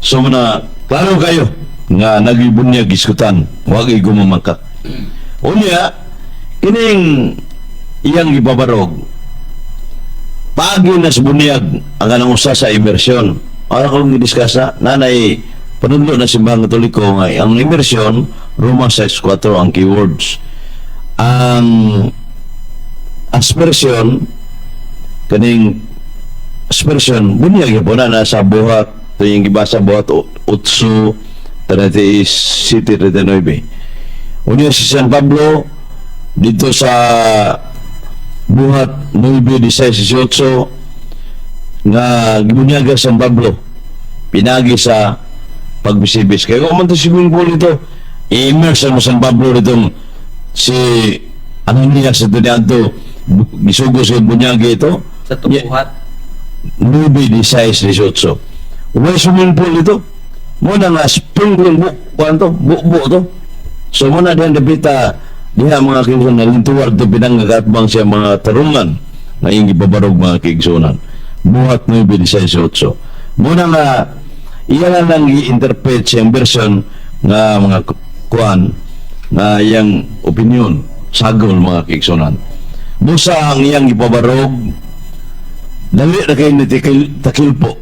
so na klaro kayo nga nagibunyag iskutan wag igumamangka unya kining iyang ibabarog pagi na sa bunyag ang anong usa sa immersion ara kong gidiskasa nanay panudlo na simbahang katoliko nga ang immersion Romans 6:4 ang keywords ang aspersion kaning aspersion bunyag po na nasa buhat ito yung gibasa buhat Utsu 37:39 unya si San Pablo dito sa buhat 9:16-18 nga gibunyaga San Pablo pinagi sa pagbisibis kaya kung man ito swimming pool ito i-immerse mo San Pablo dito si Ananias ito niyanto gisugo sa bunyagi ito Sa tubuhat. 9:16-18 may swimming pool ito muna nga sprinkling buko to so muna diyan dapita diha mga kigsunan nalintuwag to pinangagatbang siya mga tarungan na yung ibabarog mga kigsunan buhat 9:16-18 muna nga iyan lang i-interpret siyang version nga mga kuan na iyang opinion sagol mga kigsunan busa ang iyang ipabarog, dali na kayo takil po,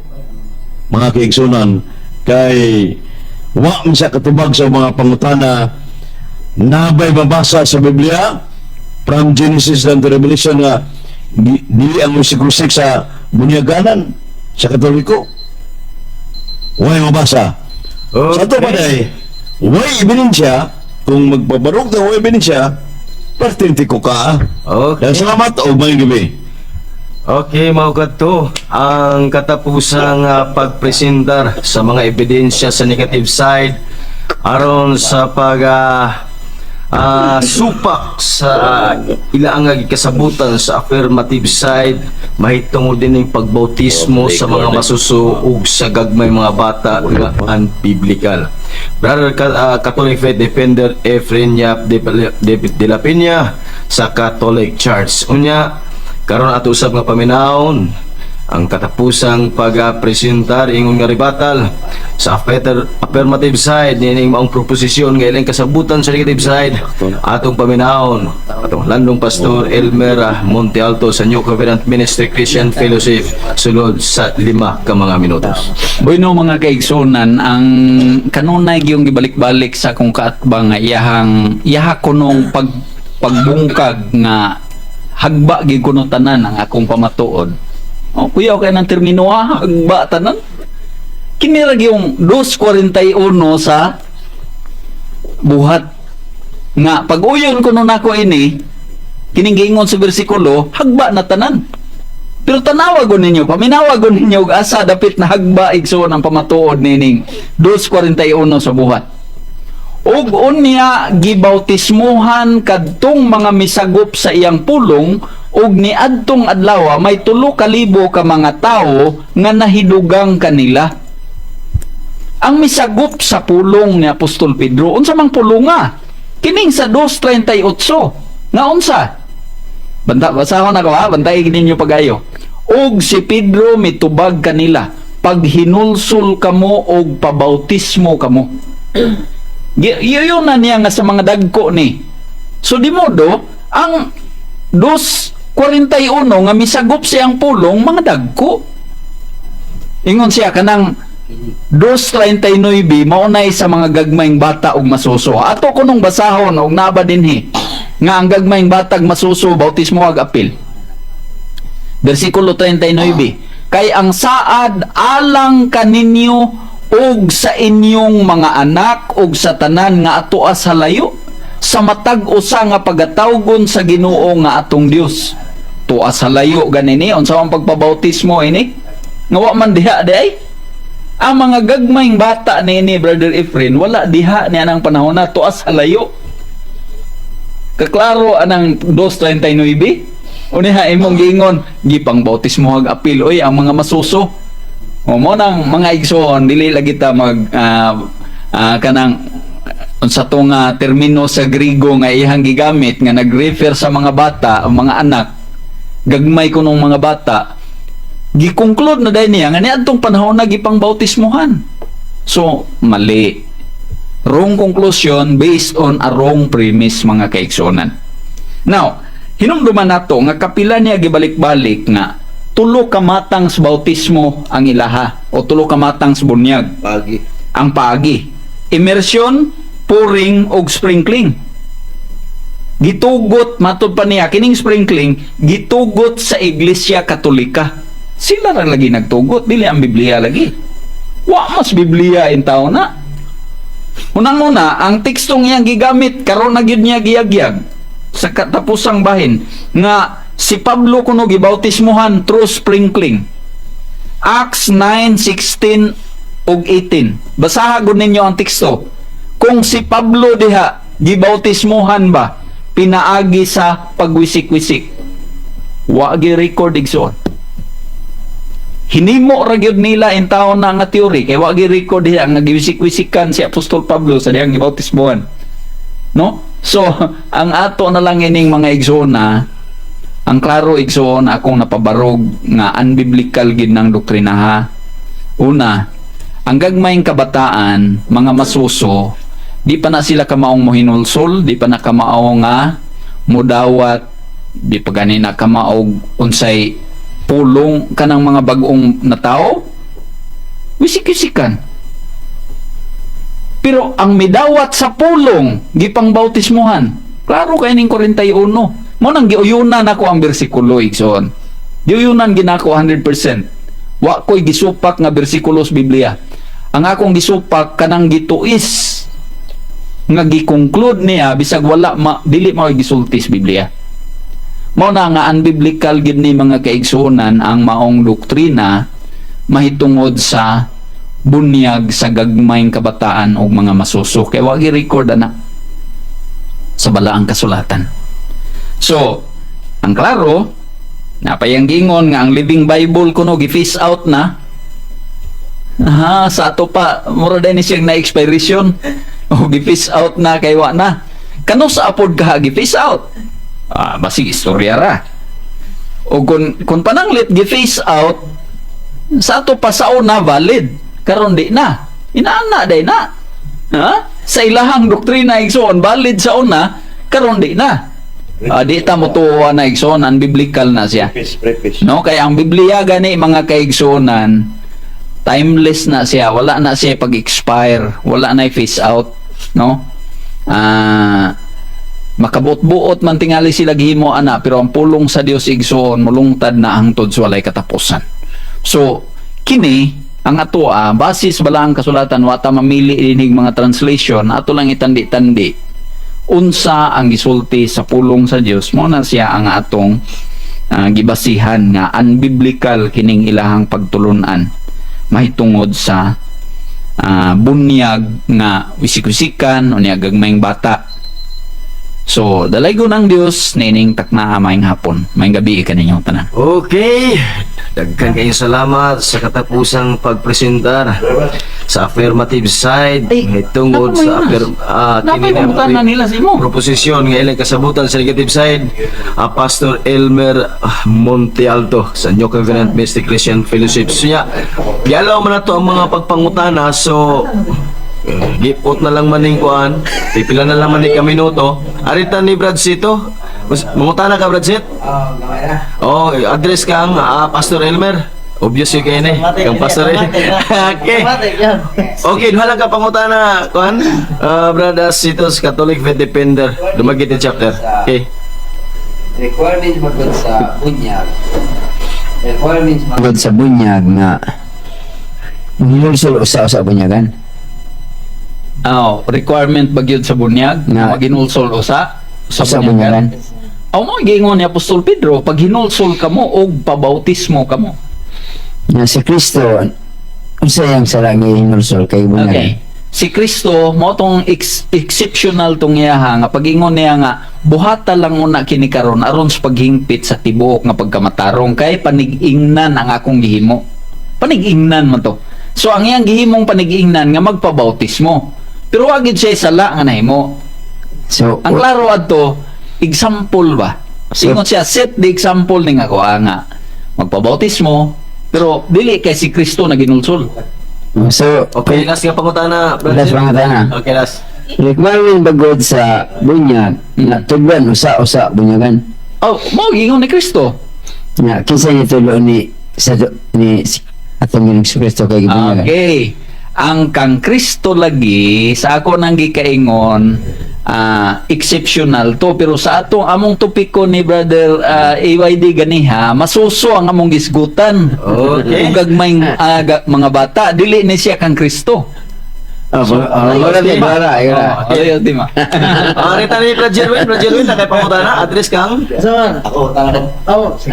mga kaigsunan, kay wa man siya katubag sa mga pangutana nabay mabasa sa Biblia from Genesis to Revelation nga dili ang versikulo 6 sa bunyaganan sa Katoliko. Way mabasa. Sa ito pa dahil, way ebidensya, kung magbabarog na way ebidensya, pertinti ko ka. Okay. Kaya salamat o may gabi. Okay, mga kadto, ang katapusang pagpresentar sa mga ebidensya sa negative side aron sa supak sa ilaang kasabutan sa affirmative side, mahitungod din yung pagbautismo sa mga masusuog sa gagmay mga bata nga unbiblical. Brother Catholic Faith Defender Efren Yap de la Peña sa Catholic Church. Unya, karon ato usab nga paminahon ang katapusang pag-presentar ingon nga ribatal sa affirmative side nining maong proposisyon nga ilang kasabutan sa negative side atong paminahon atong landong pastor Elmer Monte Alto sa New Covenant Ministry Christian Fellowship sulod sa 5 ka mga minutos. Bueno mga kaigsunan, ang kanunay yung gibalik-balik sa kung kaatbang nga iyaha kunong pagbungkag nga hagba gid kuno tanan ang akong pamatuod. O kuya kay nang termino hagba tanan. Kini ra yung 2:41 sa buhat nga pag-uyon kuno nako ini kining giingon sa bersikulo hagba na tanan. Pero tanawagon ninyo, paminawagon ninyo og asa dapit na hagba igsoon ang pamatuod nining 2:41 sa buhat. Og unya gibautismuhan kadtong mga misagop sa iyang pulong og niadtong adlaw may 3,000 ka mga tawo nga nahidugang kanila. Ang misagop sa pulong ni Apostol Pedro unsa mang pulonga? Kining sa 2:38 nga unsa? Banta basahon na ko ha, bantay ninyo pagayo. Og si Pedro mitubag kanila, paghinulsol kamo og pabautismo kamo. Yun na niya nga sa mga dagko ni. So di modo, ang 2:41 nga misagop siyang pulong, mga dagko. Ingon siya kanang 2:39 maunay sa mga gagmayng bata og masuso. Ato kunong basahon og naba dinhi nga ang gagmayng batag masuso bautismo ag apil. Versikulo 39. Kay ang saad alang kaninyo og sa inyong mga anak og sa tanan nga atoa sa layo sa matag usa nga pagatawgon sa Ginoo nga atong Dios. Tuwa sa layo ganini unsa ang pagpabautismo ini? Nga wa man diha day. Ang mga gagmayng bata ni Brother Efren wala diha ni anang panahon na tuwa sa layo. Kaklaro anang 2:39. Uniha imong giingon gipang bautismo ag apil oy ang mga masuso. O mo nang mga igsoon dili lagi ta mag kanang unsa to nga termino sa Griego nga iyang gigamit nga nagrefer sa mga bata o mga anak gagmay kunong mga bata gi-conclude na dahil niya nga niadtong panahon na gipang bautismohan. So mali, wrong conclusion based on a wrong premise mga kaigsonan. Now hinumduman nato nga kapila niya gibalik-balik nga 3 ka matang sa bautismo ang ilaha o 3 ka matang sa bunyag. Ang paagi. Immersion, pouring og sprinkling. Gitugot matud pa niya kining sprinkling gitugot sa Iglesia Katolika. Sila ra lagi nagtugot dili ang Biblia lagi. Wa mas Biblia in tao na. Unang-una, ang tekstong iyang gigamit karon na gyud niya giyagyag sa katapusang bahin nga si Pablo kuno gibautismohan through sprinkling. Acts 9:16 ug 18. Basaha gud ninyo ang teksto. Kung si Pablo diha gibautismohan ba pinaagi sa pagwisik-wisik. Wa gi-record igsoon. Hinimo ra gyud nila in taon na nga teori kay wa gi-record diha nga giwisik-wisikan si Apostol Pablo sa diyang gibautismohan. No? So, ang ato na lang ining mga igsoona ang klaro igsoon akong napabarog nga unbiblical gid ng doktrina ha. Una, ang gagmayng kabataan, mga masuso, di pa na sila kamaong mohinulsol, di pa na kamao nga mudawat Di pa ganina ka maog unsay pulong kanang mga bag-ong na tao. Wisik-wisikan. Pero ang midawat sa pulong, gipang bautismuhan. Klaro kay ning 41. Mo nang giuyunan ako ang bersikulo igsoon. Giuyunan ginako 100%. Wa ko'y gisupak nga bersikulo sa Biblia. Ang akong gisupak kanang gituis nga gi-conclude niya bisag wala dili mao gisulti sa Biblia. Mao na nga unbiblical gid ni mga kaigsuonan ang maong doktrina mahitungod sa bunyag sa gagmayng kabataan o mga masuso. Kaya wag i-record na sa balaang kasulatan. So, ang klaro, napayang gingon nga ang Living Bible kuno gi-phase out na. Sa ato pa, mura din siyang na-expiration. O gi-phase out na kay wa na. Kano sa apod ka gi-phase out? Basig istorya ra. O kung pananglit gi-phase out, sa ato pa sa una valid. Karon di na. Inaana day na. Sa ilahang doktrina igsoon valid sa una, karon di na. Di ta mo tuwa na igsoon, unbiblical na siya. No, kaya ang Biblia gani mga kaigsuonan, timeless na siya, wala na siya pag-expire, wala na i-phase out, no? Makabuot-buot man tingali sila gihimo ana, pero ang pulong sa Dios igsoon mulungtad na hangtod sa walay katapusan. So, kini ang atoa basis balaang kasulatan wata mamili inig mga translation ato lang itandi-tandi unsa ang gisulti sa pulong sa Dios mo na siya ang atong gibasihan nga unbiblical kining ilahang pagtulunan mahitungod sa bunyag nga wisik-wisikan o niya gagmayng bata. So, dalaygon ang Dios nining taknaa maayong hapon. Maayong gabi kaninyong tanan. Okay, daghan kayong salamat sa katapusang pagpresentar sa affirmative side tungod sa Napay na nila si mo. proposisyon nga ilang kasabutan sa negative side. Pastor Elmer Montealto sa New Covenant Mystic Christian Fellowship. So niya, yalaw man na to ang mga pagpangutana. So gipot na lang maning kuan, pipila na lang maning kaminuto. Arita ni Brad Sito. Mangutana ka Brad Sit? Gamay na. Oh, address kang Pastor Elmer. Obvious yung kayo ni. Kang Pastor Elmer. Okay. Okay, wala ka pangutana, kuan? Brad Sitos, Catholic Faith Defender. Dumagit yung chapter. Okay. Requirements magod sa bunyag. Requirements Tungkol sa bunyag nga hinulsul usa-usa bunyagan. Requirement bagyod sa bunyag na Na- maginulsol usa sa Sa bunyagan. bunyagan. Mo gingon ni Apostol Pedro, pag hinulsol kamo og pabautismo kamo. Na si Kristo unsa yang sarangi hinulsul kay Okay. bunyagan. Si Kristo mo tong exceptional tong iyaha nga pagingon niya nga buhata lang una kini karon aron sa paghingpit sa tibuok nga pagkamatarong kay panig-ingnan ang akong gihimo. Panig-ingnan man to. So ang iyang gihimong panig-ingnan nga magpabautismo. Pero wag gid siya sala nga nahimo. So Ang klaro adto, example ba? Singon siya, set the example ning ako nga magpabautismo, pero dili kay si Kristo na ginulsol. so Okay, last nga pangutana, Brad Last Sit. pangutana. Okay, last. requirement bagod sa bunyag na tugban usa-usa bunyagan. Oh, mo gingon ni Kristo. Nga kinsa ni tulo ni ni atong Ginoong Kristo kay bunyagan. Okay. Ang kang Kristo lagi sa ako nang gikaingon exceptional to, pero sa atong among topiko ni brother AYD ganiha masuso ang among gisgutan. Okay. Ug gagmayng mga bata dili ni siya kang Kristo. Wala di bara, ira. Ayaw di ma. Arita ni Brad Jerwin, na kay pangutana, address kang? Saan? Ako, tangan.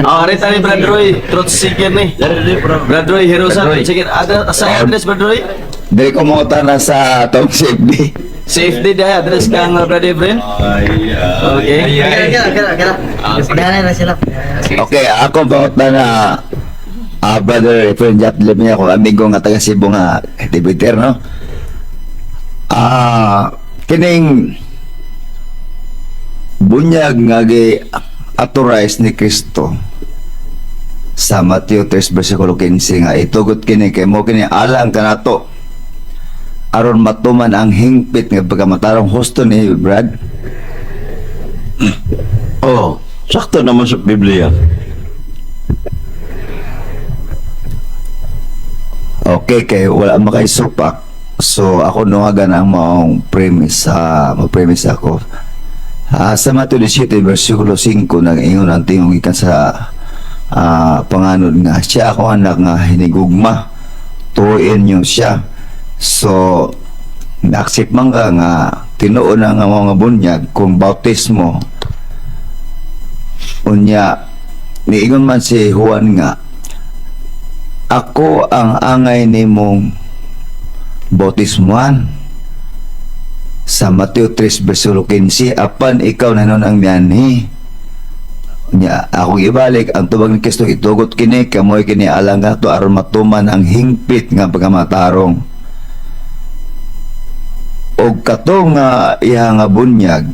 Arita ni Brad Roy, truth seeker ni. Brad Roy, Hirosan, sige, sa address Brad Roy? Dili ko mo na sa atong safety. Safety dahil address kang Brad Efren? Okay. Kira. Pagdanan na sila. Okay, ako pangutan na brother friend Jap niya ako amigo nga taga Cebu nga debater no. Kining bunyag nga gi authorize ni Kristo sa Mateo 3 versikulo 15 nga itugot kini kay mo kini alang kanato aron matuman ang hingpit nga pagkamatarong husto ni Brad. Oh, Sakto naman sa Biblia. Okay, kay wala makaisupak. So ako nungagan ang maong premise mag-premise ako. Sa Mateo 17 versikulo 5 nang ingon ang tingog gikan sa panganod nga siya ako anak nga hinigugma tuin niyo siya. So na-accept man ka nga tinuon na nga mga bunyag kung bautismo unya niingon man si Juan nga ako ang angay nimong bautismuan sa Mateo 3 versikulo 15 apan ikaw nanon ang niyanhi nya ako ibalik ang tubag ni Kristo itugot kini kamoy kini alang to aron matuman ang hingpit nga pagkamatarong og katong nga iya nga bunyag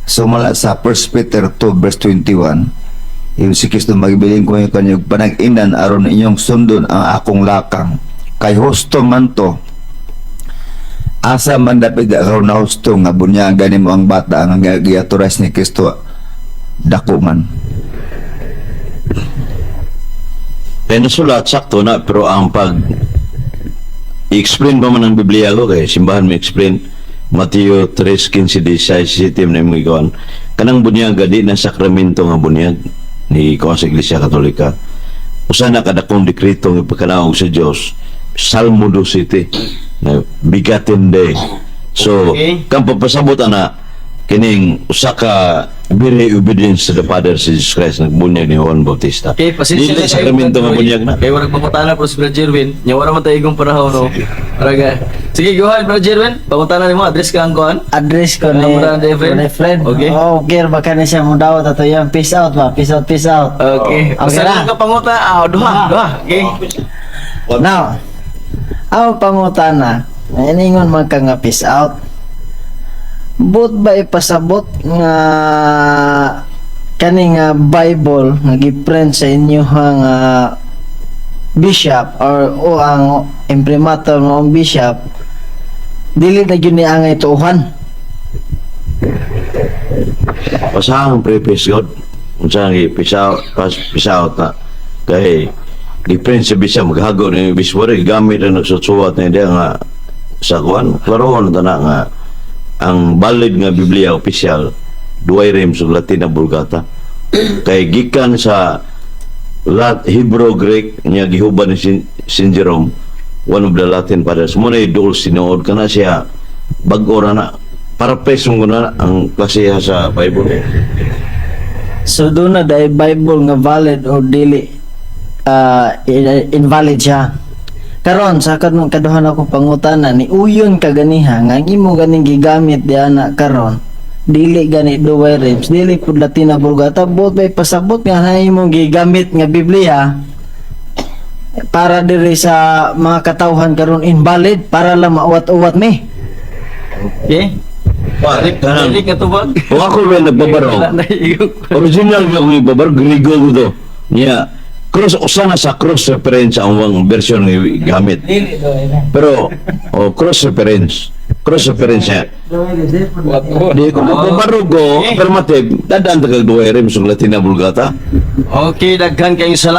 sumala sa 1 Peter 2 verse 21 yung si Kristo magbiling ko yung kanyang panag-inan aron inyong sundon ang akong lakang kay husto man to asa man dapat aron na husto nga bunyag gani mo ang bata ang giaturas ni Kristo dako man. Kaya nasulat, sakto na, pero ang i-explain pa man ang Biblia ko, kaya simbahan mo explain, Mateo 3:15-16, sitim na yung ikawan, kanang bunyag, di na sakramento nga bunyag, ni ikaw sa Iglesia Katolika. Usa na kadakong dekreto ng pagkanaog sa Diyos, Salmo 2:7, na bigatin day. So, Okay. kang papasabot na, kining usa ka very obedience to the Father si Jesus Christ nagbunyag ni Juan Bautista. Okay, pasensya Dili na sakramento nga bunyag na. Kaya walang pangutana po si Brother Jerwin. Nya wala man tayo igong panahon, no? Paraga. Sige, go ahead, Brother Jerwin. Pangutana ni mo, address ka ang kuhan. Address ko Ano ni mo na, friend? friend. Okay. Oh, gear baka na siya mo daw ato yung peace out ba? Peace out, peace out. Okay. Okay Basta na. lang ka panguta. Duha. Okay. Now, ang pangutana, iningon man ka nga peace out. But ba ipasabot nga kani nga Bible nga giprint sa inyo nga bishop o ang imprimatur ng bishop dili na gyud ni angay tuuhan. Pasahang preface God. Unsang peace out na. Kay different sa bisa maghago ni biswari gamit ang nagsusuwat na dia nga sa kuan. Klarohon ta na nga ang valid nga Biblia opisyal duay rim sa Latin na Vulgata. Kay gikan sa Hebrew Greek niya gihuban ni Saint Jerome, one of the Latin fathers. Muna idol sinuod kana siya bag-o na para presong na ang klasiha sa Bible. So doon na dahil Bible nga valid o dili invalid siya. Karon sa kaduhan ako pangutana ni uyon ka ganiha nga ang imo ganing gigamit di ana karon dili gani duway rims dili pud Latin na Vulgata bot bay pasabot nga na imong gigamit nga Biblia para diri sa mga katawhan karon invalid para lang mauwat-uwat mi. Okay. Balik ka tubag. O ako rin nagbabaro. Wala na igong. Original nga akong ibabaro, Grigo ko to. Niya, cross, usa na sa cross reference ang version nga gamit. Dili duway na. Pero, cross reference niya. Di ko magbabaro ko, affirmative, dadaan tagag duway rin sa Latin na Vulgata. Okay, daghan kayong salamat.